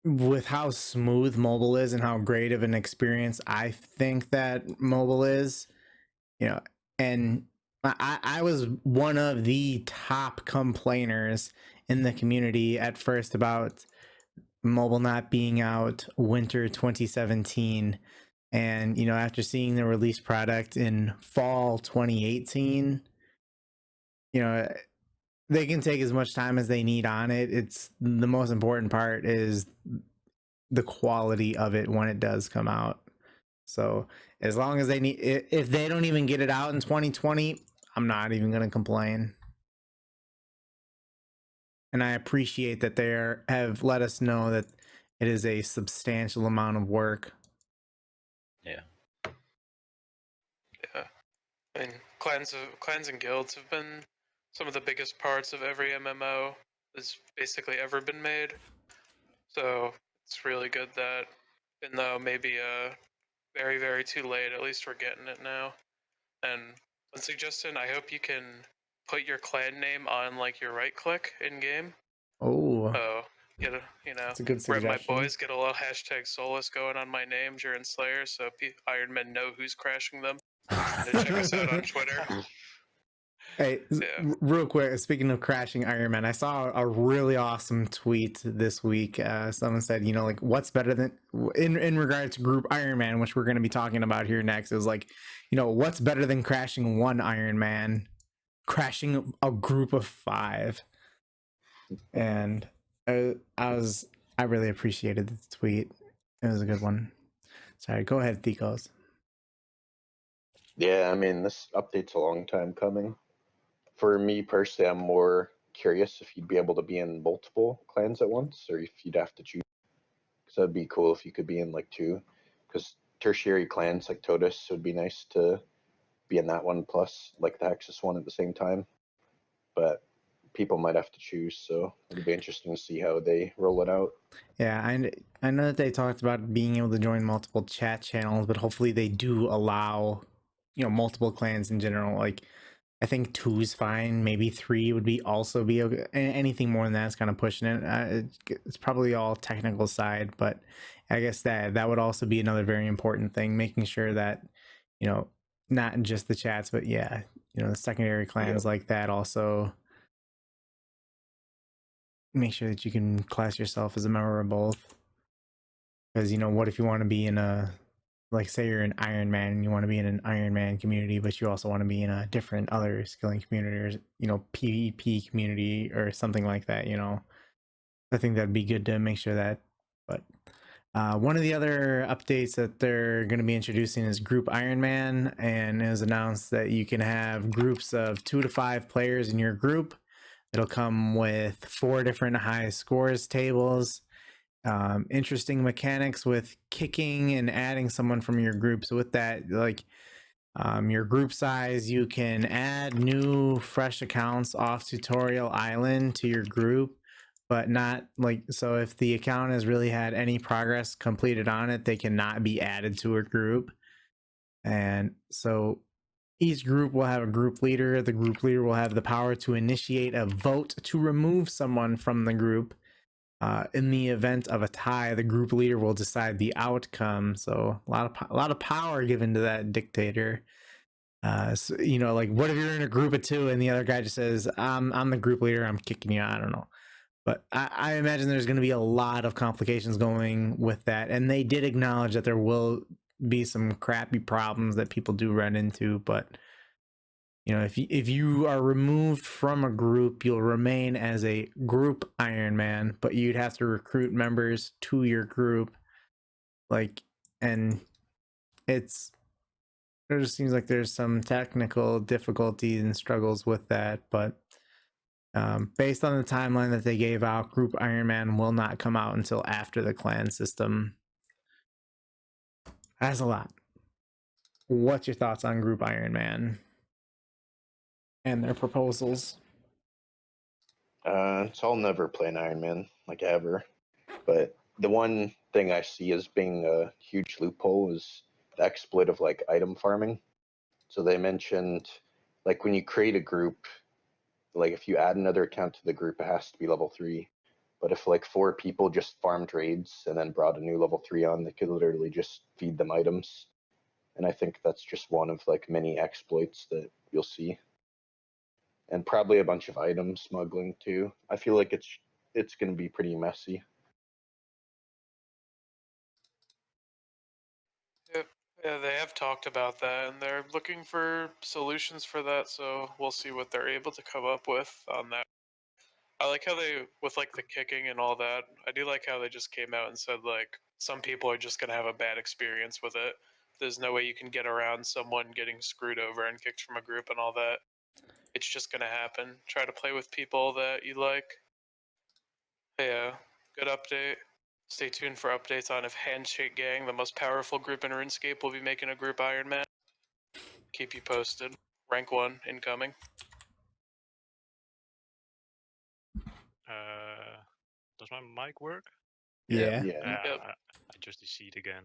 with how smooth mobile is and how great of an experience I think that mobile is, and I was one of the top complainers in the community at first about mobile not being out winter 2017, and after seeing the release product in fall 2018, they can take as much time as they need on it. It's the most important part is the quality of it when it does come out. So as long as if they don't even get it out in 2020, I'm not even going to complain. And I appreciate that they have let us know that it is a substantial amount of work. Yeah. Yeah, I mean, clans and guilds have been some of the biggest parts of every MMO that's basically ever been made. So it's really good that, even though maybe very, very too late, at least we're getting it now. And one suggestion, I hope you can put your clan name on like your right click in game. Oh, Get a, that's a good where my suggestion. boys get a little hashtag Solus going on my name during Slayer, so Ironmen know who's crashing them. And to check us out on Twitter. Hey, Yeah. real quick, speaking of crashing Ironman, I saw a really awesome tweet this week. Someone said, like, what's better than, in regards to group Ironman, which we're going to be talking about here next, is like, what's better than crashing one Ironman, crashing a group of 5. And I really appreciated the tweet. It was a good one. Sorry, go ahead, Theikos. Yeah, I mean, this update's a long time coming. For me personally, I'm more curious if you'd be able to be in multiple clans at once, or if you'd have to choose. Because that'd be cool if you could be in like 2. Because tertiary clans like Totus would be nice to be in that one, plus like the Hexis one at the same time. But people might have to choose, so it'll be interesting to see how they roll it out. Yeah, I know that they talked about being able to join multiple chat channels, but hopefully they do allow, multiple clans in general. Like, I think 2 is fine. Maybe 3 would be okay. Anything more than that is kind of pushing it. It's probably all technical side, but I guess that would also be another very important thing, making sure that, not just the chats, but yeah, the secondary clans like that also make sure that you can class yourself as a member of both. Because, what if you want to be in a, like, say you're an Ironman and you want to be in an Ironman community, but you also want to be in a different other skilling community or, PvP community or something like that, I think that'd be good to make sure that. But one of the other updates that they're going to be introducing is Group Ironman, and it was announced that you can have groups of 2 to 5 players in your group. It'll come with 4 different high scores tables. Interesting mechanics with kicking and adding someone from your group. So with that, like, your group size, you can add new fresh accounts off Tutorial Island to your group, but not like, so if the account has really had any progress completed on it, they cannot be added to a group. And so each group will have a group leader. The group leader will have the power to initiate a vote to remove someone from the group. In the event of a tie, the group leader will decide the outcome. So a lot of power given to that dictator. So, like, what if you're in a group of 2 and the other guy just says, I'm the group leader, I'm kicking you out? I don't know. But I imagine there's going to be a lot of complications going with that, and they did acknowledge that there will be some crappy problems that people do run into. But if you are removed from a group, you'll remain as a group Ironman, but you'd have to recruit members to your group. And there just seems like there's some technical difficulties and struggles with that, but based on the timeline that they gave out, Group Ironman will not come out until after the clan system. That's a lot. What's your thoughts on Group Ironman and their proposals? So I'll never play an Ironman, like ever. But the one thing I see as being a huge loophole is the exploit of like item farming. So they mentioned like when you create a group, like if you add another account to the group, it has to be level 3. But if like 4 people just farmed raids and then brought a new level 3 on, they could literally just feed them items. And I think that's just one of like many exploits that you'll see. And probably a bunch of item smuggling too. I feel like it's going to be pretty messy. Yeah, they have talked about that, and they're looking for solutions for that. So we'll see what they're able to come up with on that. I like how they, with like the kicking and all that. I do like how they just came out and said like some people are just gonna have a bad experience with it. There's no way you can get around someone getting screwed over and kicked from a group and all that. It's just gonna happen. Try to play with people that you like. Yeah, good update. Stay tuned for updates on if Handshake Gang, the most powerful group in RuneScape, will be making a group Ironman. Keep you posted. Rank 1 incoming. Does my mic work? Yeah. Yeah. Yep. I just see it again.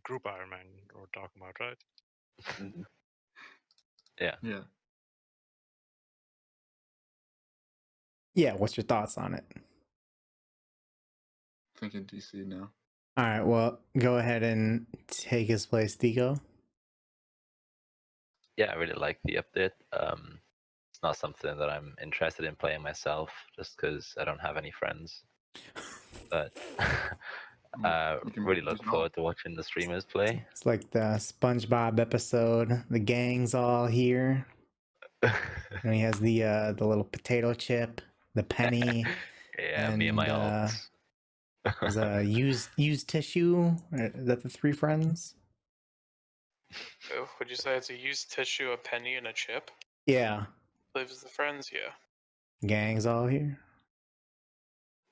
Group Ironman we're talking about, right? Mhm. Yeah. Yeah. Yeah, what's your thoughts on it? Thinking DC now. All right, well, go ahead and take his place, Theikos. Yeah, I really like the update. It's not something that I'm interested in playing myself, just because I don't have any friends. But You can really use look them all. forward to watching the streamers play. It's like the SpongeBob episode. The gang's all here. And he has the little potato chip, the penny, Yeah, me and my and alts. there's a used tissue. Is that the 3 friends? Oh, would you say it's a used tissue, a penny, and a chip? Yeah, Lives the friends, yeah. gang's all here.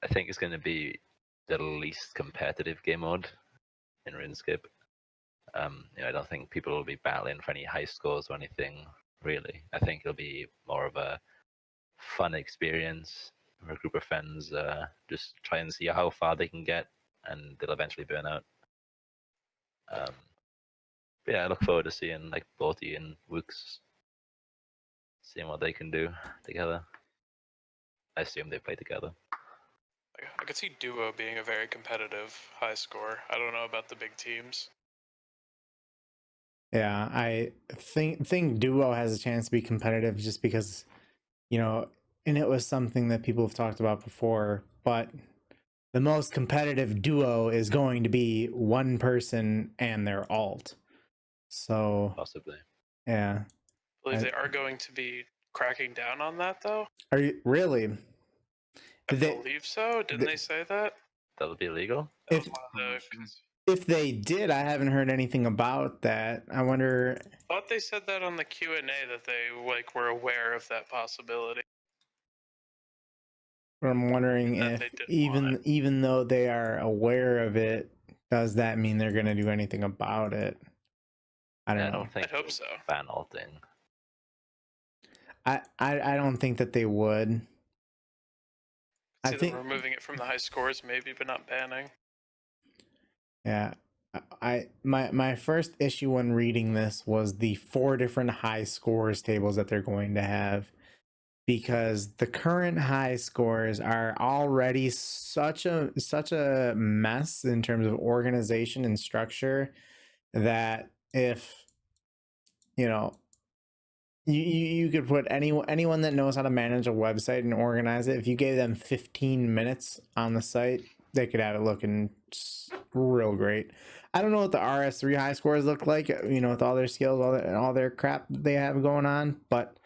I think it's going to be the least competitive game mode in RuneScape. I don't think people will be battling for any high scores or anything, really. I think it'll be more of a fun experience where a group of friends just try and see how far they can get, and they'll eventually burn out. But yeah, I look forward to seeing like Borty and Wooks, seeing what they can do together. I assume they play together. I could see Duo being a very competitive high score. I don't know about the big teams. Yeah, I think Duo has a chance to be competitive just because, and it was something that people have talked about before, but the most competitive duo is going to be one person and their alt. So, Possibly. yeah. I believe they are going to be cracking down on that, though. Are you really? I believe so. Didn't they say that? That'll be illegal? That was If one of if they did, I haven't heard anything about that. I wonder. I thought they said that on the Q&A that they were aware of that possibility. I'm wondering That if they didn't even though they are aware of it, does that mean they're going to do anything about it? I don't Yeah, I know. don't think I'd hope so. ban alting. I don't think that they would. I See them think removing it from the high scores, maybe, but not banning. yeah. My first issue when reading this was the 4 different high scores tables that they're going to have, because the current high scores are already such a mess in terms of organization and structure that if you could put anyone that knows how to manage a website and organize it. If you gave them 15 minutes on the site, they could have it looking real great. I don't know what the RS3 high scores look like, with all their skills, all their crap that they have going on, but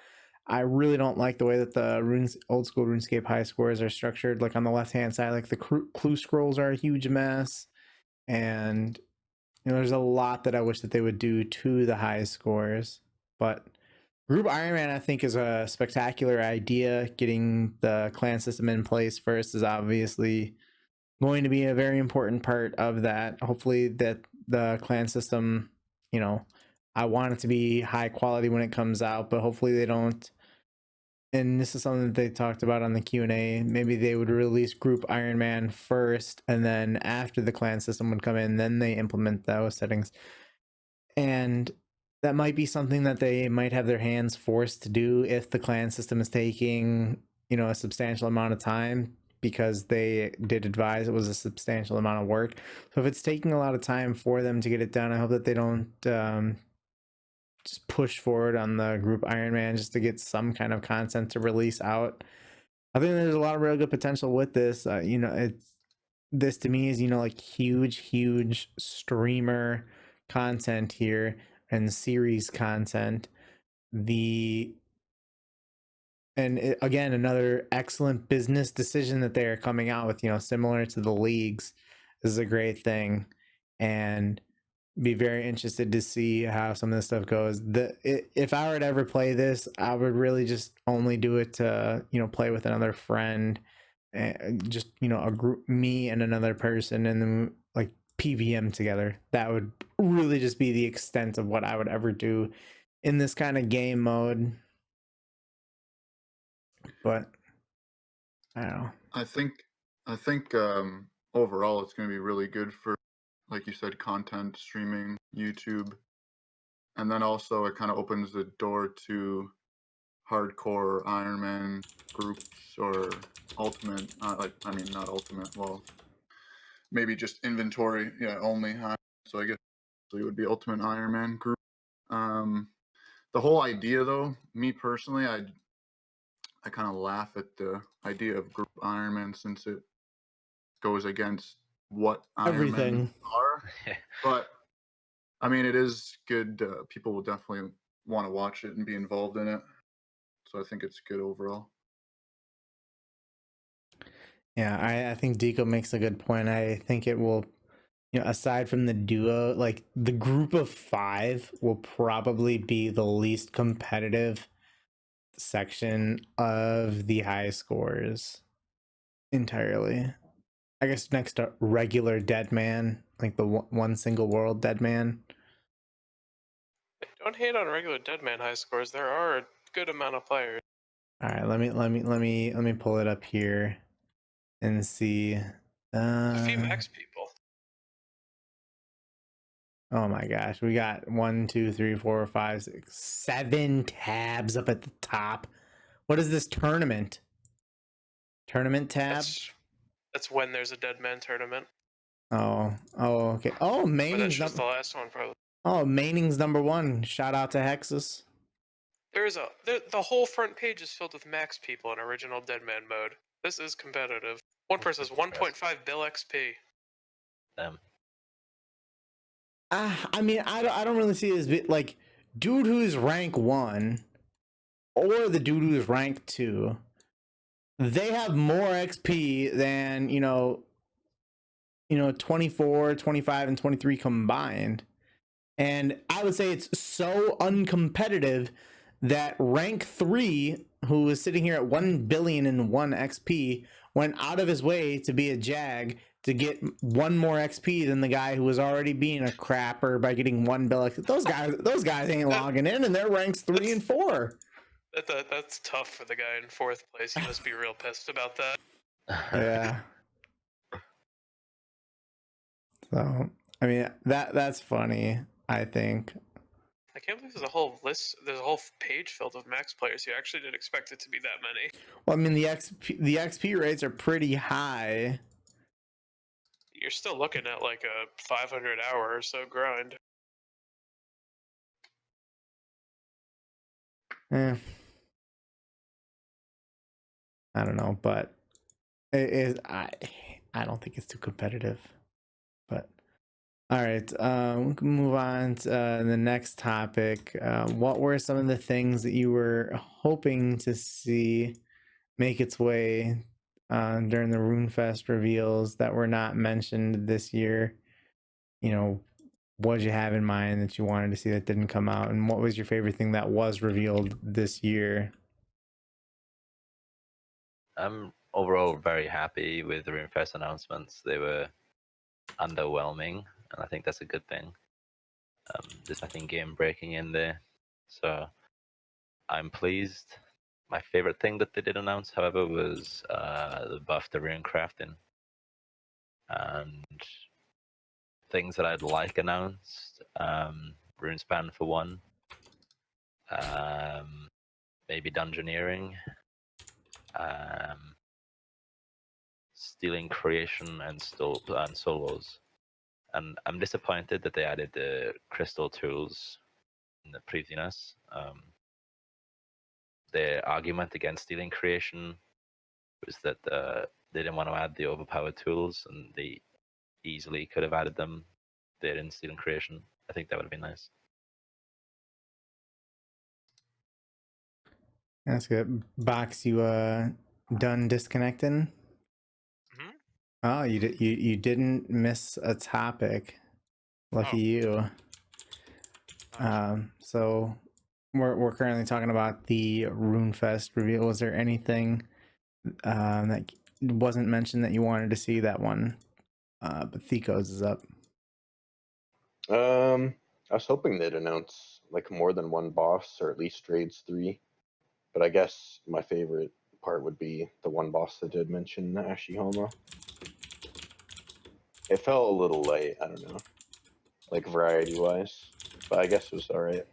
I really don't like the way that the old school RuneScape high scores are structured. Like on the left hand side, like the clue scrolls are a huge mess, and there's a lot that I wish that they would do to the high scores. But Group Ironman, I think, is a spectacular idea. Getting the clan system in place first is obviously going to be a very important part of that. Hopefully that the clan system, I want it to be high quality when it comes out, but hopefully they don't. And this is something that they talked about on the Q&A. Maybe they would release Group Ironman first, and then after the clan system would come in, then they implement those settings. And that might be something that they might have their hands forced to do if the clan system is taking, a substantial amount of time, because they did advise it was a substantial amount of work. So if it's taking a lot of time for them to get it done, I hope that they don't just push forward on the Group Ironman just to get some kind of content to release out. I think there's a lot of real good potential with this. This to me is, like huge streamer content here and series content. Again, another excellent business decision that they are coming out with, similar to the leagues. This is a great thing, and be very interested to see how some of this stuff goes. If I were to ever play this, I would really just only do it to play with another friend, and just a group, me and another person, and then like PVM together. That would really just be the extent of what I would ever do in this kind of game mode. But I don't know. I think overall it's going to be really good for, like you said, content streaming, YouTube, and then also it kind of opens the door to hardcore Ironman groups or ultimate. Not ultimate. Well, maybe just inventory. Yeah, only. So I guess it would be ultimate Ironman group. The whole idea, though, me personally, I kind of laugh at the idea of group Ironman, since it goes against what Everything Ironmen are. But I mean, it is good. People will definitely want to watch it and be involved in it. So I think it's good overall. Yeah, I think Deco makes a good point. I think it will, aside from the duo, like the group of 5 will probably be the least competitive section of the high scores entirely. I guess next to regular Deadman, like the one single world Deadman. Don't hate on regular Deadman high scores. There are a good amount of players. All right, let me pull it up here and see. There's a few max people. Oh my gosh, we got 1, 2, 3, 4, 5, 6, 7 tabs up at the top. What is this tournament? Tournament tab? That's when there's a Deadman tournament. Oh, okay. Oh, That's just the last one, probably. Oh, Maining's #1. Shout out to Hexis. The whole front page is filled with max people in original Deadman mode. This is competitive. One person has 1.5 bill XP. Damn. I mean, I don't really see it as like dude who's rank 1 or the dude who's rank 2. They have more XP than 24, 25, and 23 combined. And I would say it's so uncompetitive that rank 3, who is sitting here at 1,000,000,001 XP, went out of his way to be a Jag to get 1 more XP than the guy who was already being a crapper by getting 1 bill XP. Those guys ain't logging in, and they're ranks 3 and 4. That's tough for the guy in 4th place. He must be real pissed about that. Yeah. So, I mean, that's funny, I think. I can't believe there's a whole page filled with max players here. I actually didn't expect it to be that many. Well, I mean, the XP rates are pretty high. You're still looking at like a 500 hour or so grind. I don't know, but it is. I don't think it's too competitive. But all right, we can move on to the next topic. What were some of the things that you were hoping to see make its way during the RuneFest reveals that were not mentioned this year? You know, what did you have in mind that you wanted to see that didn't come out, and what was your favorite thing that was revealed this year? I'm overall very happy with the RuneFest announcements. They were underwhelming, and I think that's a good thing. There's nothing game breaking in there, so I'm pleased. My favorite thing that they did announce, however, was the buff to rune crafting, and things that I'd like announced. Runespan for one, maybe dungeoneering, stealing creation, and solos. And I'm disappointed that they added the crystal tools in the previous. Their argument against stealing creation was that they didn't want to add the overpowered tools, and they easily could have added them there in stealing creation. I think that would have been nice. That's good. Box, you done disconnecting? Hmm? Oh, you didn't miss a topic. Lucky you. Nice. So we're currently talking about the RuneFest reveal. Was there anything that wasn't mentioned that you wanted to see? That one, but Theikos is up. I was hoping they'd announce like more than one boss, or at least raids 3. But I guess my favorite part would be the one boss that did mention Ashihama. It felt a little late, I don't know, like variety wise, but I guess it was alright.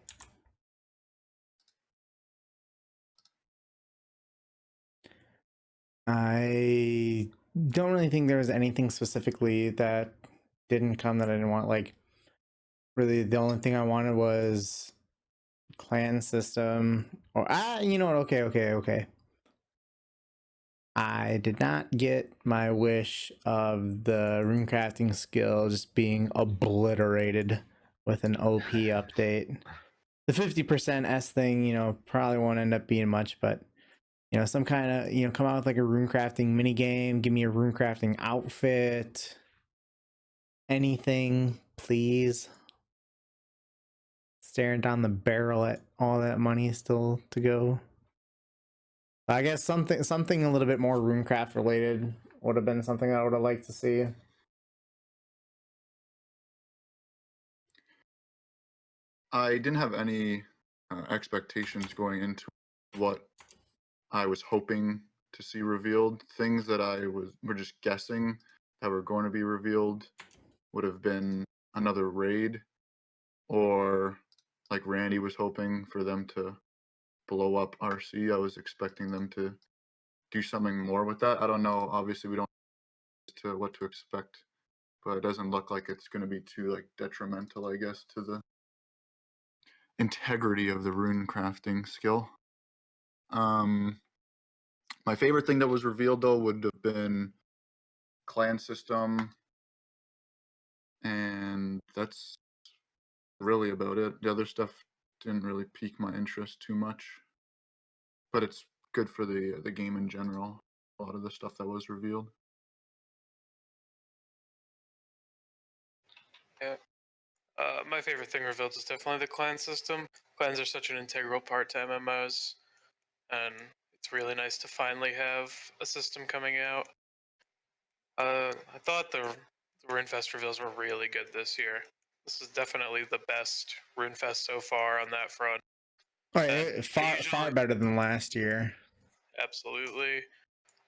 I don't really think there was anything specifically that didn't come that I didn't want. Like, really, the only thing I wanted was clan system. Or you know what? Okay. I did not get my wish of the runecrafting skill just being obliterated with an OP update. The 50% S thing, you know, probably won't end up being much, but you know, some kind of, you know, come out with like a runecrafting mini game, give me a runecrafting outfit, anything, please. Staring down the barrel at all that money still to go. I guess something a little bit more runecraft related would have been something I would have liked to see. I didn't have any expectations going into what I was hoping to see revealed. Things that were just guessing that were going to be revealed would have been another raid, or like Randy was hoping for them to blow up RC. I was expecting them to do something more with that. I don't know. Obviously, we don't know what to expect, but it doesn't look like it's going to be too like detrimental, I guess, to the integrity of the rune crafting skill. My favorite thing that was revealed though would have been clan system, and that's really about it. The other stuff didn't really pique my interest too much, but it's good for the game in general. A lot of the stuff that was revealed. Yeah. My favorite thing revealed is definitely the clan system. Clans are such an integral part to MMOs, and it's really nice to finally have a system coming out. I thought the RuneFest reveals were really good this year. This is definitely the best RuneFest so far on that front. Oh, And yeah, far better than last year. Absolutely.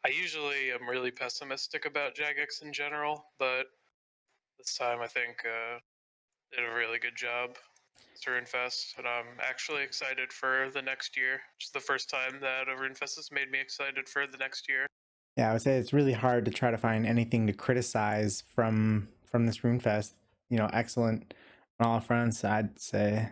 I usually am really pessimistic about Jagex in general, but this time I think did a really good job. RuneFest, and I'm actually excited for the next year. Which is the first time that a RuneFest has made me excited for the next year. Yeah, I would say it's really hard to try to find anything to criticize from this RuneFest. You know, excellent on all fronts, I'd say.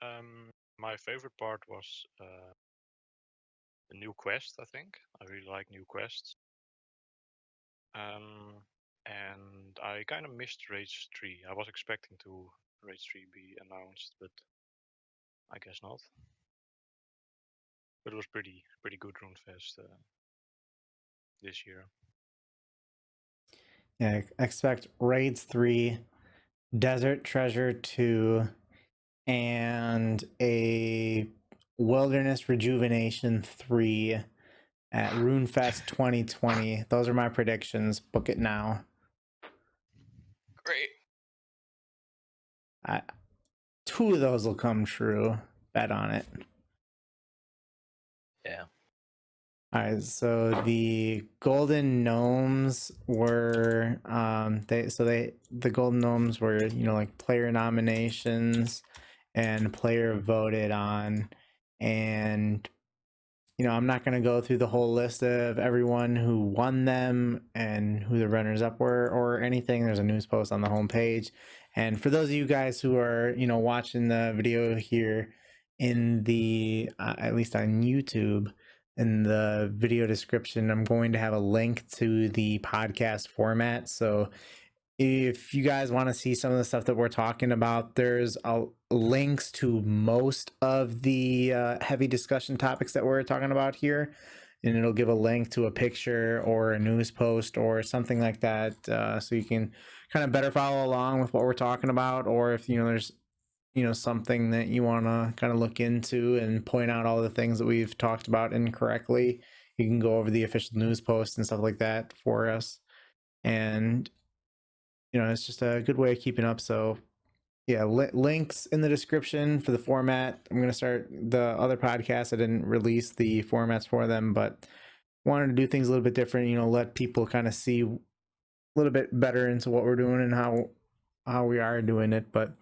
My favorite part was the new quest. I think I really like new quests. And I kind of missed Rage 3. I was expecting to Rage 3 be announced, but I guess not. But it was pretty good RuneFest this year. Yeah, expect Raids 3, Desert Treasure 2, and a Wilderness Rejuvenation 3 at RuneFest 2020. Those are my predictions. Book it now. Great. 2 of those will come true. Bet on it. Yeah. All right, so the golden gnomes were the golden gnomes were, like player nominations and player voted on, and I'm not going to go through the whole list of everyone who won them and who the runners up were or anything. There's a news post on the homepage. And for those of you guys who are, watching the video here in the, at least on YouTube, in the video description, I'm going to have a link to the podcast format. So if you guys want to see some of the stuff that we're talking about, there's links to most of the heavy discussion topics that we're talking about here, and it'll give a link to a picture or a news post or something like that, so you can kind of better follow along with what we're talking about. Or if there's something that you want to kind of look into and point out all the things that we've talked about incorrectly, you can go over the official news post and stuff like that for us. And it's just a good way of keeping up. So yeah, links in the description for the format. I'm going to start the other podcasts. I didn't release the formats for them, but wanted to do things a little bit different, let people kind of see a little bit better into what we're doing and how we are doing it. But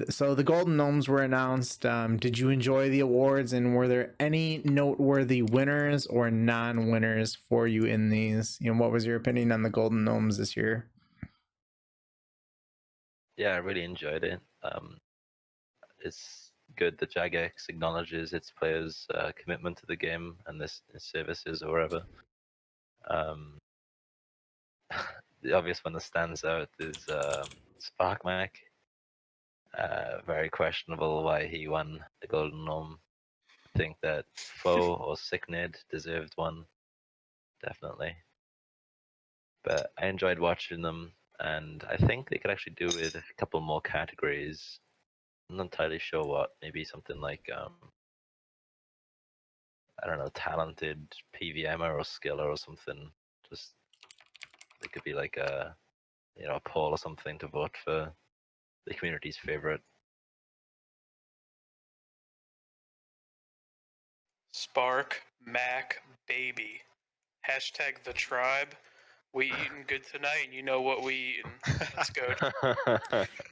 so the golden gnomes were announced. Did you enjoy the awards, and were there any noteworthy winners or non-winners for you in these? What was your opinion on the golden gnomes this year? Yeah, I really enjoyed it. It's good that Jagex acknowledges its players' commitment to the game and this services or whatever. The obvious one that stands out is Sparkmac. Very questionable why he won the Golden Gnome. I think that Foe or Sicknid deserved one, definitely. But I enjoyed watching them, and I think they could actually do with a couple more categories. I'm not entirely sure what. Maybe something like I don't know, talented PVMer or skiller or something. Just it could be like a a poll or something to vote for the community's favorite. Spark Mac Baby. Hashtag the tribe. We eating good tonight, and you know what we eating. Let's go.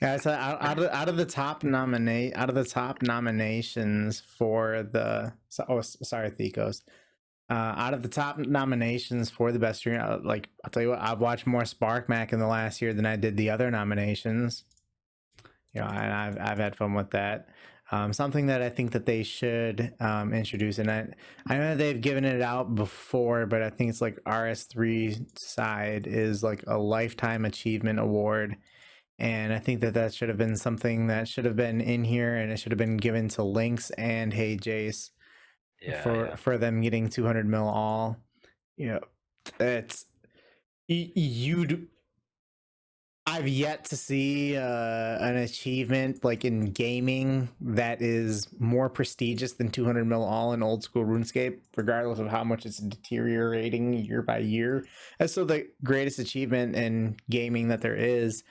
Yeah, so out of the top nominations for the Theikos. Out of the top nominations for the best streamer, I'll tell you what, I've watched more Sparkmac in the last year than I did the other nominations. And I've had fun with that. Something that I think that they should introduce, and I know they've given it out before, but I think it's like RS3 side is like a lifetime achievement award. And I think that should have been something that should have been in here, and it should have been given to Lynx and Hey Jace for them getting 200 mil all. It's you'd. I've yet to see an achievement like in gaming that is more prestigious than 200 mil all in old school RuneScape, regardless of how much it's deteriorating year by year. That's still the greatest achievement in gaming that there is.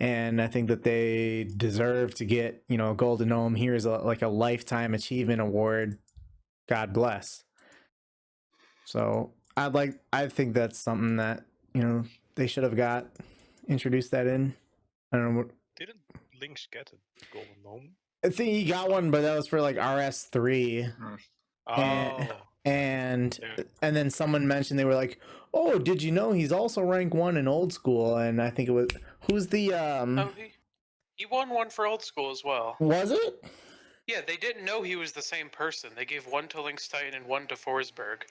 And I think that they deserve to get, a golden gnome. Here's like a lifetime achievement award. God bless. So I think that's something that, they should have got introduced that in. I don't know what. Didn't Lynx get a golden gnome? I think he got one, but that was for like RS3. Oh. And then someone mentioned, they were like, "Oh, did you know he's also rank 1 in old school?" And I think it was, who's the Oh, he won one for old school as well. was it? Yeah, they didn't know he was the same person. They gave one to Link's Titan and one to Forsberg.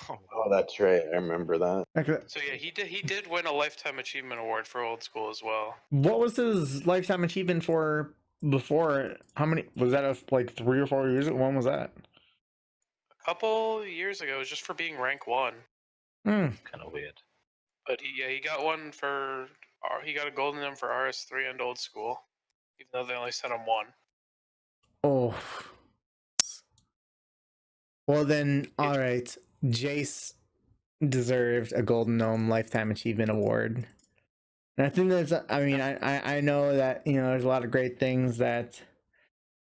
Oh, Oh, that's right. I remember that. Okay. So yeah, he did win a Lifetime Achievement Award for Old School as well. What was his lifetime achievement for before? How many was that? Like 3 or 4 years? When was that? A couple years ago, it was just for being rank 1. Hmm. Kind of weird. But he got one for he got a golden M for RS3 and Old School, even though they only sent him one. Oh. Well then, all right. Jace deserved a Golden Gnome Lifetime Achievement Award. And I think that's, I mean, I know that, you know, there's a lot of great things that,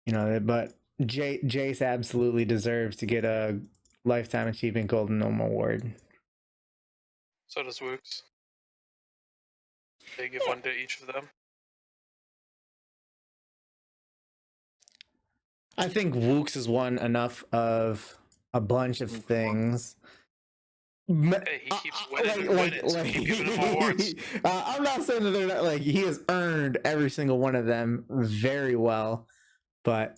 you know, but Jace absolutely deserves to get a Lifetime Achievement Golden Gnome Award. So does Wooks. They give one to each of them. I think Wooks has won enough of a bunch of things. Hey, he keeps winning and winning, so keep giving him awards. I'm not saying that they're not, like, he has earned every single one of them very well, but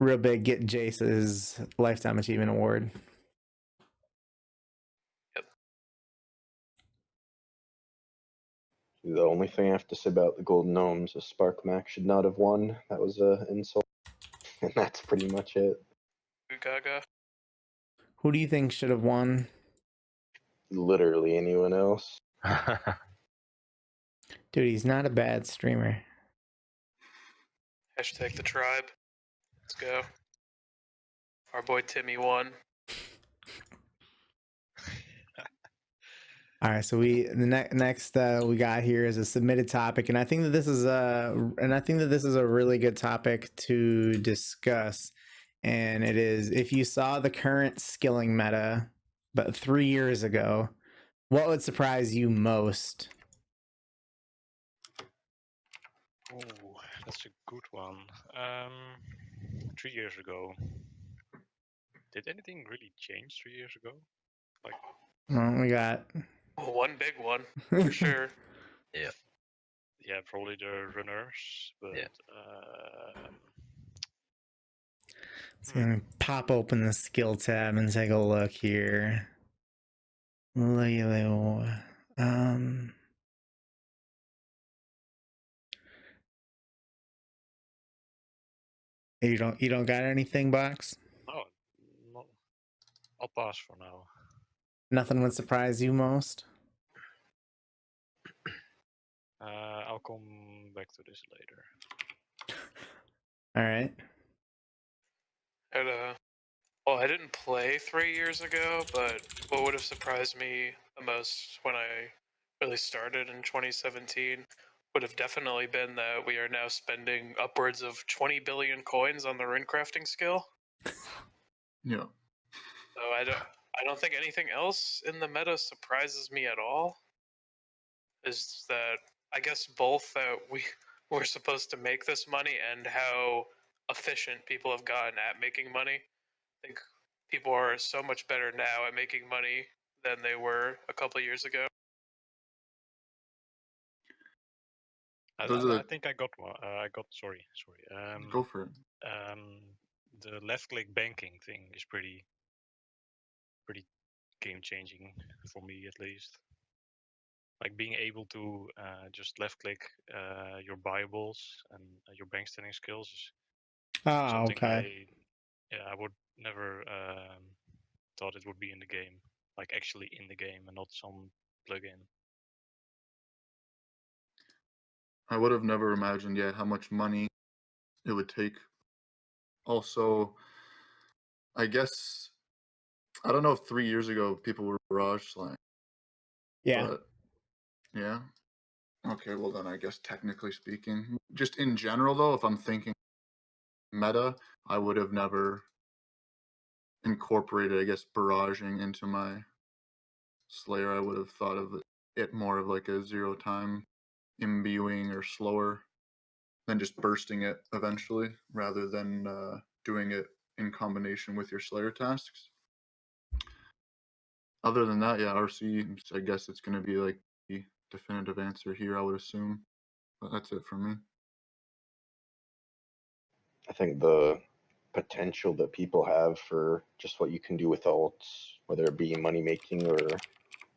real big, get Jace's Lifetime Achievement Award. The only thing I have to say about the Golden Gnomes is Spark Mac should not have won. That was an insult. And that's pretty much it. Gaga. Who do you think should have won? Literally anyone else. Dude, he's not a bad streamer. Hashtag the tribe. Let's go. Our boy Timmy won. All right, so the next we got here is a submitted topic, and I think that this is a really good topic to discuss. And it is, if you saw the current skilling meta, but 3 years ago, what would surprise you most? Oh, that's a good one. 3 years ago. Did anything really change 3 years ago? Like, Well, we got One big one, for sure. Yeah. yeah, probably the runners, but Yeah. So let me pop open the skill tab and take a look here. You don't got anything, Box? no, I'll pass for now. Nothing would surprise you most? I'll come back to this later. All right. And, well, I didn't play 3 years ago, but what would have surprised me the most when I really started in 2017 would have definitely been that we are now spending upwards of 20 billion coins on the rune crafting skill. Yeah. So I don't think anything else in the meta surprises me at all. Is that I guess both that we're supposed to make this money and how efficient people have gotten at making money. I think people are so much better now at making money than they were a couple of years ago. I think I got one. Sorry. Go for it. The left click banking thing is pretty game changing for me, at least. Like being able to just left click your buyables and your bank standing skills is something Okay. I would never thought it would be in the game, like actually in the game and not some plugin. I would have never imagined, how much money it would take. Also, I guess, I don't know if 3 years ago people were barrage slang. Yeah. But, yeah. Okay, well then I guess technically speaking, just in general though, if I'm thinking meta, I would have never incorporated, I guess, barraging into my Slayer. I would have thought of it more of like a 0 time imbuing or slower than just bursting it eventually, rather than doing it in combination with your Slayer tasks. Other than that, RC, I guess it's going to be like the definitive answer here, I would assume. But that's it for me. I think the potential that people have for just what you can do with ults, whether it be money making or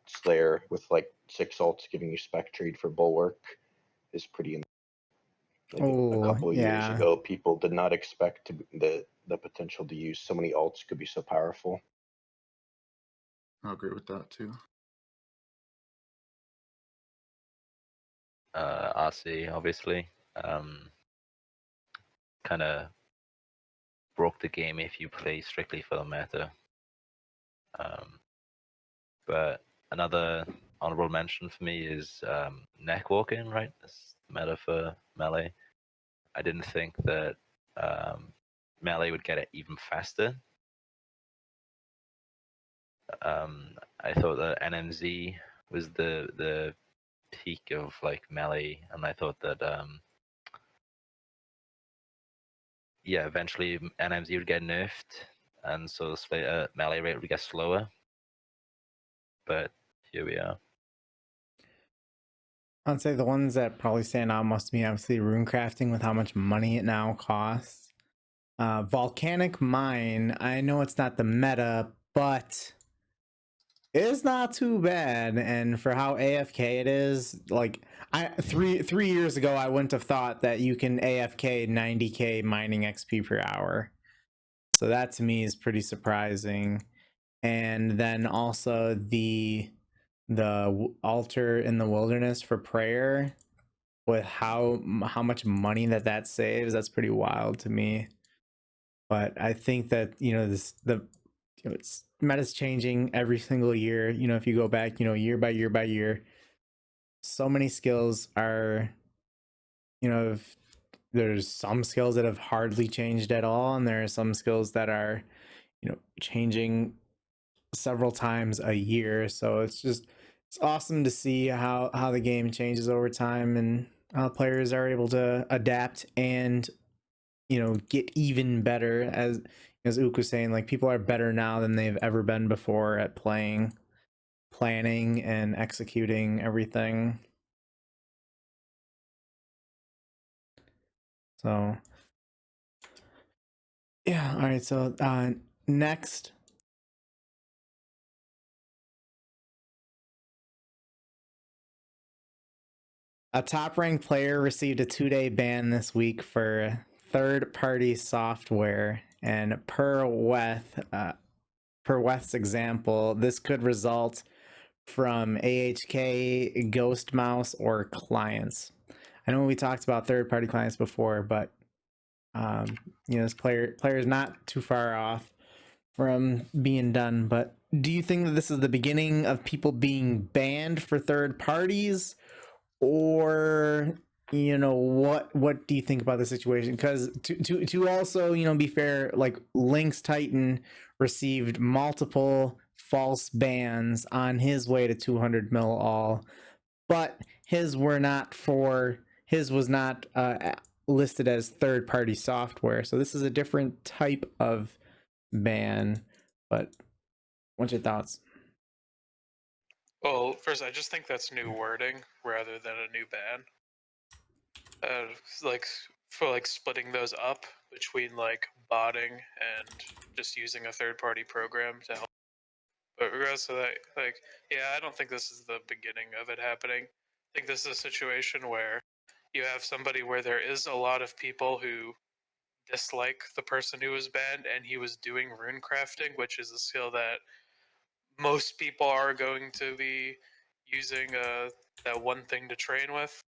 Slayer, with like 6 ults giving you spec trade for Bulwark, is pretty. Like a Oh, couple years yeah. ago, people did not expect the potential to use so many ults could be so powerful. I agree with that too. RC, obviously. Kind of broke the game if you play strictly for the meta. But another honorable mention for me is neck walking, right? That's meta for melee. I didn't think that melee would get it even faster. I thought that NMZ was the peak of like melee, and I thought that yeah, eventually NMZ would get nerfed, and so melee rate would get slower. But here we are. I'd say the ones that probably stand out must be obviously rune crafting with how much money it now costs. Volcanic Mine, I know it's not the meta, but it's not too bad. And for how AFK it is, like three years ago, I wouldn't have thought that you can AFK 90k mining XP per hour. So that to me is pretty surprising. And then also the altar in the wilderness for prayer, with how much money that saves, that's pretty wild to me. But I think that it's meta's changing every single year. If you go back year by year by year, so many skills are there's some skills that have hardly changed at all, and there are some skills that are changing several times a year. So it's awesome to see how the game changes over time and how players are able to adapt and get even better. As Ook was saying, like, people are better now than they've ever been before at planning and executing everything. So yeah, all right, so next, a top-ranked player received a 2-day ban this week for third-party software, and per Weth's example, this could result from AHK, Ghost Mouse, or clients. I know we talked about third-party clients before, but this player is not too far off from being done. But do you think that this is the beginning of people being banned for third parties, or what do you think about the situation? Because to also be fair, like, Lynx Titan received multiple false bans on his way to 200 mil all, but his was not listed as third party software, so this is a different type of ban. But what's your thoughts? Well, first, I just think that's new wording rather than a new ban. Like for like splitting those up between like botting and just using a third-party program to help. But regardless of that, like, yeah, I don't think this is the beginning of it happening. I think this is a situation where you have somebody where there is a lot of people who dislike the person who was banned, and he was doing rune crafting, which is a skill that most people are going to be using that one thing to train with.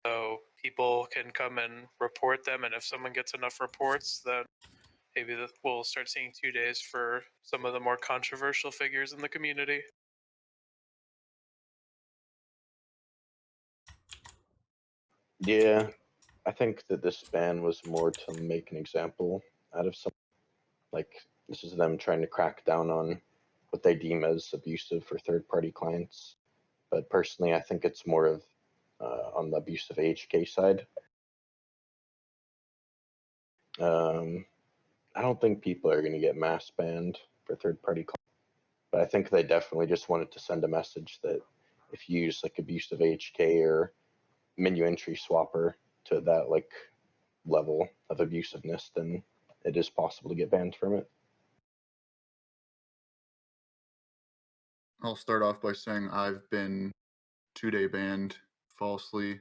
So people can come and report them, and if someone gets enough reports, then maybe we'll start seeing 2 days for some of the more controversial figures in the community. Yeah, I think that this ban was more to make an example out of some. Like, this is them trying to crack down on what they deem as abusive for third-party clients. But personally, I think it's more of on the abusive HK side. I don't think people are going to get mass banned for third-party clients, but I think they definitely just wanted to send a message that if you use like abusive HK or menu entry swapper to that like level of abusiveness, then it is possible to get banned from it. I'll start off by saying I've been 2-day banned falsely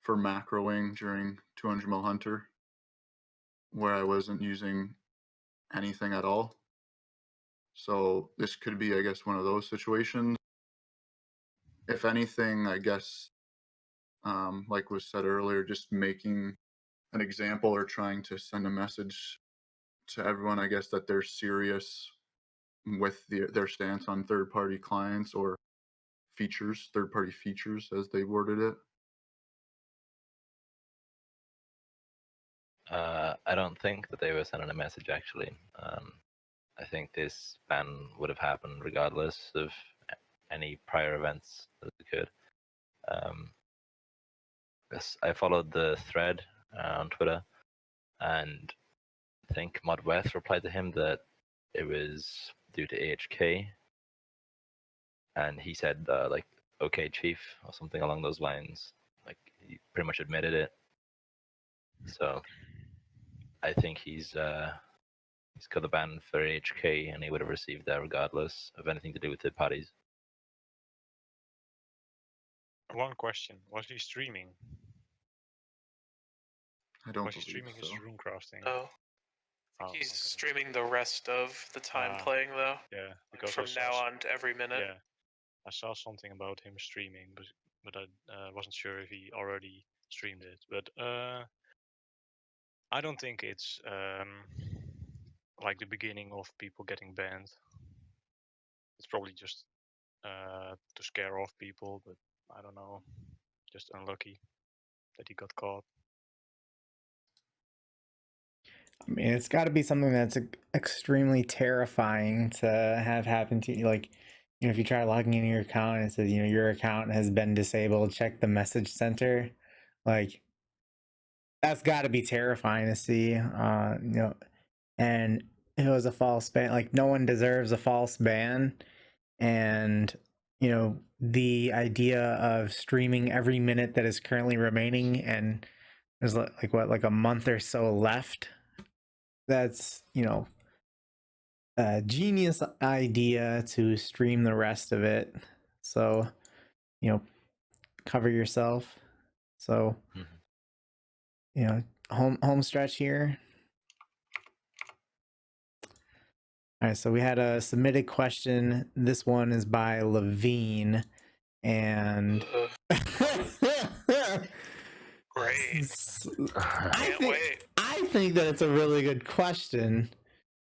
for macroing during 200 mil hunter, where I wasn't using anything at all. So this could be, I guess, one of those situations. If anything, I guess, like was said earlier, just making an example or trying to send a message to everyone, I guess, that they're serious with their stance on third-party clients or features, third-party features, as they worded it. I don't think that they were sending a message, actually. I think this ban would have happened regardless of any prior events that occurred. I followed the thread on Twitter, and I think Mod West replied to him that it was due to AHK, and he said like, "Okay, chief," or something along those lines. Like, he pretty much admitted it. So I think he's got the ban for AHK, and he would have received that regardless of anything to do with third parties. One question: was he streaming? I don't Was he believe streaming his so. rune crafting? Oh, I Oh, think he's okay. streaming the rest of the time playing though. Yeah, Like because from now on to every minute. Yeah, I saw something about him streaming, but I wasn't sure if he already streamed it. But I don't think it's like the beginning of people getting banned. It's probably just to scare off people, but I don't know. Just unlucky that he got caught. I mean, it's got to be something that's extremely terrifying to have happen to you. Like, you know, if you try logging into your account and it says, you know, your account has been disabled, check the message center. Like, that's got to be terrifying to see. You know, and it was a false ban. Like, no one deserves a false ban. And, you know, the idea of streaming every minute that is currently remaining, and there's like what, like a month or so left. That's, you know, a genius idea to stream the rest of it. So, you know, cover yourself. So, you know, home stretch here. All right, so we had a submitted question. This one is by Levine, and Great. I think that it's a really good question.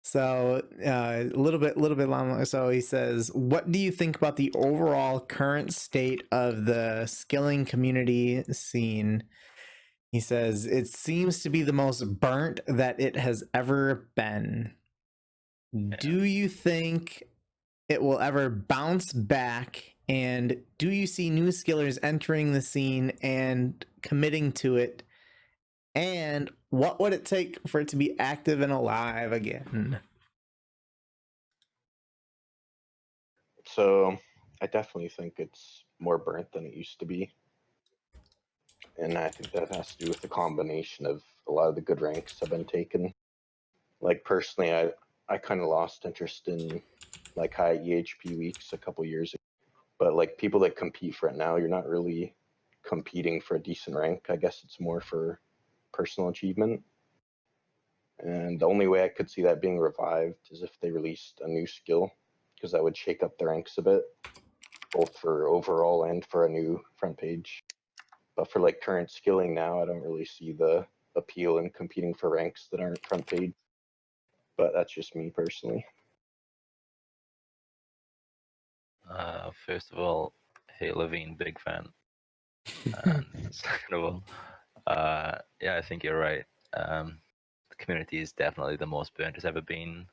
So a little bit long. So he says, what do you think about the overall current state of the skilling community scene? He says, it seems to be the most burnt that it has ever been. Do you think it will ever bounce back? And do you see new skillers entering the scene and committing to it? And what would it take for it to be active and alive again? So I definitely think it's more burnt than it used to be. And I think that has to do with the combination of a lot of the good ranks have been taken. Like personally, I kind of lost interest in like high EHP weeks a couple years ago. But like people that compete for it now, you're not really competing for a decent rank. I guess it's more for personal achievement. And the only way I could see that being revived is if they released a new skill, because that would shake up the ranks a bit, both for overall and for a new front page. But for like current skilling now, I don't really see the appeal in competing for ranks that aren't front page. But that's just me personally. First of all, hey Levine, big fan. And second of all, yeah, I think you're right. The community is definitely the most burnt it's ever been.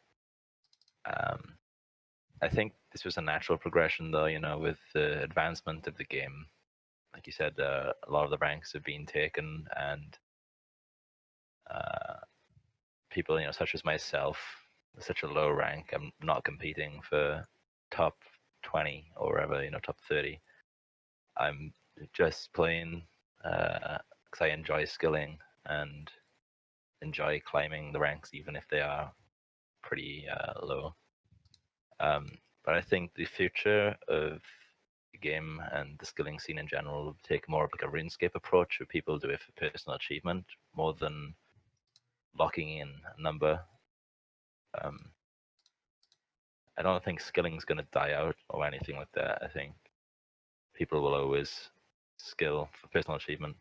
I think this was a natural progression, though, you know, with the advancement of the game. Like you said, a lot of the ranks have been taken, and people, you know, such as myself, such a low rank, I'm not competing for top 20 or whatever, you know, top 30. I'm just playing because I enjoy skilling, and enjoy climbing the ranks, even if they are pretty low. But I think the future of the game and the skilling scene in general will take more of like a RuneScape approach, where people do it for personal achievement more than locking in a number. I don't think skilling's going to die out or anything like that. I think people will always skill for personal achievement.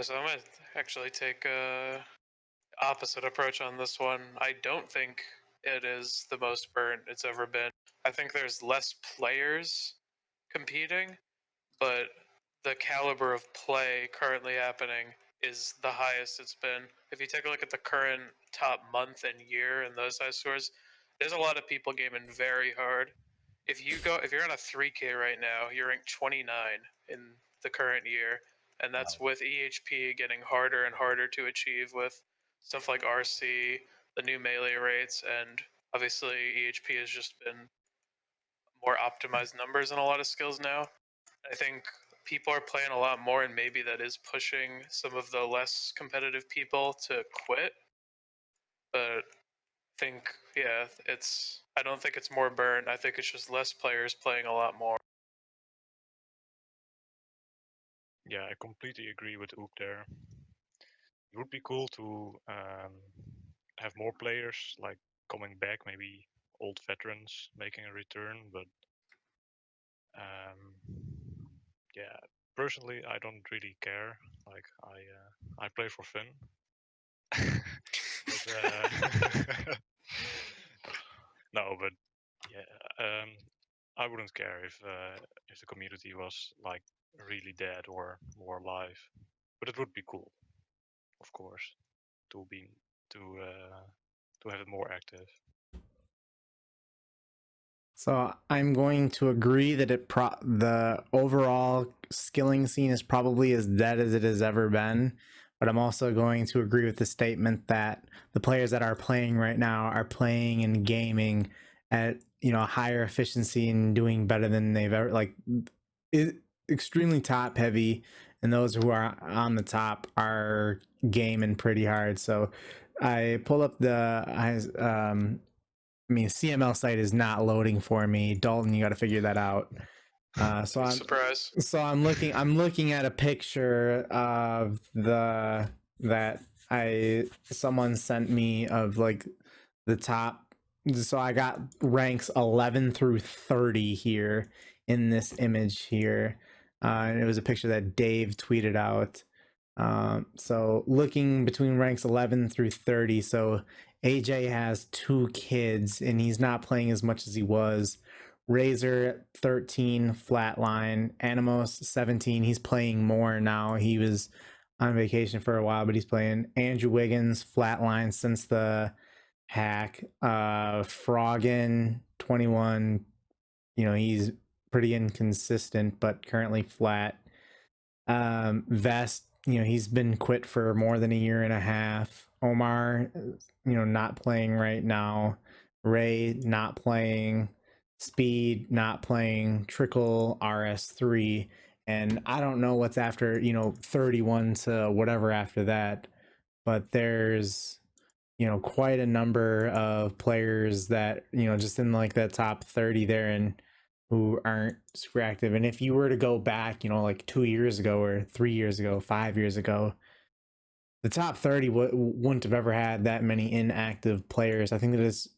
So I'm gonna actually take a opposite approach on this one. I don't think it is the most burnt it's ever been. I think there's less players competing, but the caliber of play currently happening is the highest it's been. If you take a look at the current top month and year and those size scores, there's a lot of people gaming very hard. If you're on a 3K right now, you're ranked 29 in the current year, and that's with EHP getting harder and harder to achieve with stuff like RC, the new melee rates, and obviously EHP has just been more optimized numbers in a lot of skills now. I think people are playing a lot more, and maybe that is pushing some of the less competitive people to quit. But I don't think it's more burnt. I think it's just less players playing a lot more. Yeah, I completely agree with Ook there. It would be cool to have more players like coming back, maybe old veterans making a return, but yeah, personally, I don't really care. Like I play for fun. But, no, but yeah, I wouldn't care if the community was like really dead or more alive. But it would be cool, of course, to be to have it more active. So I'm going to agree that the overall skilling scene is probably as dead as it has ever been, but I'm also going to agree with the statement that the players that are playing right now are playing and gaming at higher efficiency and doing better than they've ever extremely top heavy, and those who are on the top are gaming pretty hard. So I pull up CML site is not loading for me. Dalton, you got to figure that out. Surprise. So I'm looking at a picture of someone sent me of like the top. So I got ranks 11 through 30 here in this image here, and it was a picture that Dave tweeted out. So looking between ranks 11 through 30, so AJ has 2 kids and he's not playing as much as he was. Razor 13 flatline, Animos 17, he's playing more now. He was on vacation for a while, but he's playing. Andrew Wiggins flatline since the hack. Froggen 21, he's pretty inconsistent but currently flat. Vest, he's been quit for more than a year and a half. Omar, not playing right now. Ray not playing. Speed not playing. Trickle RS3, and I don't know what's after 31 to whatever after that, but there's quite a number of players that just in like that top 30 there and who aren't super active. And if you were to go back like 2 years ago or 3 years ago, 5 years ago, the top 30 wouldn't have ever had that many inactive players. I think that is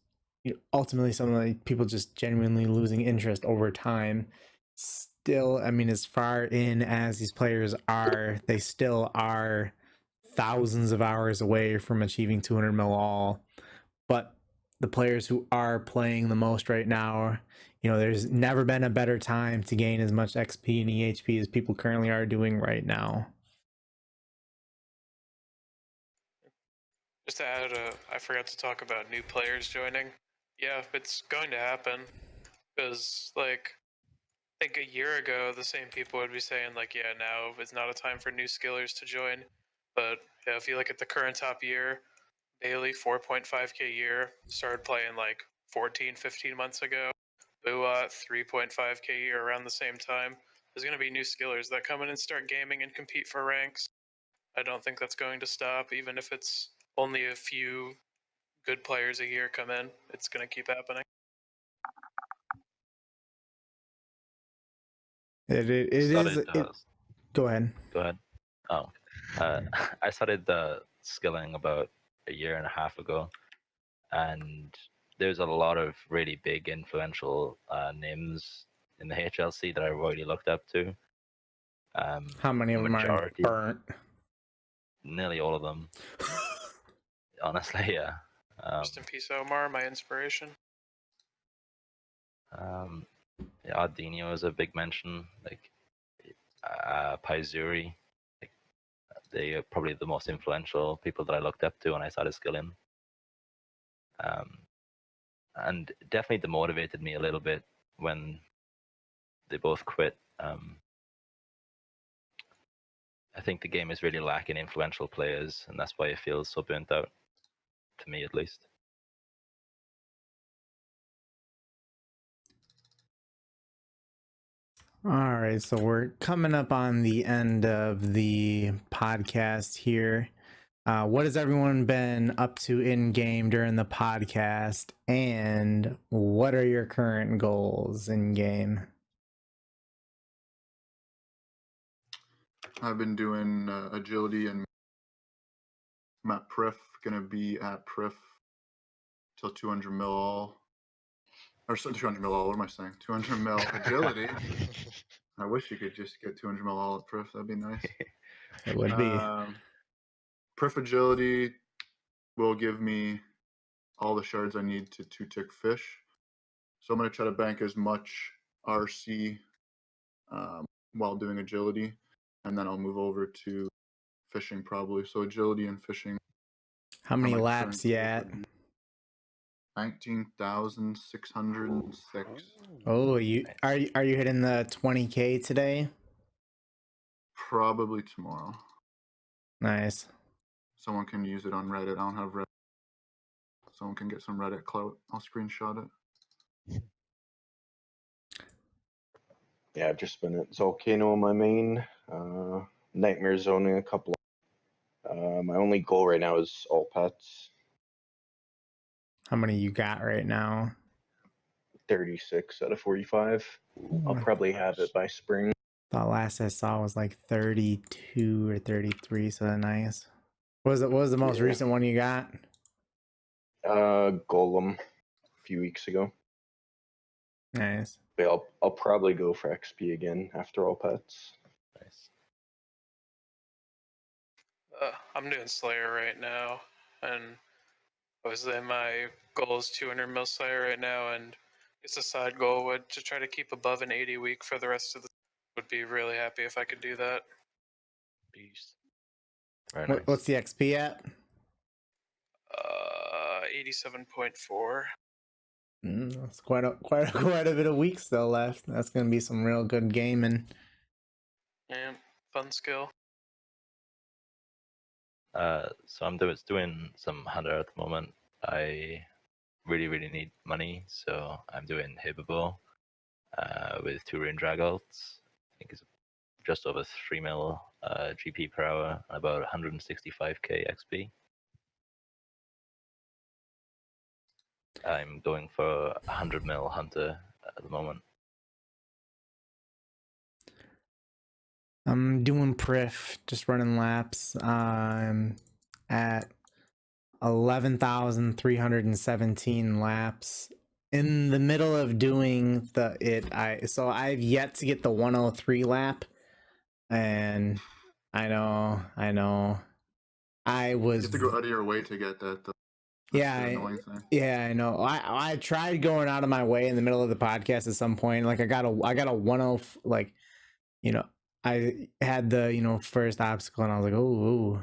ultimately something like people just genuinely losing interest over time. Still, I mean, as far in as these players are, they still are thousands of hours away from achieving 200 mil all. But the players who are playing the most right now, there's never been a better time to gain as much XP and EHP as people currently are doing right now. Just to add, I forgot to talk about new players joining. Yeah, it's going to happen because, like, I think a year ago, the same people would be saying, like, yeah, now is not a time for new skillers to join. But yeah, if you look at the current top year, Bailey, 4.5k year, started playing like 14, 15 months ago. Buat, 3.5k year around the same time. there's going to be new skillers that come in and start gaming and compete for ranks. I don't think that's going to stop, even if it's only a few good players a year come in. It's going to keep happening. It is. Go ahead. Go ahead. Oh, I started skilling about a year and a half ago, and there's a lot of really big, influential names in the HLC that I really looked up to. How many of them are burnt? Nearly all of them. Honestly, yeah. Rest in peace, Omar, my inspiration. Yeah, Ardinio is a big mention. Like Paizuri, like, they are probably the most influential people that I looked up to when I started skilling. And definitely demotivated me a little bit when they both quit. I think the game is really lacking influential players, and that's why it feels so burnt out, to me at least. All right, so we're coming up on the end of the podcast here. What has everyone been up to in game during the podcast, and what are your current goals in game? I've been doing agility and I'm at Prif. Gonna be at Prif till 200 mil all. Or 200 mil all. What am I saying? 200 mil agility. I wish you could just get 200 mil all at Prif. That'd be nice. It would be. Prif agility will give me all the shards I need to 2-tick fish. So I'm going to try to bank as much RC while doing agility. And then I'll move over to fishing probably. So agility and fishing. How many laps you at? 19,606. Oh, are you hitting the 20K today? Probably tomorrow. Nice. Someone can use it on Reddit. I don't have Reddit. Someone can get some Reddit clout. I'll screenshot it. Yeah, I've just been at Volcano on my main. Nightmare zoning a couple. My only goal right now is all pets. How many you got right now? 36 out of 45. I'll probably have it by spring. The last I saw was like 32 or 33, so nice. What was the most recent one you got? Golem a few weeks ago. Nice. But I'll probably go for XP again after all pets. Nice. I'm doing Slayer right now, and obviously my goal is 200 mil Slayer right now, and it's a side goal would to try to keep above an 80 week for the rest of the. Would be really happy if I could do that. Beast. Very nice. What's the XP at? 87.4. That's quite a bit of weeks still left. That's gonna be some real good gaming. Yeah, fun skill. So I'm doing some hunter at the moment. I really need money, so I'm doing Hibbable with 2 range drag ults. I think it's just over 3 mil GP per hour, and about 165k XP. I'm going for 100 mil hunter at the moment. I'm doing Prif, just running laps. I'm at 11,317 laps. In the middle of doing so I've yet to get the 103 lap, and I know. I was. You have to go out of your way to get that, though. That's I know. I tried going out of my way in the middle of the podcast at some point. Like I got a 10, like, you know, I had the, first obstacle and I was like, oh,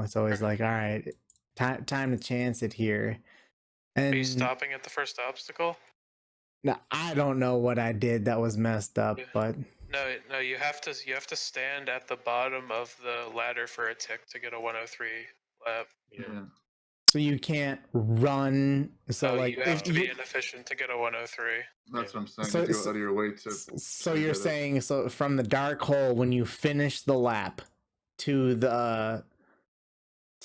it's always like, all right, time to chance it here. And are you stopping at the first obstacle? No, I don't know what I did that was messed up, but no, you have to stand at the bottom of the ladder for a tick to get a 103 lap. Yeah. So you can't run. So like you have if to be you, inefficient to get a 103. That's what I'm saying. So- you go so- out of your way to. so to you're get it. saying so from the dark hole when you finish the lap to the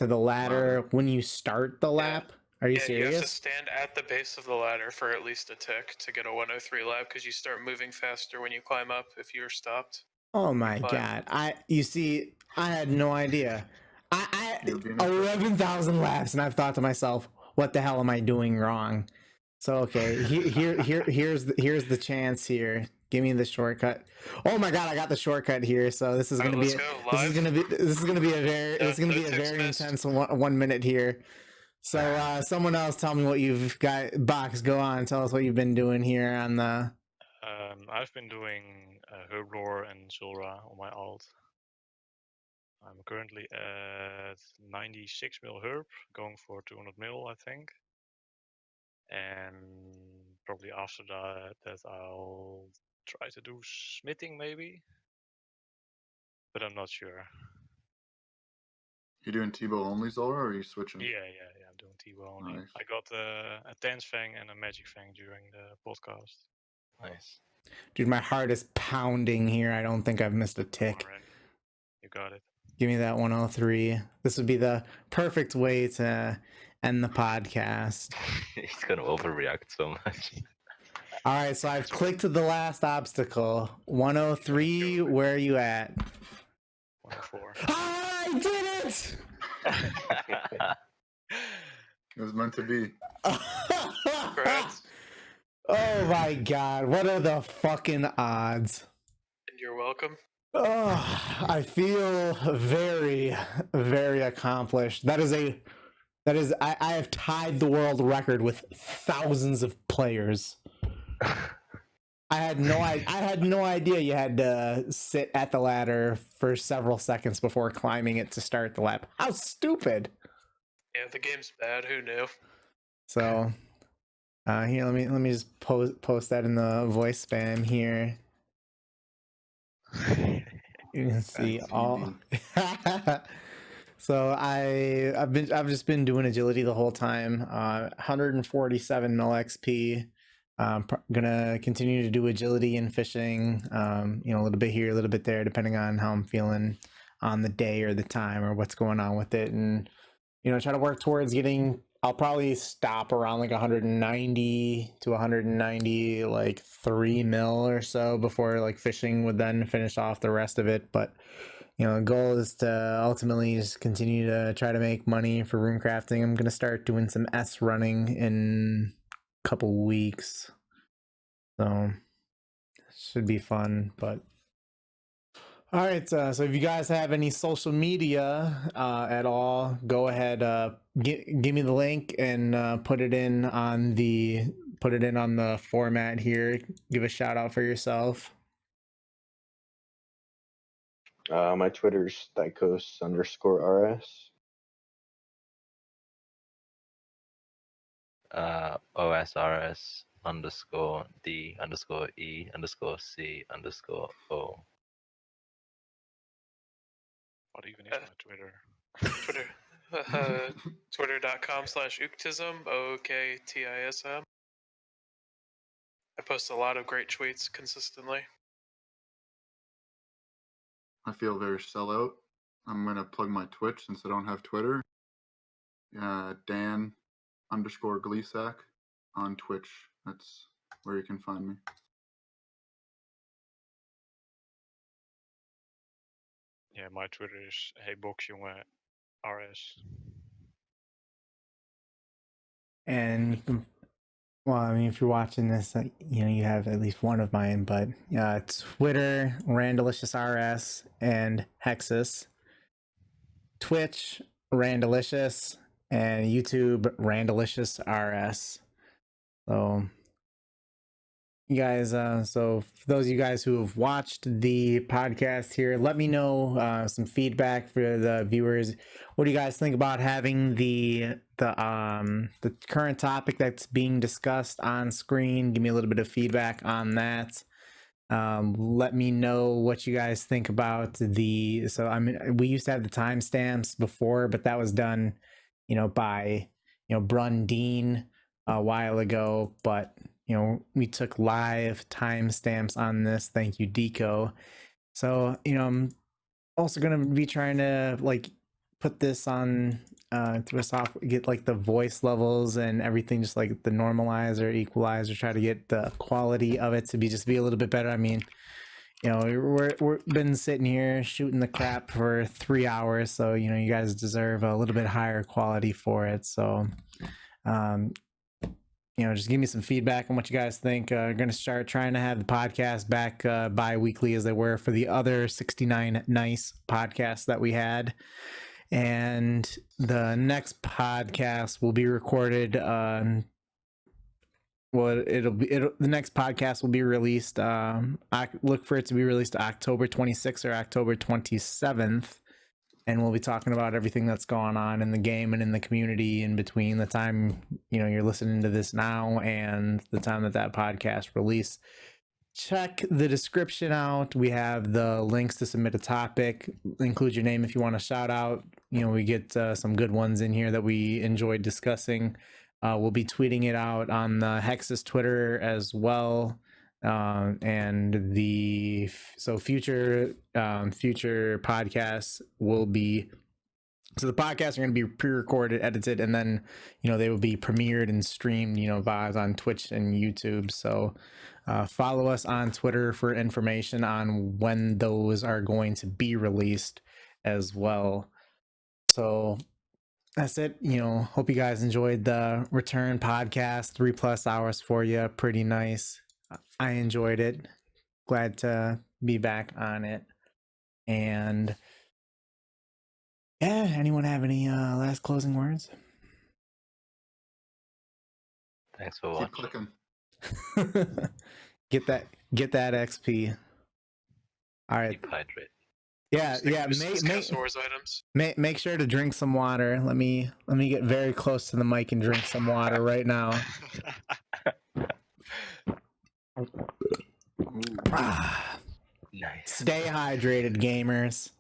ladder when you start the lap. Are you Yeah, you have to serious? stand at the base of the ladder for at least a tick to get a 103 lap because you start moving faster when you climb up if you're stopped. Oh my climb. god! You see, I had no idea. You're being 11,000 laps, and I've thought to myself, "What the hell am I doing wrong?" So okay, here's the chance here. Give me the shortcut. Oh my god, I got the shortcut here. So this is Alright, gonna be let's go, this is live. gonna be this is gonna be a very this is gonna No be a ticks very missed. intense 1 minute here. So someone else tell me what you've got. Box, go on. Tell us what you've been doing here on the. I've been doing Herblore and Zulra on my alt. I'm currently at 96 mil herb, going for 200 mil, I think. And probably after that I'll try to do smithing maybe, but I'm not sure. You doing Tebow only, Zora, or are you switching? Yeah, I'm doing T-Bow only. Nice. I got a Tense Fang and a Magic Fang during the podcast. Nice. Dude, my heart is pounding here. I don't think I've missed a Come tick. on, Randy. You got it. Give me that 103. This would be the perfect way to end the podcast. He's gonna overreact so much. All right, so I've clicked to the last obstacle. 103, where are you at? 104. I did it! It was meant to be. Congrats. Oh my god, what are the fucking odds? And you're welcome. Oh, I feel very, very accomplished. I have tied the world record with thousands of players. I had no idea you had to sit at the ladder for several seconds before climbing it to start the lap. How stupid! Yeah, the game's bad. Who knew? So, here, let me just post that in the voice spam here. You can see Back all. TV. So I've just been doing agility the whole time. 147 mil XP. Gonna continue to do agility and fishing. A little bit here, a little bit there, depending on how I'm feeling on the day or the time or what's going on with it, and try to work towards getting. I'll probably stop around like 190 to 190, like 3 mil or so before like fishing would then finish off the rest of it. But the goal is to ultimately just continue to try to make money for rune crafting. I'm gonna start doing some S running in a couple weeks, so should be fun. But all right, so if you guys have any social media at all, go ahead, give me the link and put it in on the format here. Give a shout out for yourself. My Twitter's Theikos_RS. OSRS_D_E_C_O. What even is my Twitter? Twitter. Twitter.com/Ooktism. OKTISM. I post a lot of great tweets consistently. I feel very sellout. I'm gonna plug my Twitch since I don't have Twitter. Dan_Gleesac on Twitch. That's where you can find me. Yeah, my Twitter is jonge RS. And you can, well, I mean, if you're watching this, you have at least one of mine. But Twitter, Randalicious RS and Hexis. Twitch, Randalicious, and YouTube, Randalicious RS. So, you guys, so for those of you guys who have watched the podcast here, let me know some feedback for the viewers. What do you guys think about having the current topic that's being discussed on screen? Give me a little bit of feedback on that. Let me know what you guys think about we used to have the timestamps before, but that was done, by Brundeen a while ago, but we took live timestamps on this. Thank you, Deco. So I'm also gonna be trying to like put this on through a software, get like the voice levels and everything, just like the normalizer, equalizer, try to get the quality of it to be a little bit better. I mean, we're been sitting here shooting the crap for 3 hours, so you guys deserve a little bit higher quality for it. So just give me some feedback on what you guys think. Going to start trying to have the podcast back bi-weekly as they were for the other 69 nice podcasts that we had. And the next podcast will be recorded the next podcast will be released. I look for it to be released October 26th or October 27th. And we'll be talking about everything that's going on in the game and in the community in between the time you're listening to this now and the time that podcast release. Check the description out. We have the links to submit a topic. Include your name if you want a shout out. We get some good ones in here that we enjoyed discussing. We'll be tweeting it out on the Hexis Twitter as well. And future podcasts will be, so the podcasts are going to be pre-recorded, edited, and then they will be premiered and streamed via on Twitch and YouTube. So follow us on Twitter for information on when those are going to be released as well. So that's it. Hope you guys enjoyed the return podcast. 3+ hours for you. Pretty nice. I enjoyed it. Glad to be back on it. And yeah, anyone have any last closing words? Thanks for Keep watching. clicking. Get that XP. All right. Keep hydrated. Yeah. Make sure to drink some water. Let me get very close to the mic and drink some water right now. Ooh. Ah, Nice. stay hydrated, gamers.